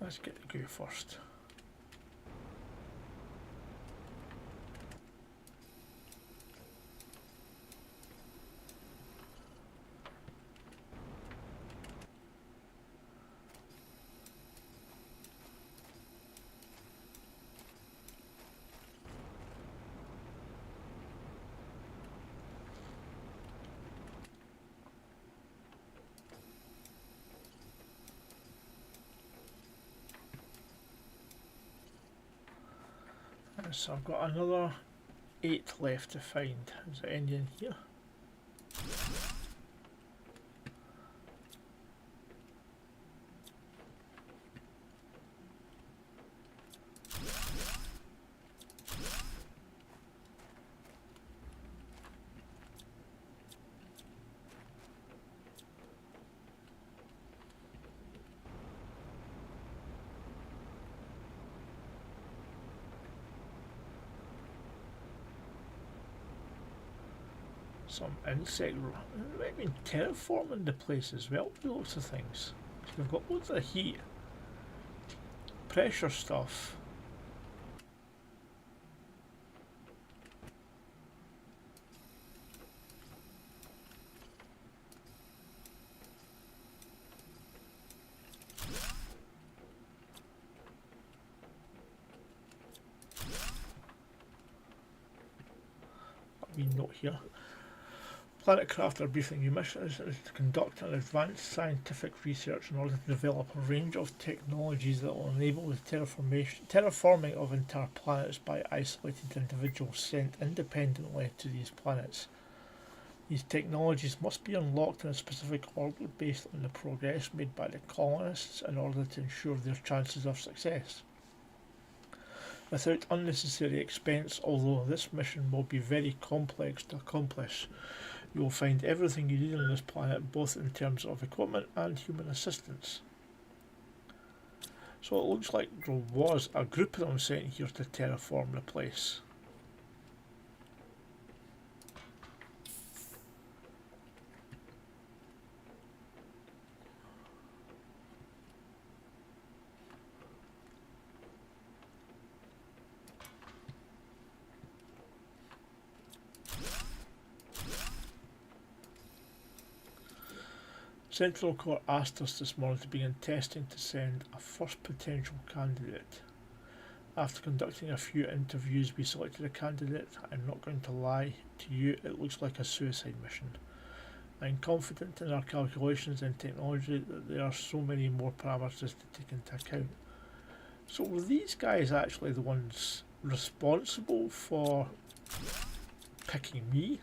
Let's get the goo first. So I've got another 8 left to find. Is there any in here? Some insect, I mean terraforming the place as well, lots of things. We've got loads of heat, pressure stuff. A wee note here. Planet Crafter briefing. Your mission is to conduct an advanced scientific research in order to develop a range of technologies that will enable the terraforming of entire planets by isolated individuals sent independently to these planets. These technologies must be unlocked in a specific order based on the progress made by the colonists in order to ensure their chances of success. Without unnecessary expense, although this mission will be very complex to accomplish, you will find everything you need on this planet, both in terms of equipment and human assistance. So it looks like there was a group of them sent here to terraform the place. Central Core asked us this morning to begin testing to send a first potential candidate. After conducting a few interviews, we selected a candidate. I'm not going to lie to you, it looks like a suicide mission. I'm confident in our calculations and technology that there are so many more parameters to take into account. So were these guys actually the ones responsible for picking me?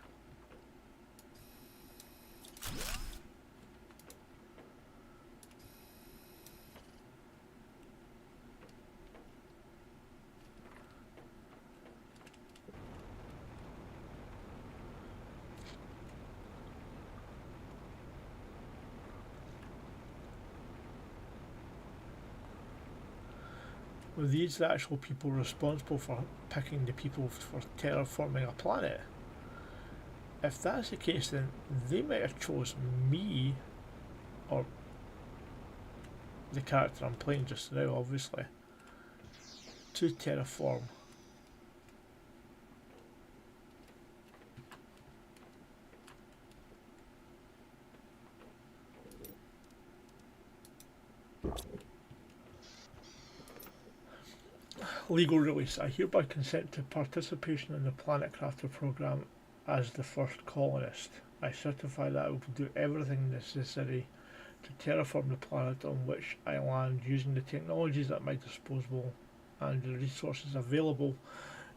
Were these the actual people responsible for picking the people for terraforming a planet? If that's the case, then they might have chosen me, or the character I'm playing just now, obviously, to terraform. Legal release. I hereby consent to participation in the Planet Crafter program as the first colonist. I certify that I will do everything necessary to terraform the planet on which I land using the technologies at my disposal and the resources available.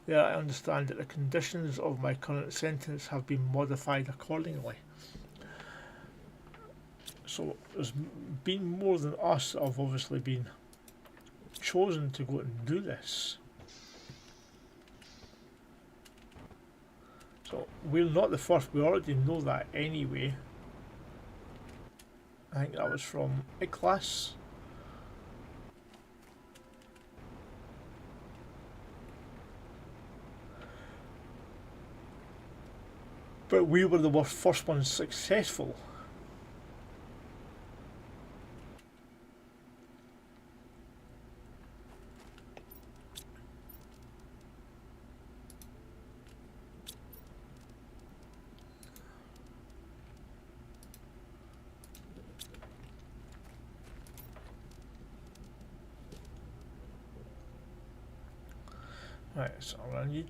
There I understand that the conditions of my current sentence have been modified accordingly. So there's been more than us that have obviously been chosen to go and do this. So we're not the first, we already know that anyway. I think that was from Iklas. But we were the first ones successful. Right, so I need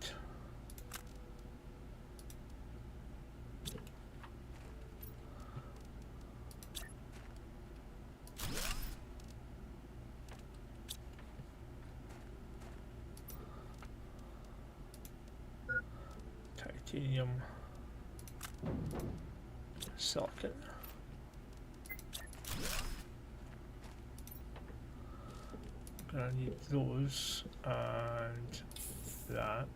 titanium, silicon. Gonna need those and that.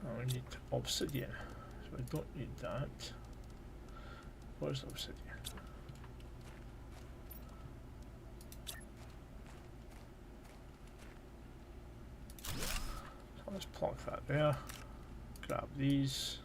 And we need obsidian, so I don't need that. Where's obsidian? So let's plonk that there. Grab these.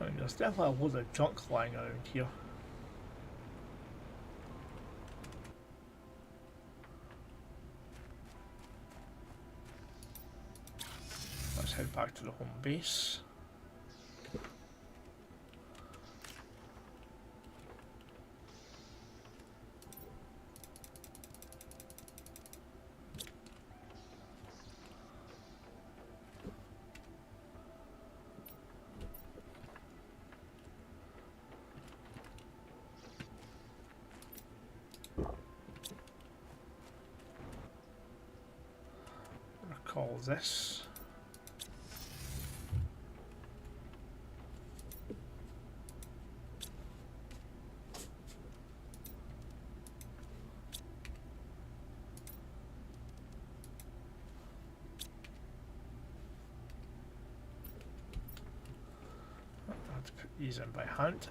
I mean, there's definitely a load of junk lying around here. Let's head back to the home base. Call this. I have to put these in by hand.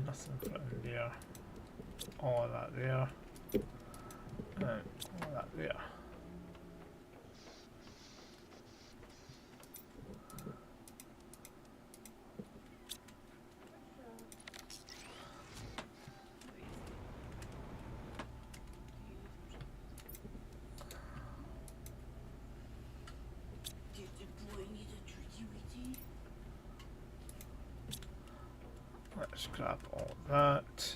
Nothing put in there. All of that there, and all of that there. Let's grab all that.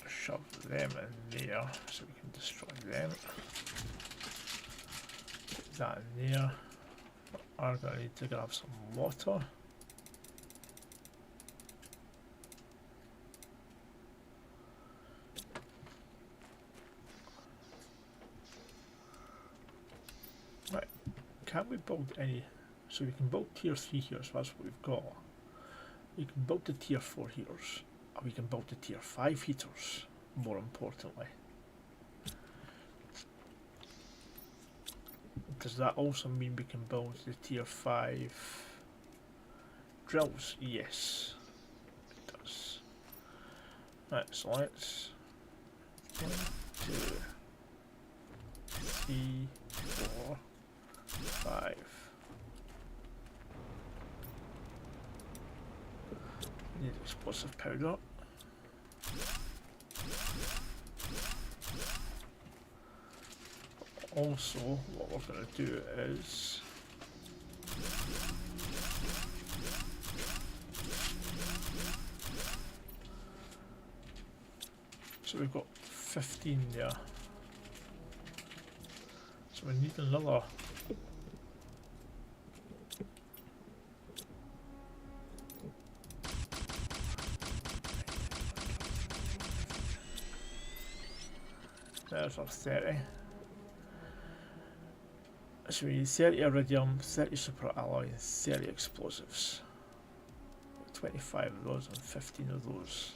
Shove them in there so we can destroy them. Put that in there. I'm going to need to grab some water. Right, can we build any? So we can build tier 3 here, so that's what we've got. We can build the tier 4 heaters, or we can build the tier 5 heaters, more importantly. Does that also mean we can build the tier 5 drills? Yes, it does. Right, so let's 1, 2, 3, 4, 5. Need explosive powder. Also, what we're going to do is so we've got 15 there. So we need another. There's our 30. So we need 30 iridium, 30 super alloy, and 30 explosives. 25 of those and 15 of those.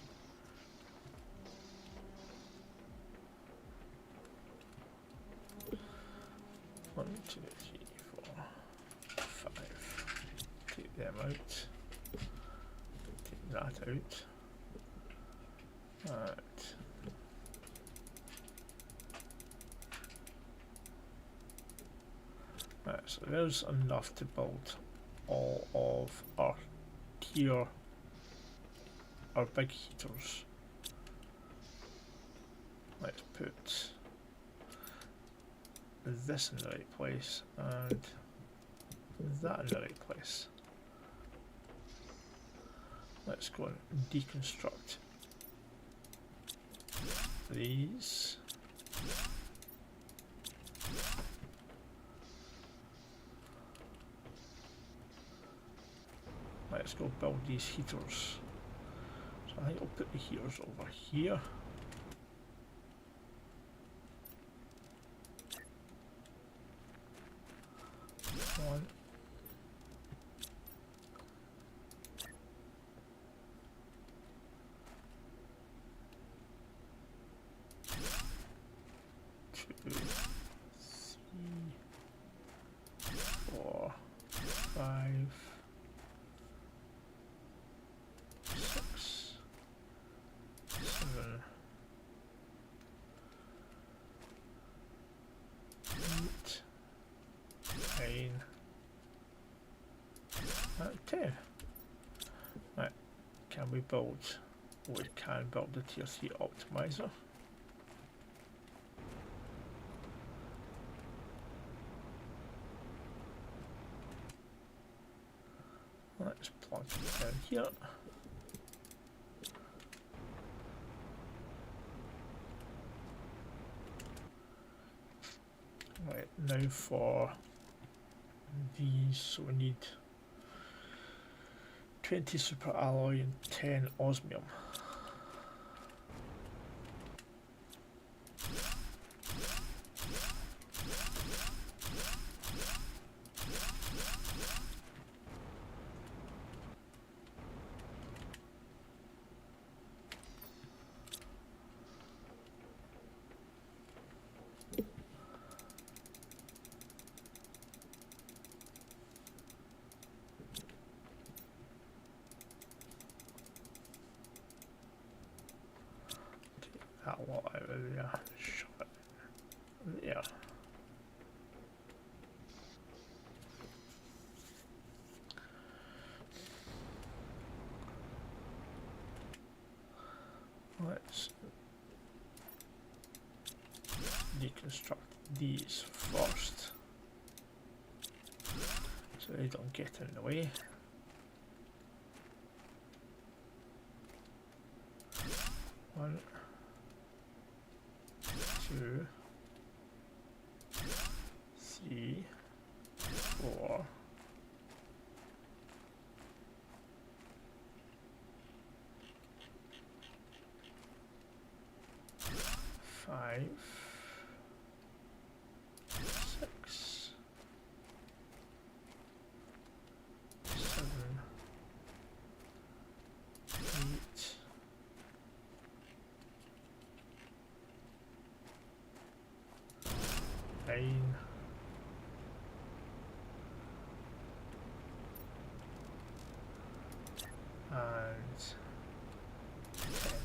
One, two, three, four, 5. Take them out. out. Right. Right, so there's enough to build all of our tier, our big heaters. Let's put this in the right place and that in the right place. Let's go and deconstruct these. Let's go build these heaters. So I think I'll put the heaters over here. One. Two. 3. 4. 5. 6. 7. 8. 9. 10. Right, can we build? We can build the tier 3 optimizer. Let's plug it down here. Right, now for these, so we need 20 super alloy and 10 osmium. That lot out of there, shove it there. Let's deconstruct these first so they don't get in the way. One, 2, 3, 4, 5, 6, 7, 8, 9, 10.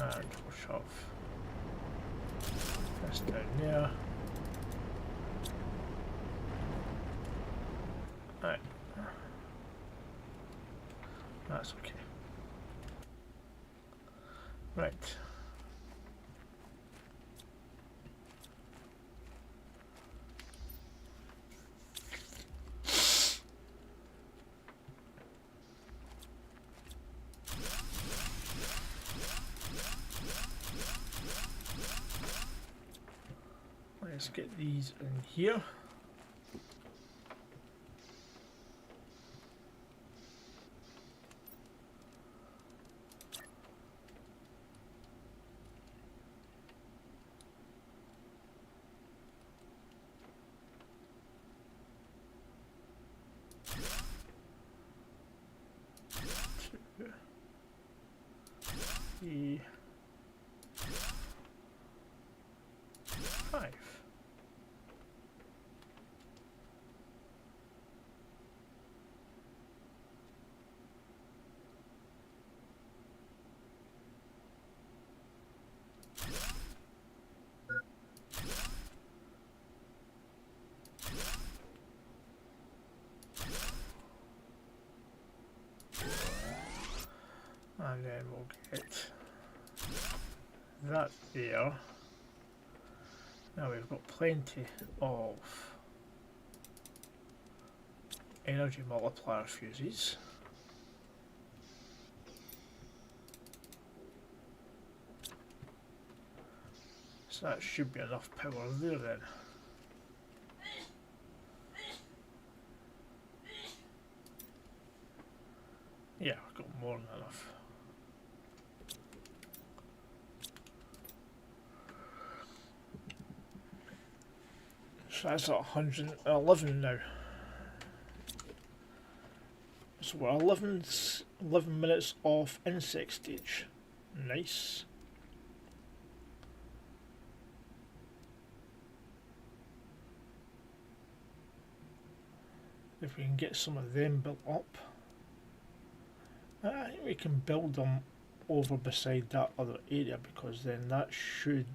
And we'll shove this down there. Right. That's okay. Right. Let's get these in here. Two, 3, 5. And then we'll get that there. Now we've got plenty of energy multiplier fuses. So that should be enough power there then. Yeah, I've got more than enough. So that's at 111 now. So we're 11 minutes off insect stage. Nice. If we can get some of them built up. I think we can build them over beside that other area, because then that should,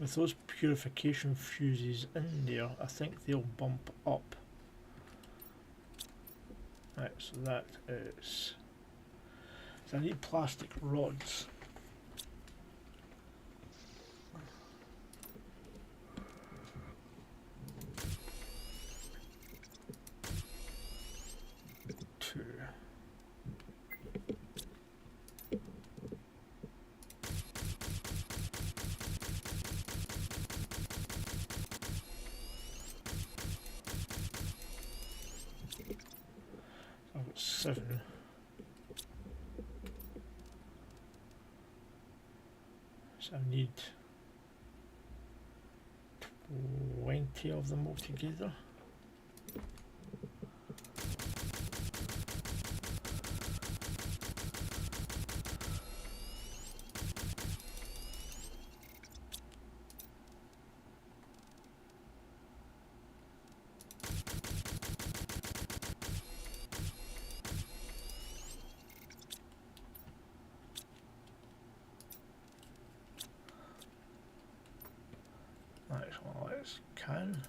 with those purification fuses in there, I think they'll bump up. Right, so that is, so I need plastic rods. I've got 7. So I need 20 of them altogether. Right, well, let's can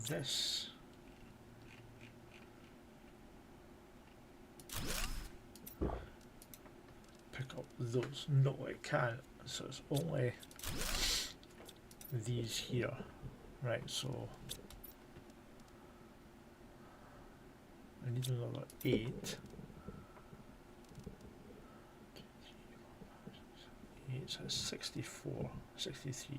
this pick up those? No, it can't. So it's only these here. Right, so I need another 8. 8, so it's 64, 63.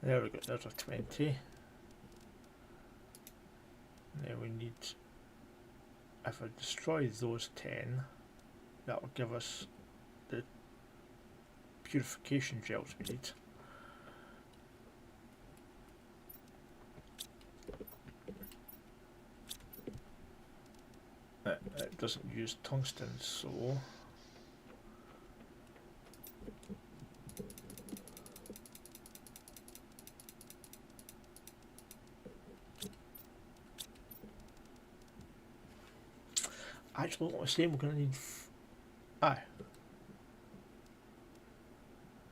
There we go, there's a 20. Now we need, if I destroy those 10, that will give us the purification gels we need. It doesn't use tungsten, so actually what I'm saying, we're going to need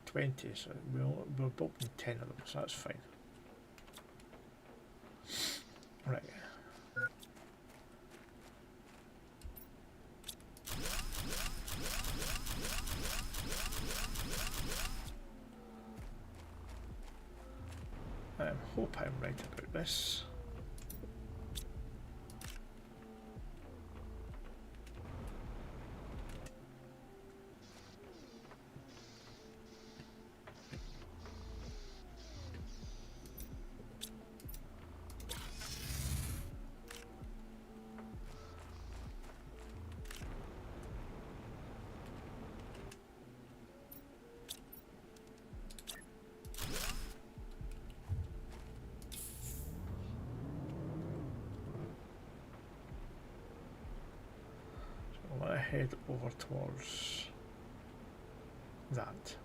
20, so we're building 10 of them, so that's fine. Right. I hope I'm right about this. I want to head over towards that.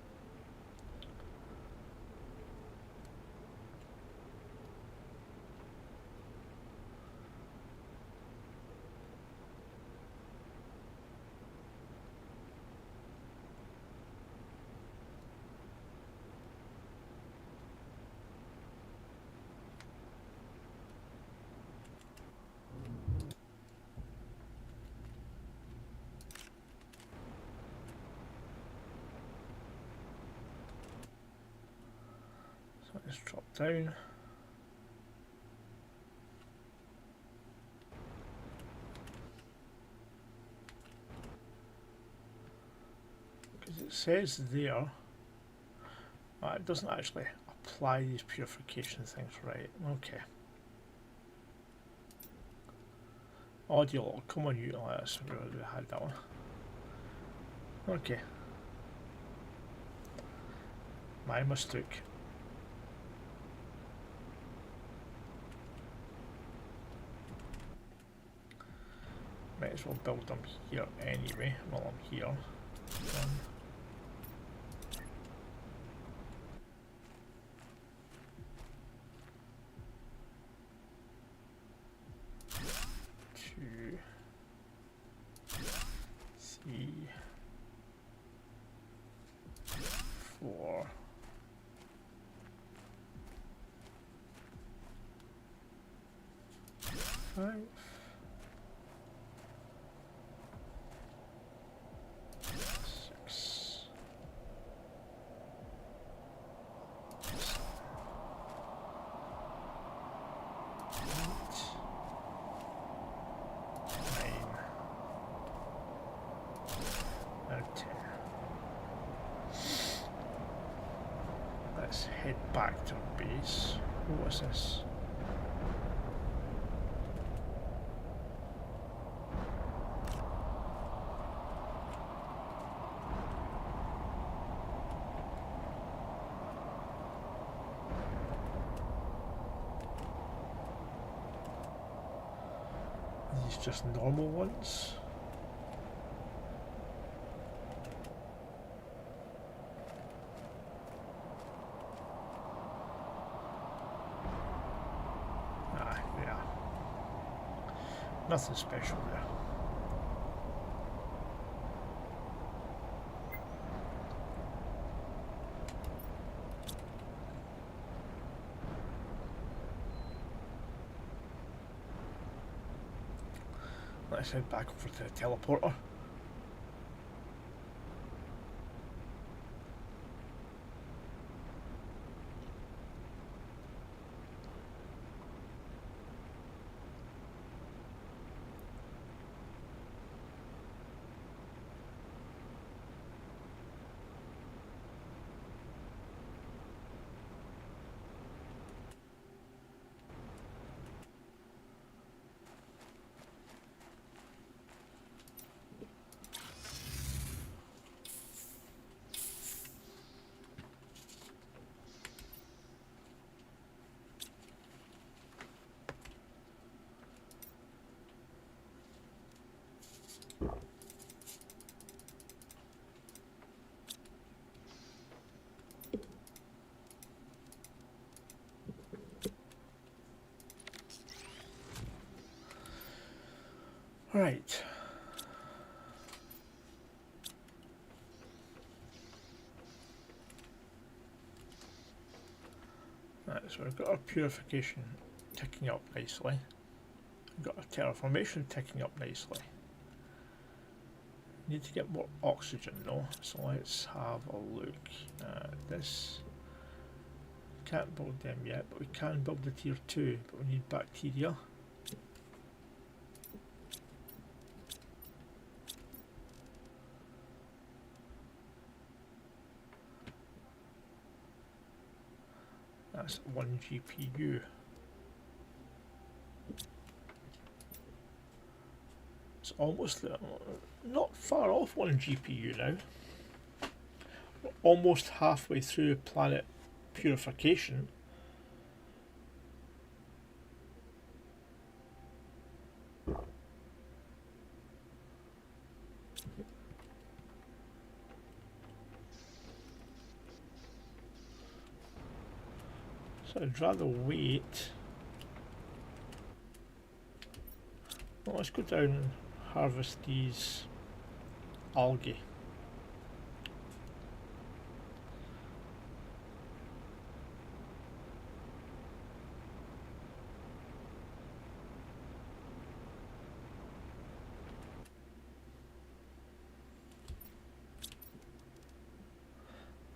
So let's drop down. Because it says there, it doesn't actually apply these purification things right. Okay. Audio log, come on, utilize. We already had that one. Okay. My mistake. Might as well build them here anyway while I'm here. Two, three, four, five, six, 10. Let's head back to our base. What is this? These just normal ones. Nothing special there. Let's head back over to the teleporter. Right. Right, so we've got our purification ticking up nicely. We've got our terraformation ticking up nicely. Need to get more oxygen though, so let's have a look at this. Can't build them yet, but we can build the tier 2, but we need bacteria. That's 1 GPU. It's almost not far off 1 GPU now. We're almost halfway through planet purification. I'd rather wait. Well, let's go down and harvest these algae.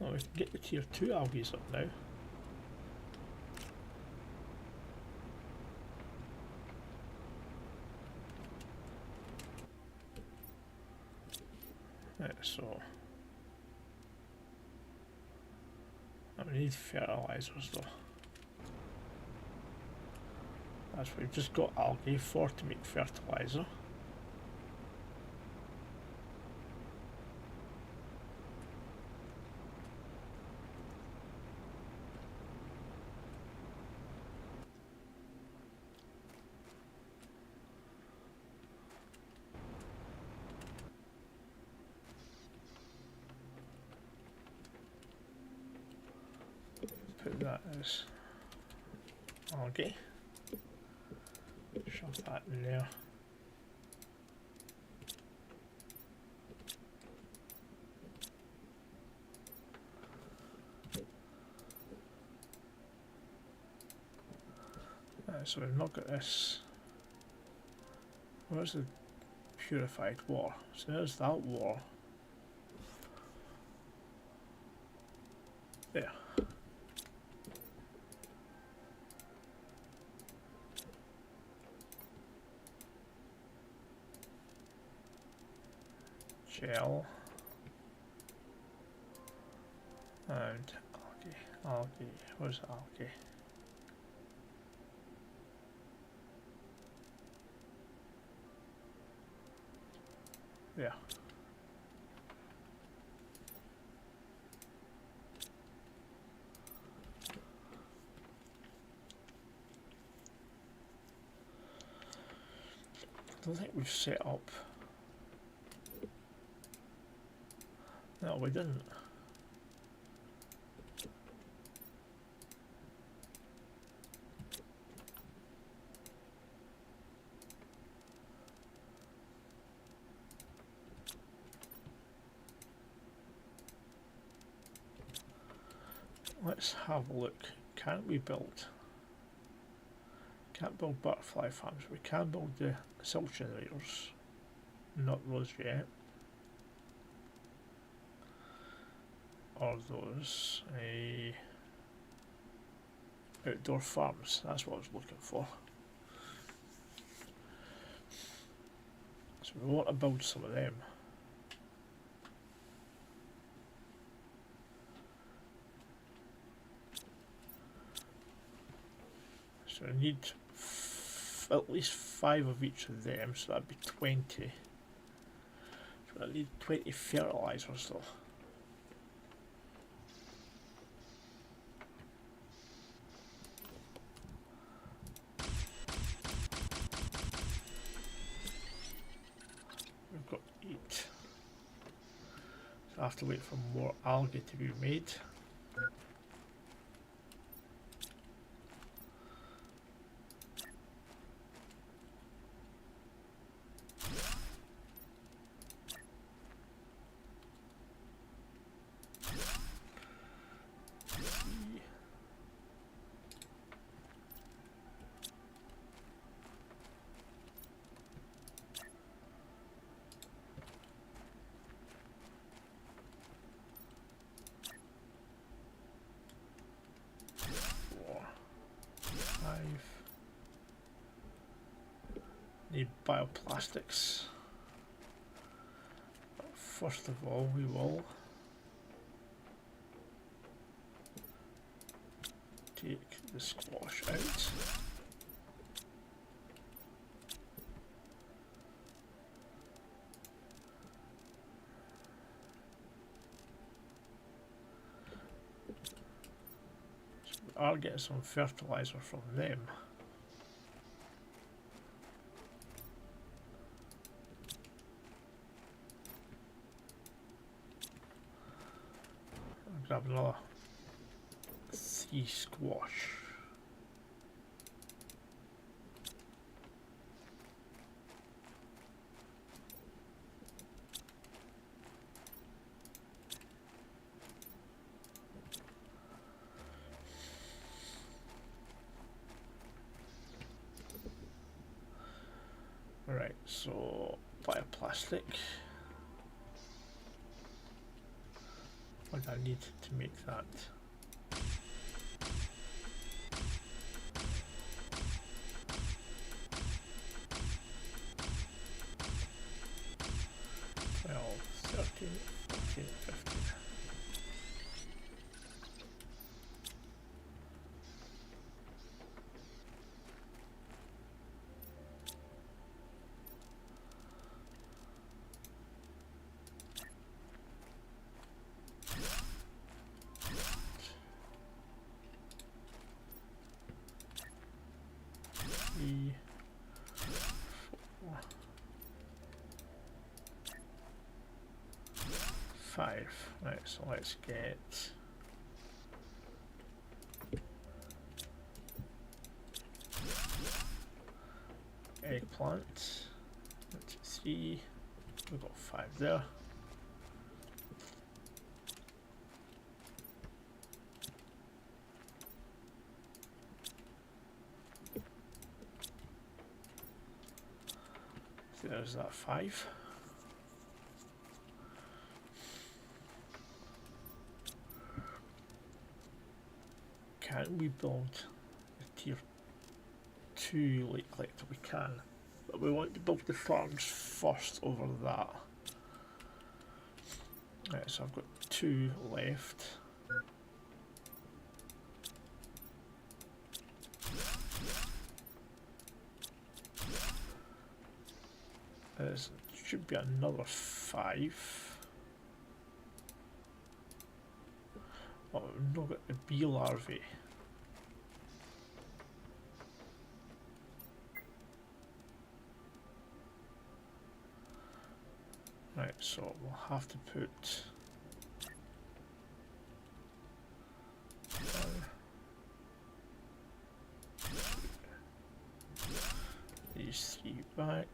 Oh, we can get the tier 2 algae up now. Right, so we need fertilizers though. That's what we've just got algae for, to make fertilizer. Put that as algae. Shove that in there. So we've not got this. Where's the purified water? So there's that water. There. Gel. And algae. Algae. Where's algae? Yeah. I don't think we've set up. No, we didn't. Let's have a look. Can't we build? Can't build butterfly farms. We can build the silk generators. Not those yet. Or those. Outdoor farms. That's what I was looking for. So we want to build some of them. So I need at least 5 of each of them, so that'd be 20. So I need 20 fertilizers though. We've got 8. So I have to wait for more algae to be made. Need bioplastics. But first of all, we will take the squash out. So we are getting some fertilizer from them. Grab another 3 squash. So bioplastic. What do I need to make that? Well, 13, 14, 15. Three, 4, 5. Right, so let's get eggplant. 1, 2, 3. We've got 5 there. So there's that 5. Can we build a tier 2 lake collector? We can, but we want to build the farms first over that. Right, so I've got 2 left. There should be another 5. Oh, we've not got the bee larvae. Right, so we'll have to put these 3 back.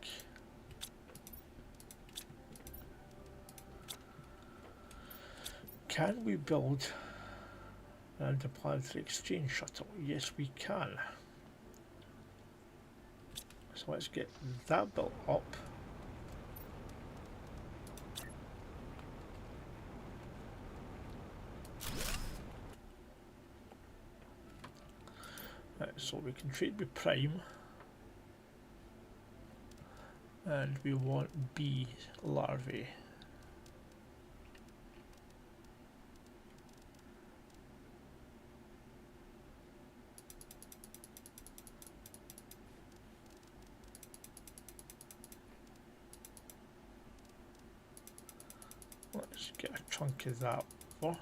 Can we build an interplanetary exchange shuttle? Yes, we can. So let's get that built up. Right, so we can trade with Prime. And we want bee larvae. Let's get a chunk of that over.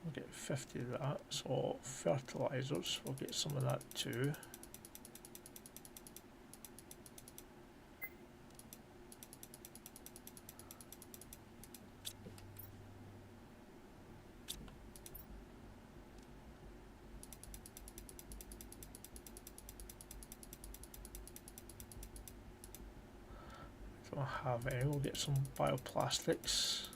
We'll get 50 of that. So fertilizers, we'll get some of that too. Don't have any, we'll get some bioplastics.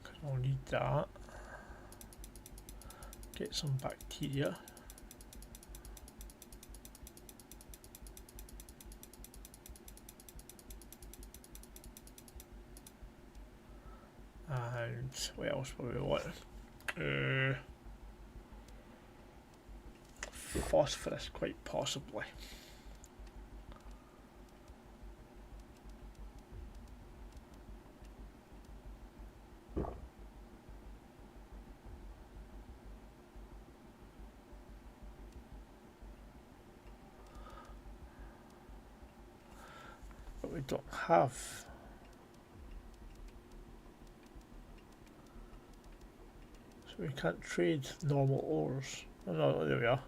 Because we'll need that. Get some bacteria. And what else will we want? Phosphorus, quite possibly. But we don't have. So we can't trade normal ores. Oh no, there we are.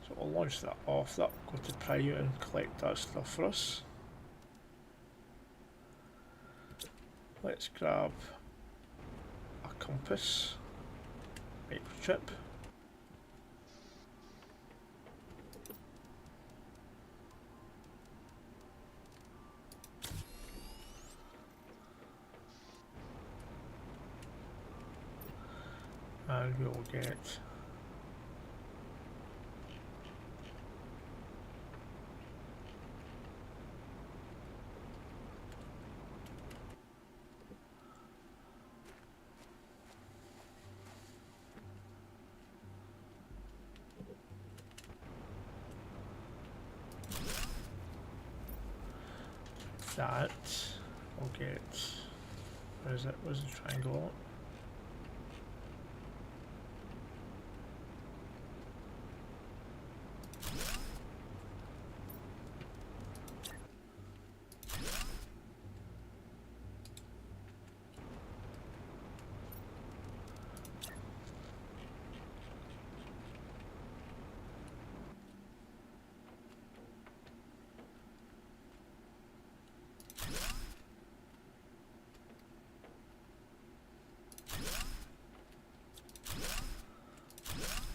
So we'll launch that off, that'll go to Prime and collect that stuff for us. Let's grab a compass, microchip. And we will get that. We'll get, where is it? Where's the triangle?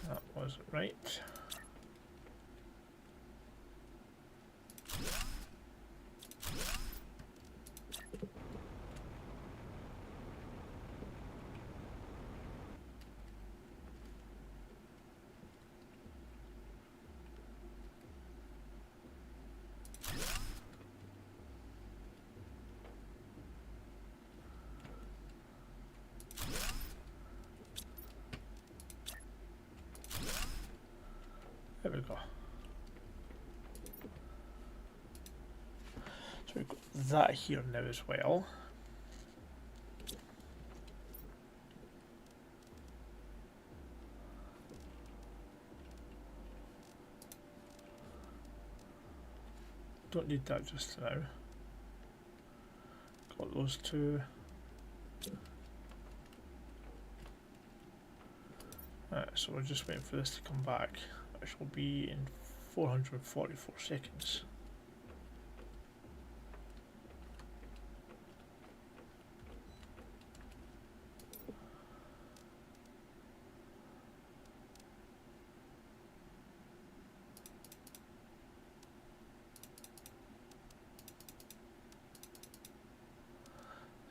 That was right. There we go. So we've got that here now as well. Don't need that just now. Got those two. So we're just waiting for this to come back, which will be in 444 seconds.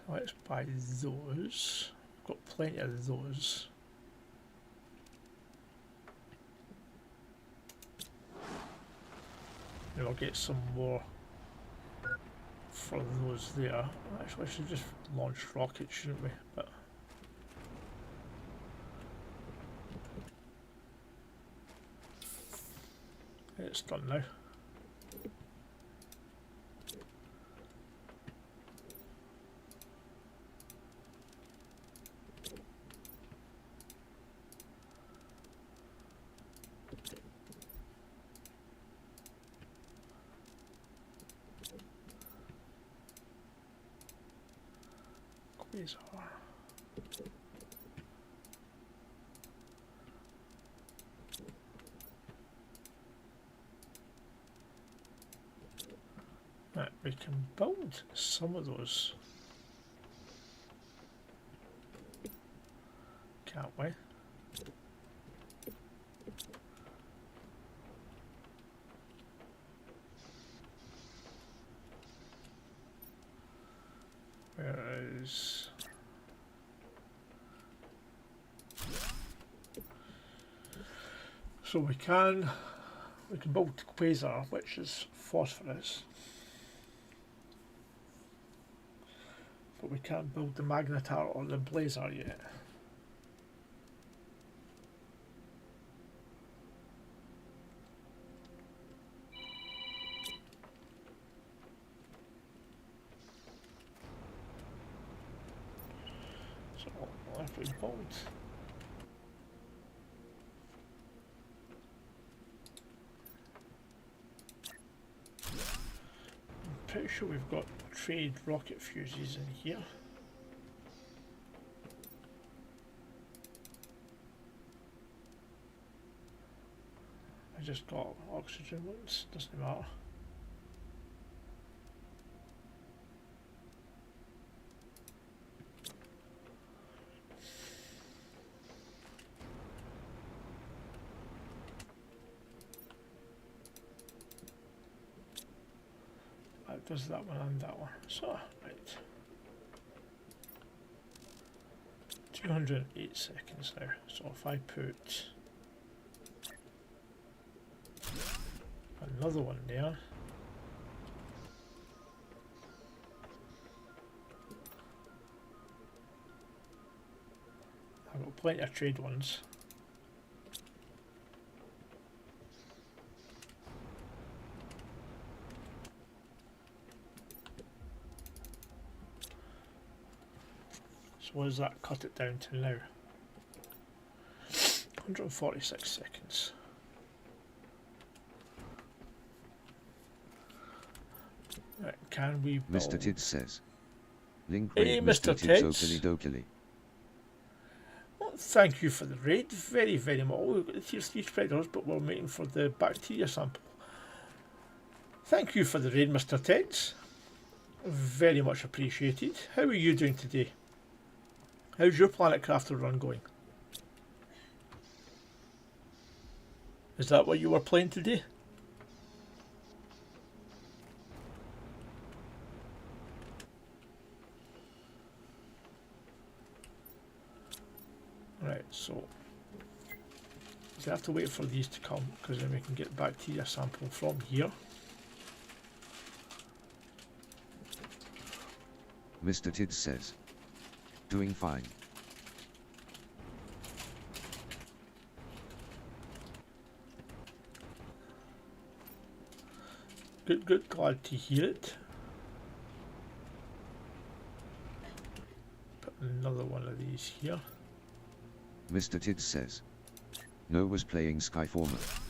Let's buy those. We've got plenty of those. And we'll get some more for those there. Actually, I should just launch rockets, shouldn't we? But it's done now. Quasar. Right, we can build some of those, can't we? Whereas so we can build Quasar, which is phosphorus, but we can't build the Magnetar or the Blazar yet. So if we build pretty sure we've got trade rocket fuses in here. I just got oxygen ones, doesn't matter. That does that one and that one. So, right. 208 seconds now. So if I put another one there. I've got plenty of trade ones. So what does that cut it down to now? 146 seconds. Right, can we build? Mr. Tids says. Link Hey, raid Mr. Tids Tids. okily dokily. Well, thank you for the raid, very, very much. Oh, we've got the tier 3 spreaders, but we're waiting for the bacteria sample. Thank you for the raid, Mr. Tids. Very much appreciated. How are you doing today? How's your Planet Crafter run going? Is that what you were playing today? Right, so we have to wait for these to come because then we can get bacteria sample from here. Mr. Tids says. Doing fine. Good, good, glad to hear it. Put another one of these here. Mr. Tids says. No was playing Skyformer.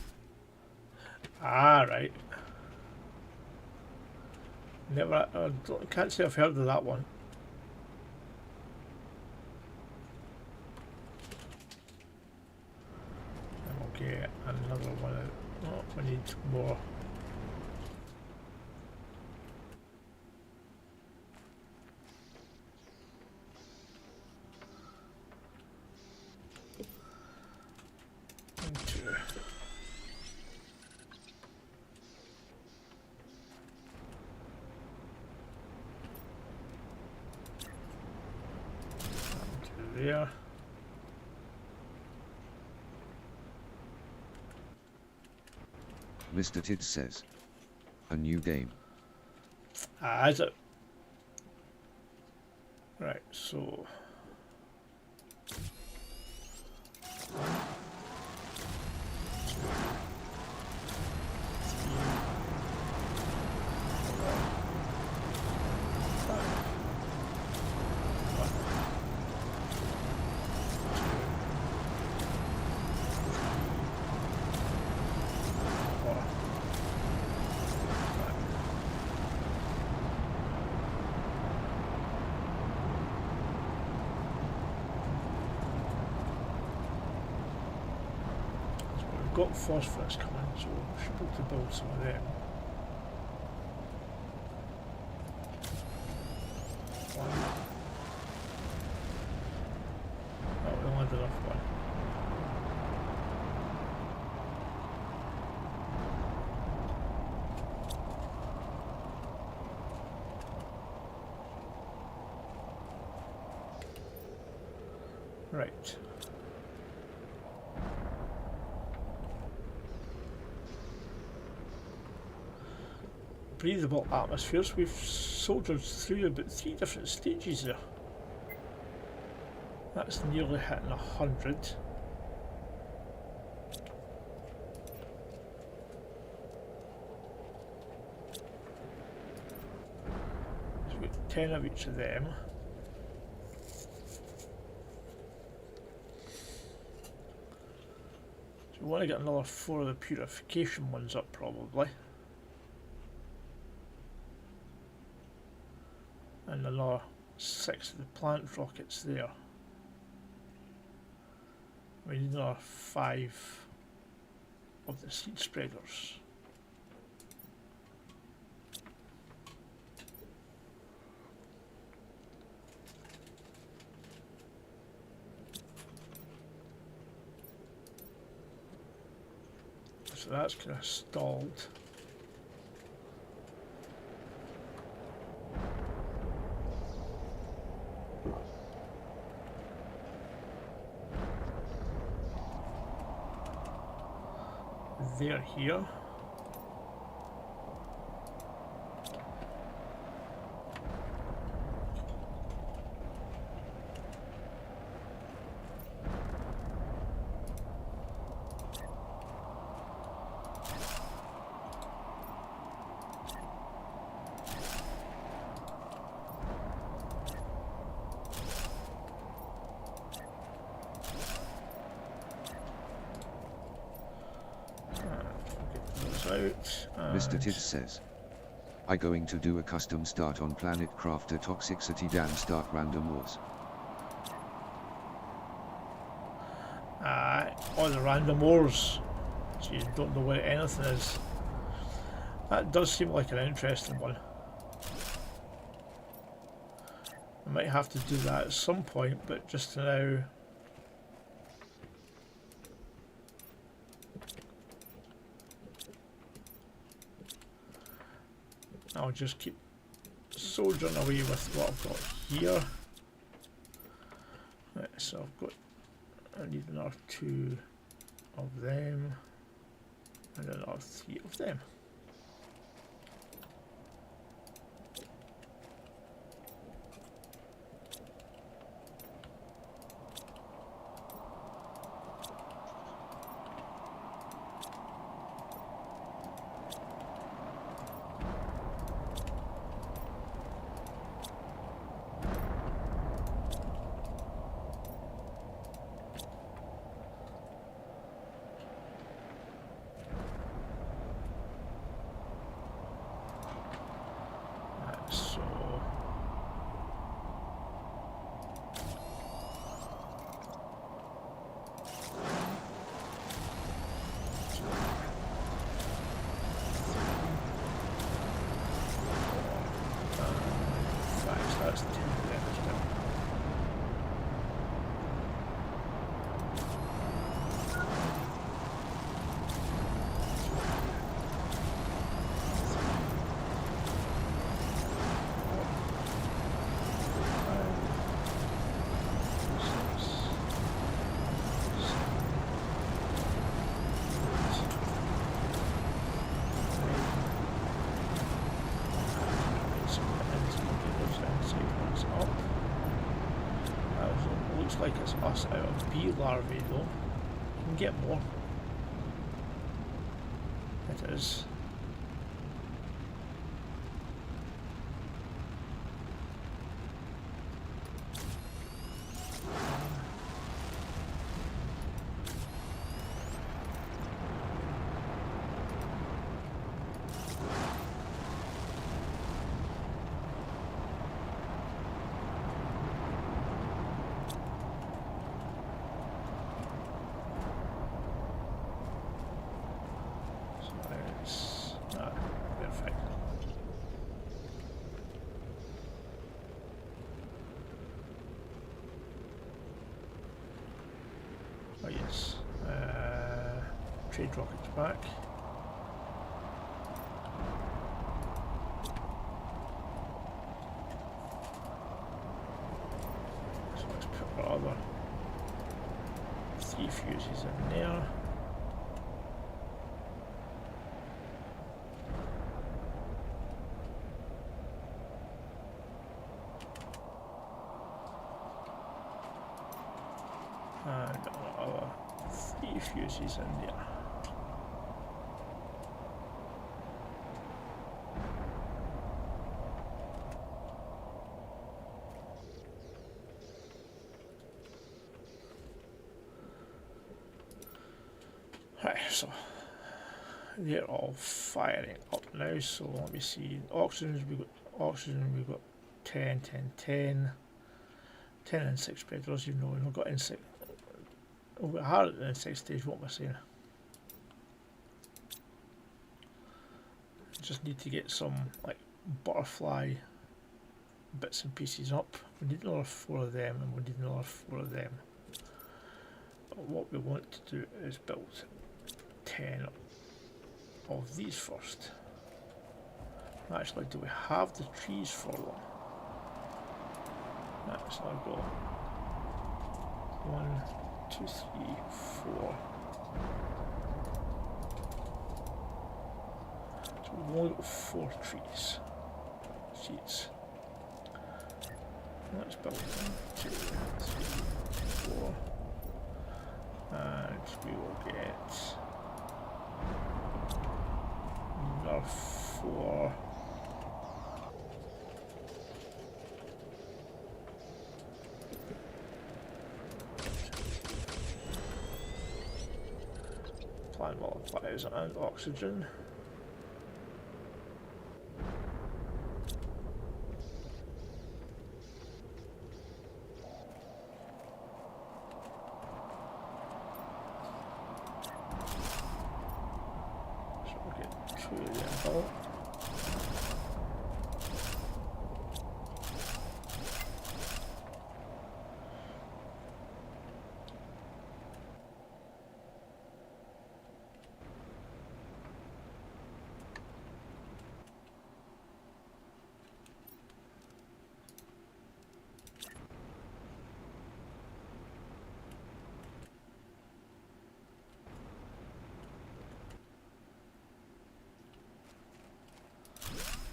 Ah, right. Never, can't say I've heard of that one. Okay, another one. Oh, we need more. There. Mr. Tids says. A new game. Ah, is it? Right, so. Got phosphorus coming, so we should be able to build some of them. Oh, we only had enough one. Right. Breathable atmospheres. We've soldiered through about 3 different stages there. That's nearly hitting 100. So we've got 10 of each of them. So we want to get another 4 of the purification ones up probably. And another 6 of the plant rockets there. We need another 5 of the seed spreaders. So that's kind of stalled. there here. Mr. Tids says, I going to do a custom start on planet crafter toxicity dam start random wars. On the random wars, so you don't know where anything is. That does seem like an interesting one. I might have to do that at some point, but just now I'll just keep soldiering away with what I've got here. Right, so I've got, I need another 2 of them and another 3 of them. Like it's us out of bee larvae though. You can get more. It is. Oh yes, trade rockets back. So let's put our other 3 fuses in there. And our 3 fuses in there. Right, so they're all firing up now. So let me see. Oxygen, we've got 10, 10, 10. 10 insect spreaders, even though we've not got insect. Oh, we are at the insect stage, what am I saying? Just need to get some like butterfly bits and pieces up. We need another 4 of them, and we need another 4 of them. But what we want to do is build 10 of these first. Actually, do we have the trees for them? So I've got 1, 2, 3, 4. we've only got 4 trees. Sheets. Let's build 1, 2, 3, 4. And we will get another 4. Plant multipliers and oxygen. So we'll get 2 of them built.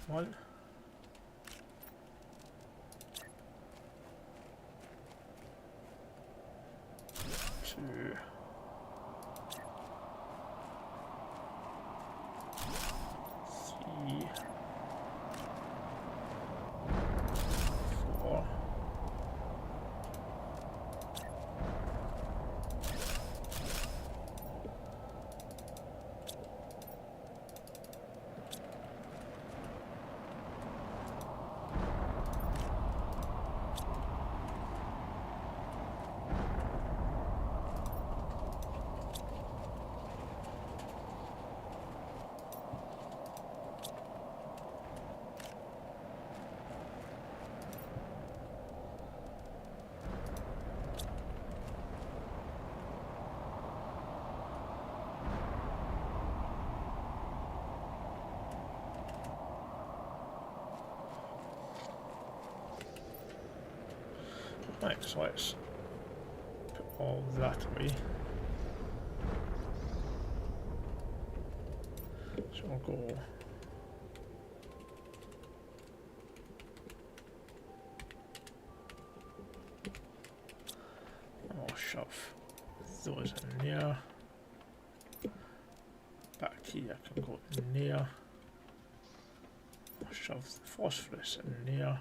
One. 2. 3. 4. Right, so let's put all that away. So we'll go I'll shove those in there. Bacteria can go in there. I'll shove the phosphorus in there.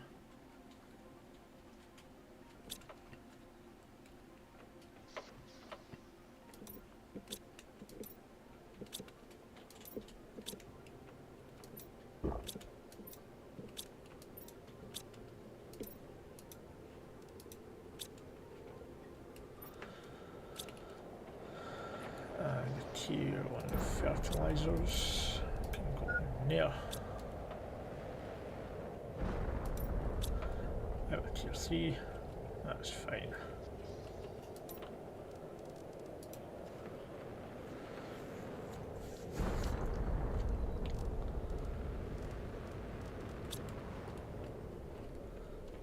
Tier 1 fertilizers can go in there. Out of tier 3, that's fine.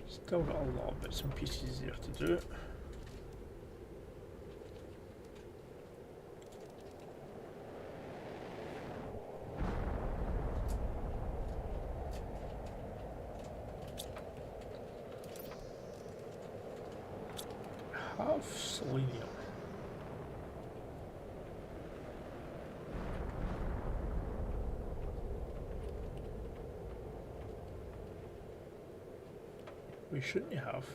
Still got a lot of bits and pieces there to do. Have selenium. We shouldn't have.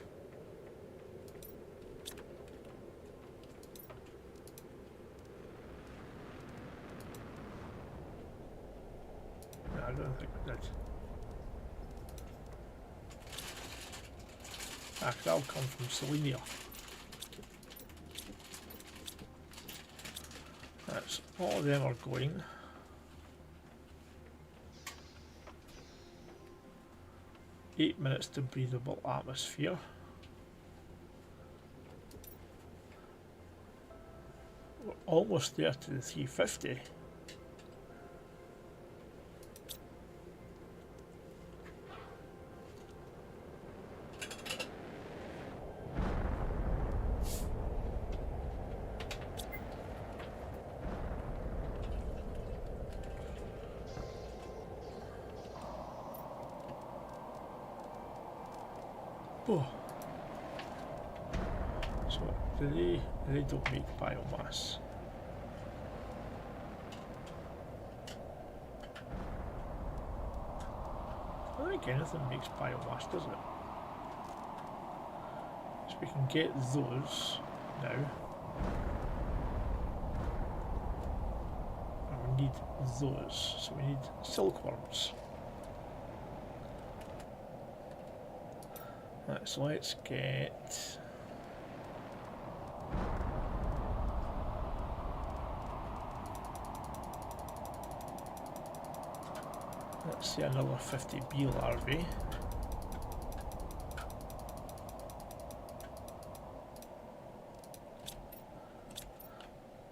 No, I don't think we did. That'll come from selenium. That's all of them are going. Eight minutes to breathable atmosphere. We're almost there to the 350. Oh. So they don't make biomass. I don't think anything makes biomass, does it? So we can get those now. And we need those, so we need silkworms. Right, so let's get... let's see, another 50 bee larvae.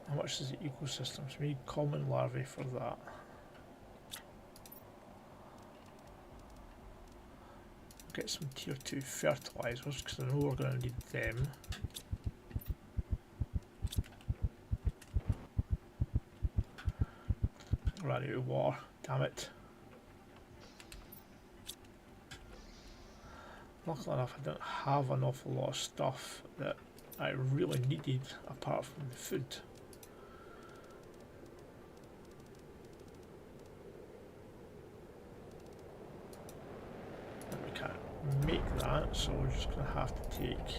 How much is the ecosystems? We need common larvae for that. Get some tier 2 fertilizers because I know we're going to need them. Ran out of water, damn it. Luckily enough, I don't have an awful lot of stuff that I really needed apart from the food. And we can't make that, so we're just going to have to take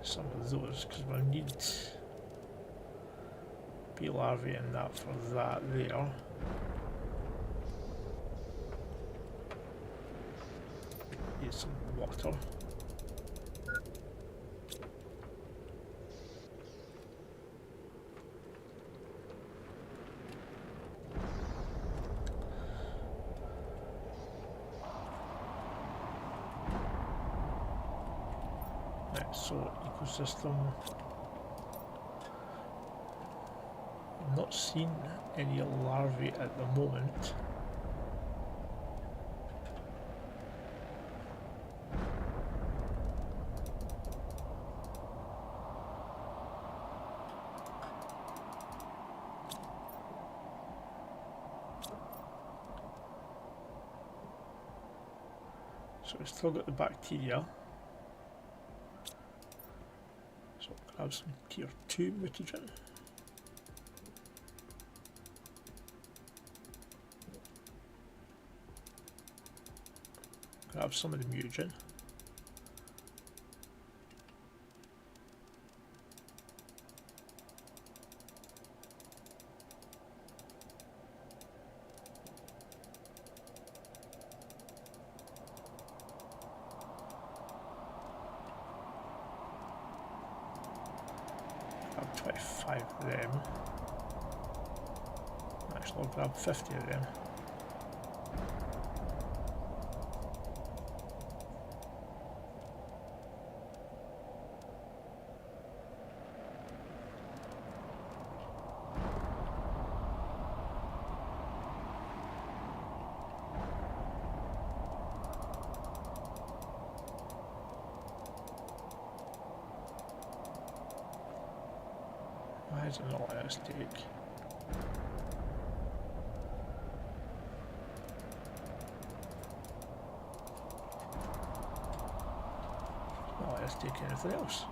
some of those because we'll need bee larvae and that for that there. Need some water. Right, so ecosystem. I'm not seeing any larvae at the moment. So we've still got the bacteria. So grab some tier 2 mutagen. Grab some of the mutagen. Grab 25 of them. Actually, I'll grab 50 of them. Why is it not letting us take? Not letting us take anything else.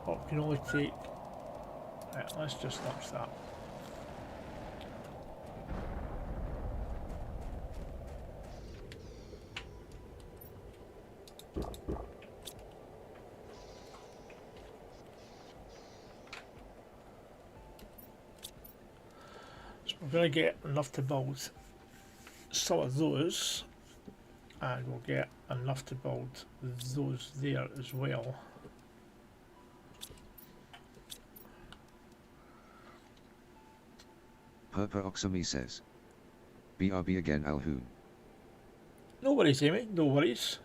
Oh, we can only take... Right, let's just launch that. We're going to get enough to build some of those, and we'll get enough to build those there as well. Purpa Oxami says, BRB again Alhoon. No worries, Amy, no worries.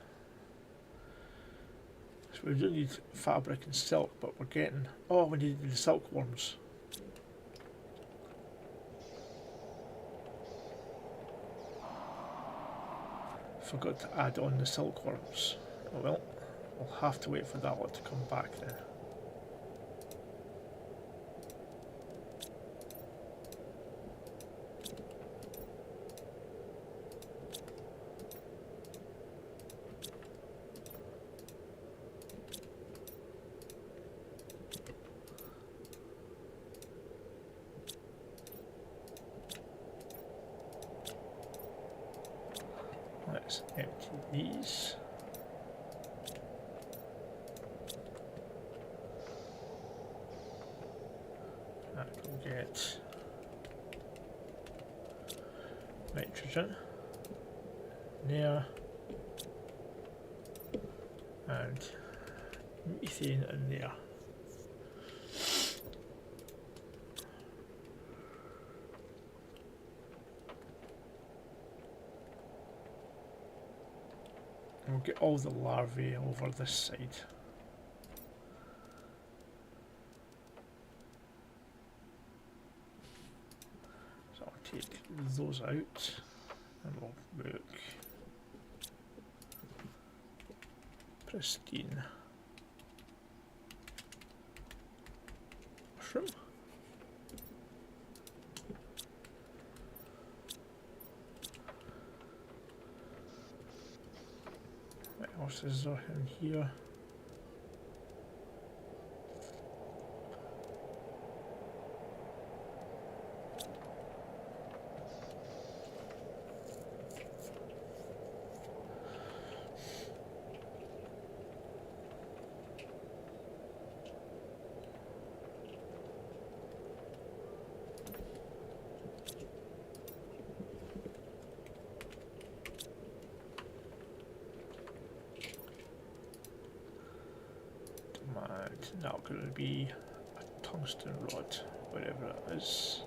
So we do need fabric and silk, but we're getting... Oh, we need the silkworms. Forgot to add on the silkworms. Oh well, we'll have to wait for that one to come back then. Let's empty these. And we'll get nitrogen there and methane in there. And we'll get all the larvae over this side. So I'll take those out and we'll look pristine mushroom. What else is there in here? Now going to be a tungsten rod, whatever it is.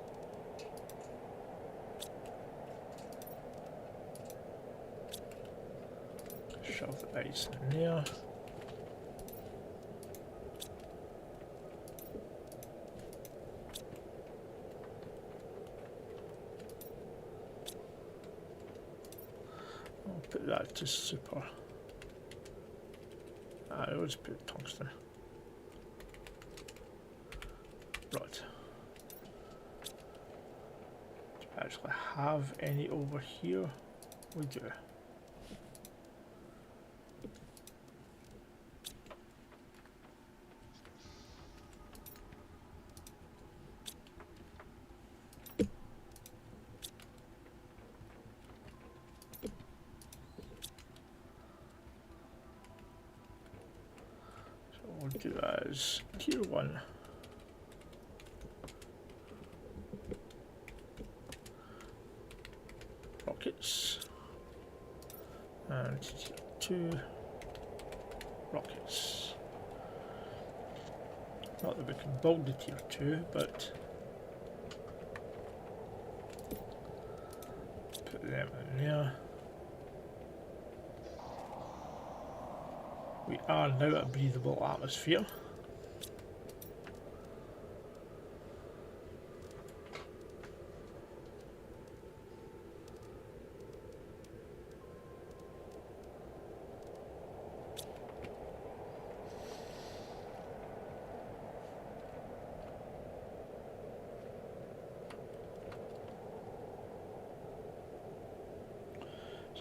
Shove the ice in there. I'll put that to super. I always put tungsten. Right. Do I actually have any over here? We do. So we'll do as tier 1. Rockets and tier 2 rockets. Not that we can build the tier 2, but put them in there. We are now a breathable atmosphere.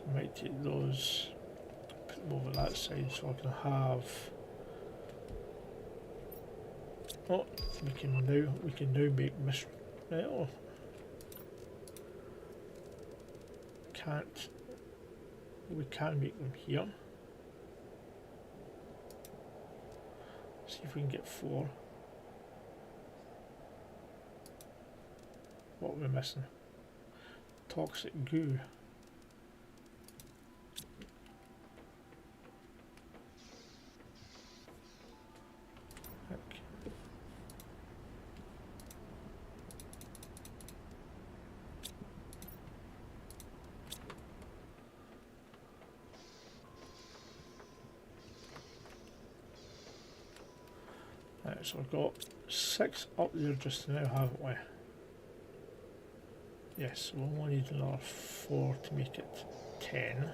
I might take those, put them over that side so I can have. Oh, we can now make mist. Oh, can't. We can make them here. See if we can get 4. What are we missing? Toxic goo. Right, so I've got 6 up there just now, haven't we? Yes, we'll only need another 4 to make it 10.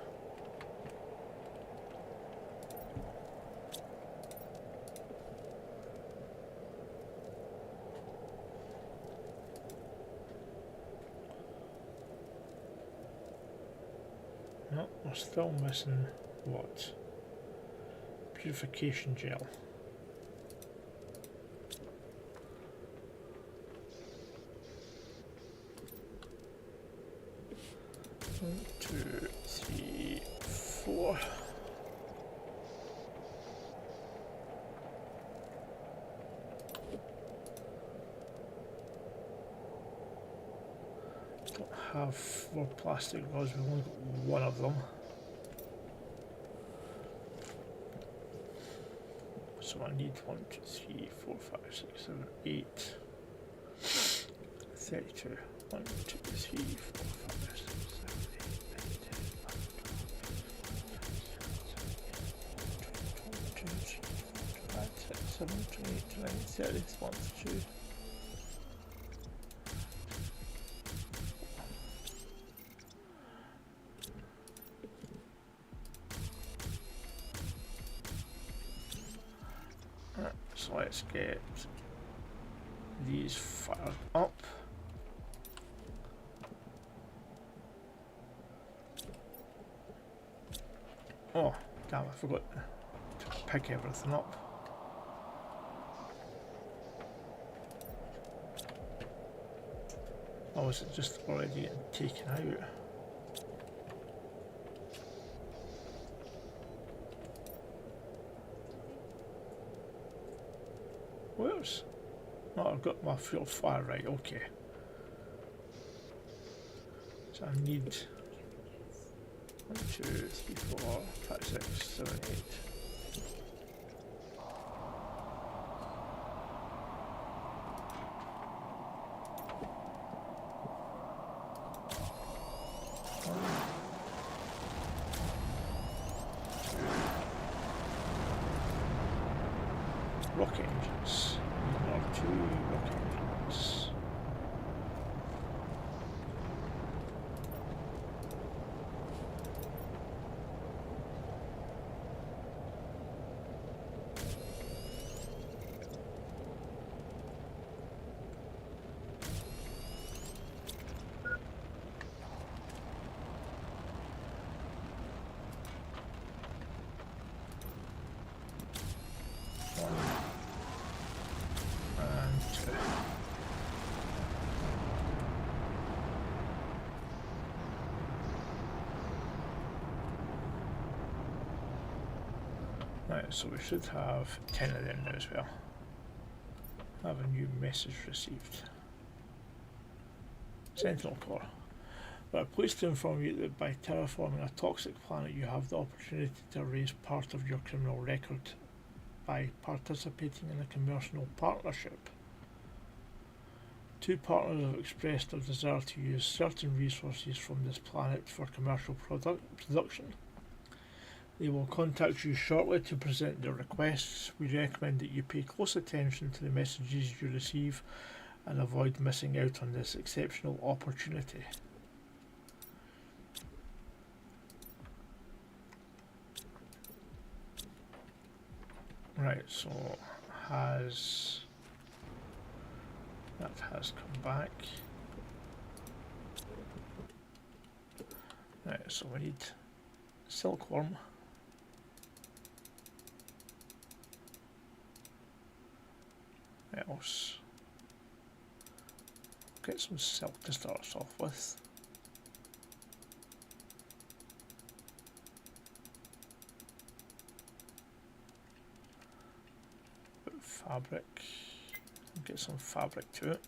No, we're still missing what? Purification gel. 1, 2, 3, for. Don't have 4 plastic rods, we've only got one of them. So I need 1, 2, 3, 4, 5, 6, 7, 8. 32. 1, 2, 3, 4, 5, 6, 7, 8, 9, 10, 11, 12, 13, 14, 15, 16, 17, 18, 19, 20, 21, 22, 23, 24, 25, 26, 27, 28, 29, 30, 31, 32. Right, so let's get these fired up. Oh, damn, I forgot to pick everything up. Or was it just already getting taken out? Where's... Oh, I've got my fuel fire, right, okay. So I need 1, 2, 3, 4, 5, 6, 7, 8. Rock engines. There are 2 rock engines. Right, so we should have 10 of them now as well. Have a new message received. Sentinel Core. We are pleased to inform you that by terraforming a toxic planet you have the opportunity to erase part of your criminal record by participating in a commercial partnership. 2 partners have expressed their desire to use certain resources from this planet for commercial production. They will contact you shortly to present their requests. We recommend that you pay close attention to the messages you receive and avoid missing out on this exceptional opportunity. Right, so that has come back. Right, so we need silkworm. What else? Get some silk to start us off with. Bit of fabric. Get some fabric to it.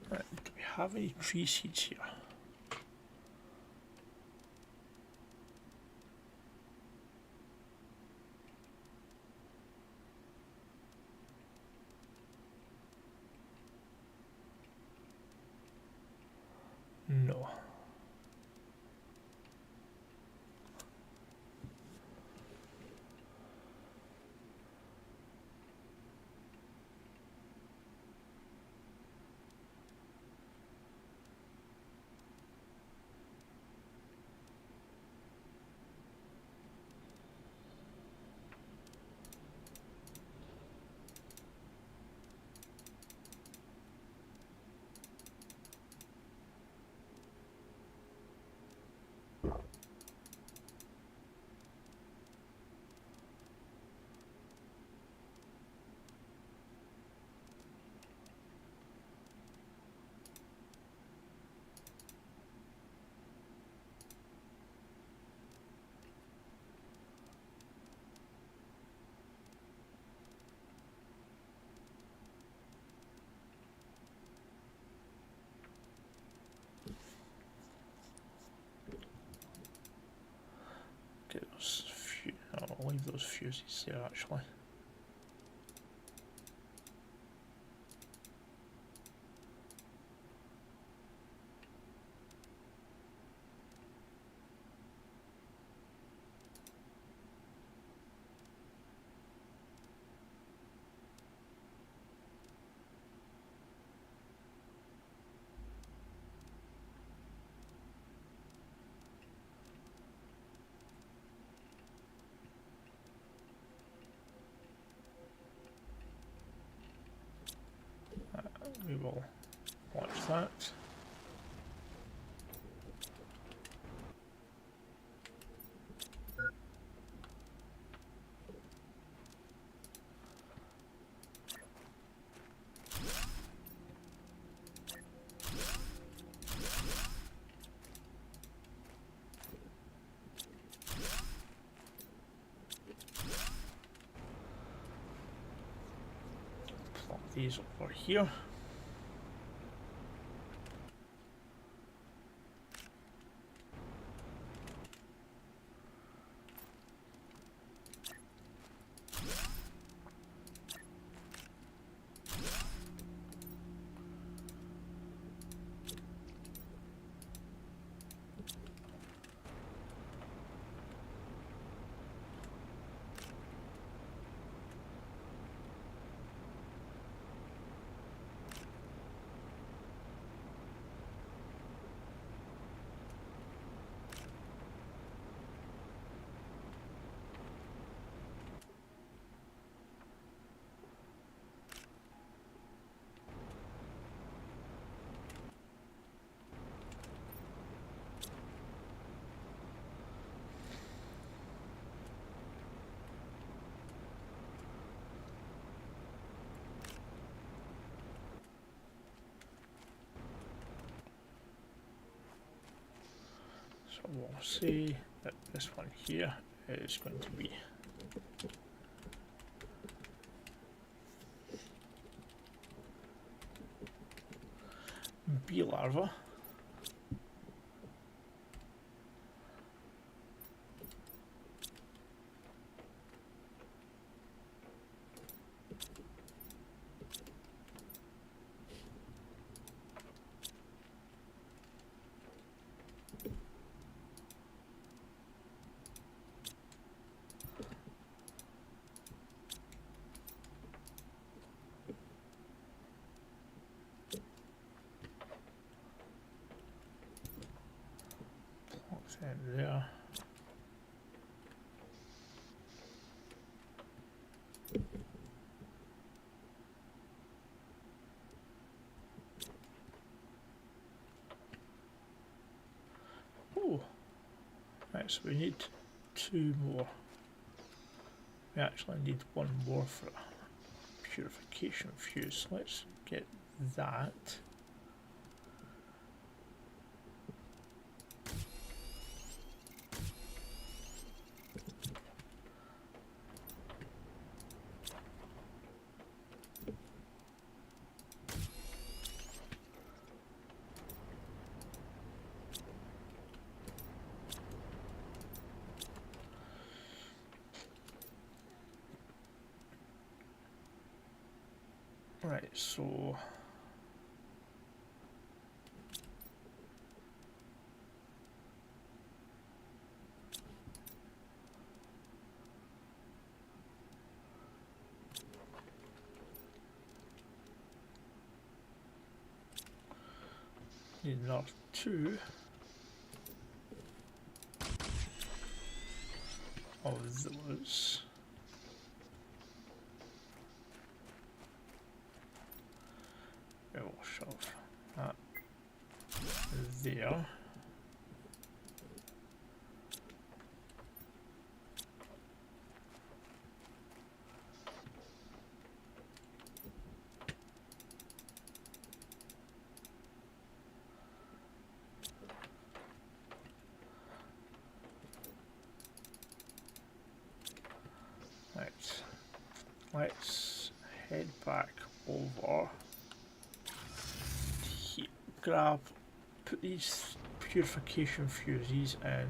Right, do we have any tree seeds here? No. of those fuses there actually. We will watch that. Plop these over here. So we'll say that this one here is going to be bee larva. And there. Oh, right, so we need 2 more. We actually need 1 more for a purification fuse. Let's get that. Right, so need another 2 of those. We will shove that there. Right, let's head back over. Grab, put these purification fuses in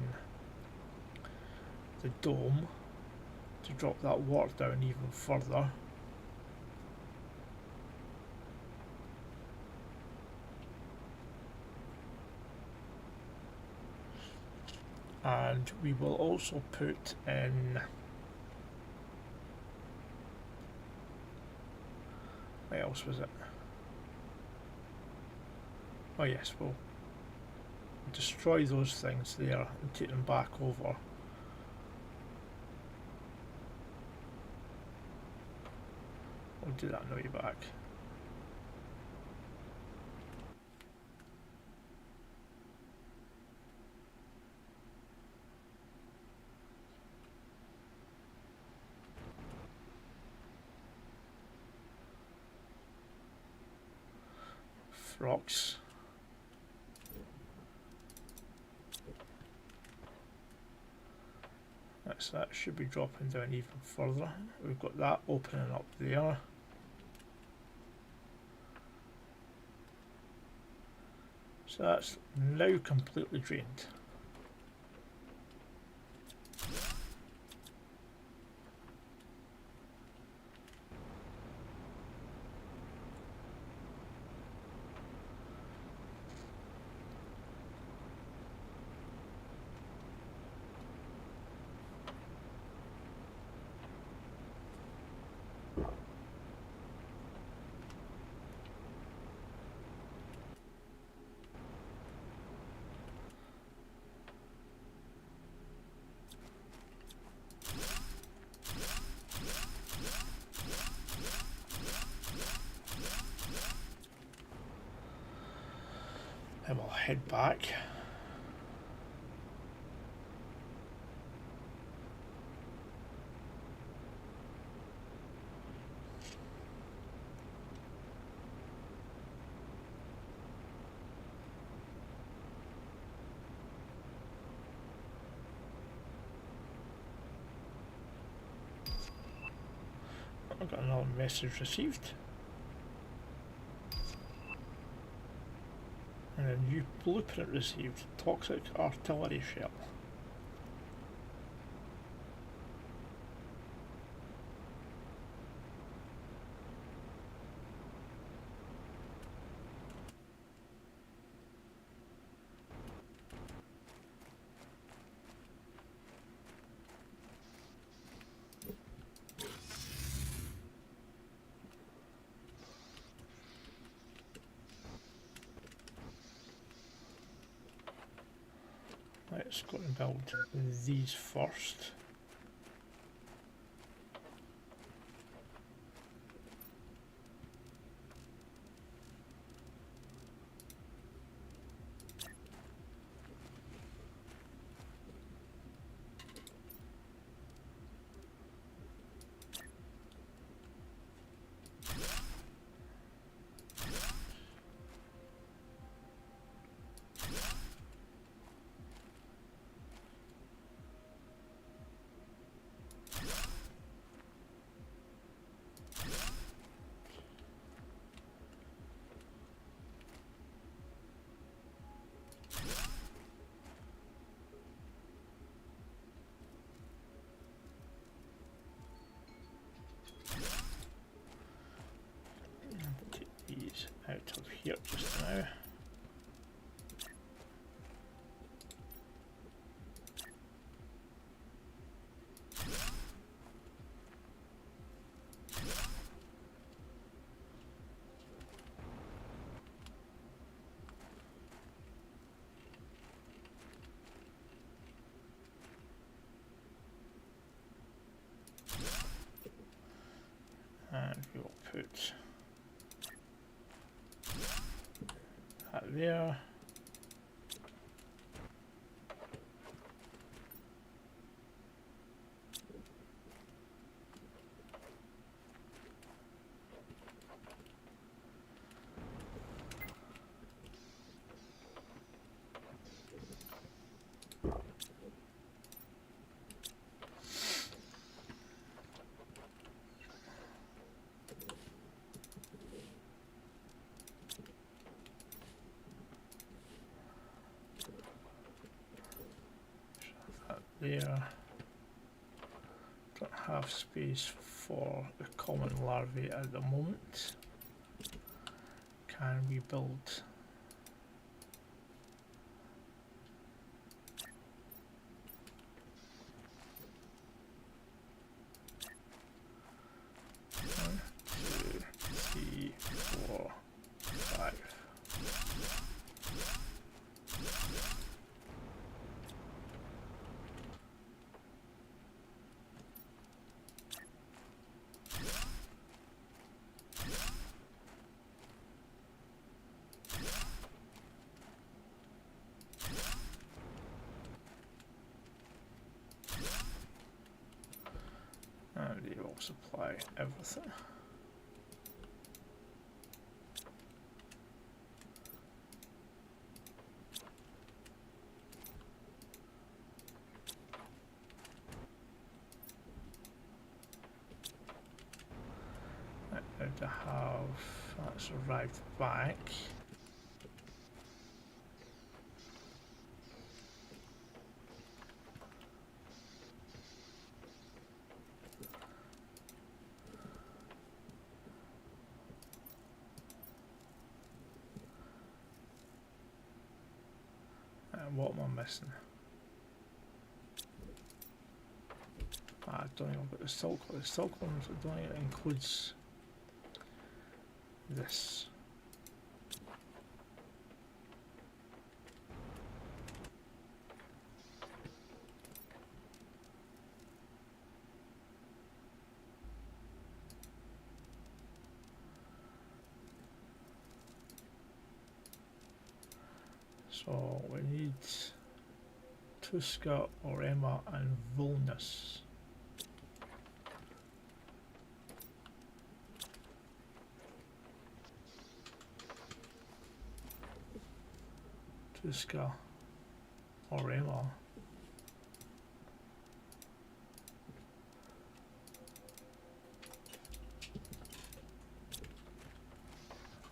the dome, to drop that water down even further. And we will also put in, what else was it? Oh yes, we'll destroy those things there and take them back over. We'll do that on the way back. Rocks. That should be dropping down even further. We've got that opening up there. So that's now completely drained. Then we'll head back. I've got another message received. And a new blueprint received. Toxic artillery shell. Let's go and build these first. Out of here just now. And we will put there. There. Don't have have space for the common larvae at the moment. Can we build? One, two, three, four, five. And they will supply everything. Now to have that's arrived back. And what am I missing? I don't know about the silk. The silk ones, I don't think it includes this. So we need Tuska, Orema and Vulnus. Tuska, Orema.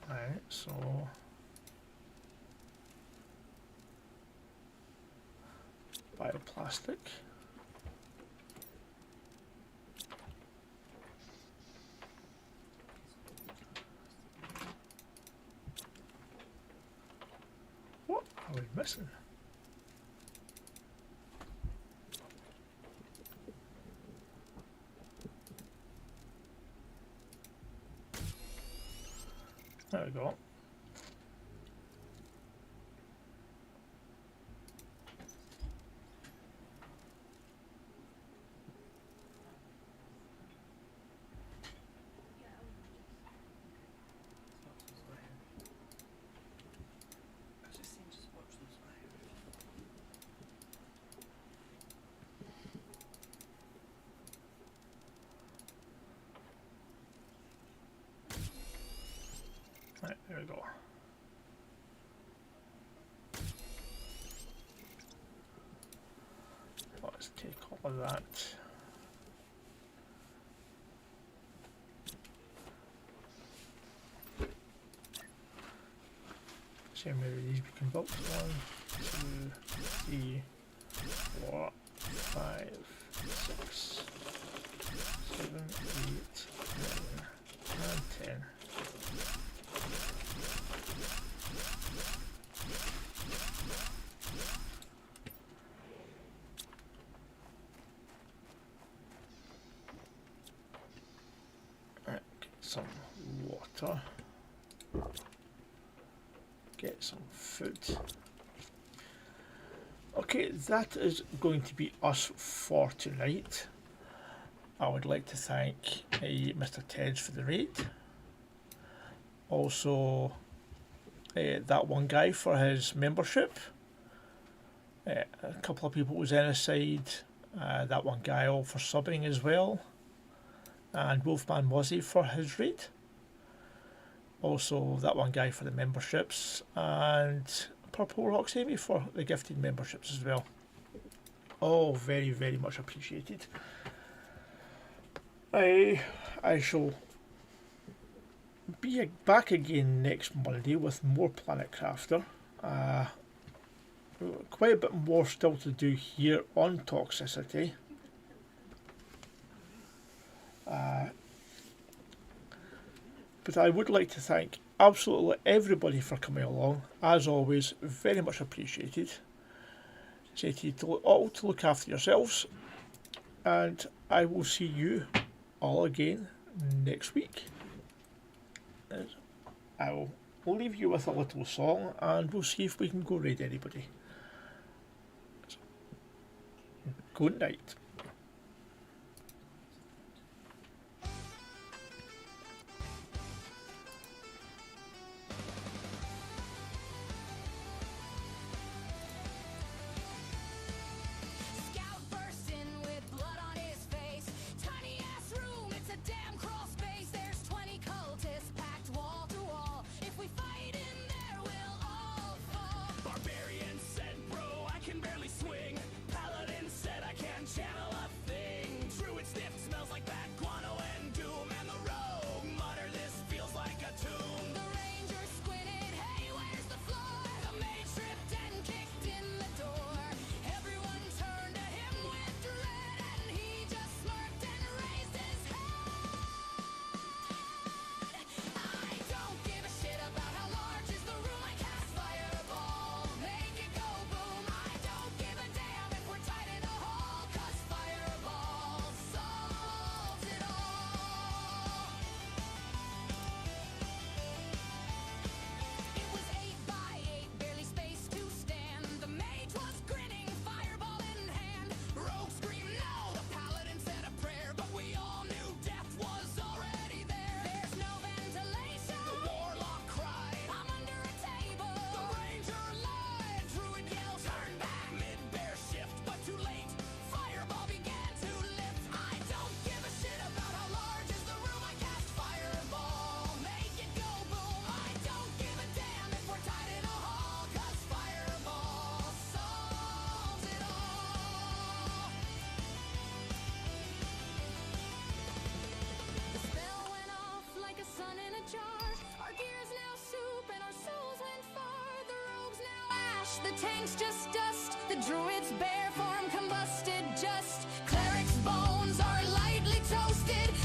Right, so bioplastic. What are we missing? There we go. Right, there we go. Let's take all of that. So maybe these we can build. 1, 2, 3, 4, 5, 6, 7, 8, 9, and 10. Some water, get some food. Okay, that is going to be us for tonight. I would like to thank Mr. Tedge for the raid. Also, that one guy for his membership. A couple of people was in aside. That one guy all for subbing as well. And Wolfman Wuzzy for his raid. Also that one guy for the memberships, and Purple Rocks Amy for the gifted memberships as well. All very, very much appreciated. I shall be back again next Monday with more Planet Crafter. Quite a bit more still to do here on Toxicity. But I would like to thank absolutely everybody for coming along. As always, very much appreciated. Say to you all to look after yourselves, and I will see you all again next week. I will leave you with a little song, and we'll see if we can go raid anybody. Good night. The tanks just dust, the druid's bare form combusted just. Cleric's bones are lightly toasted.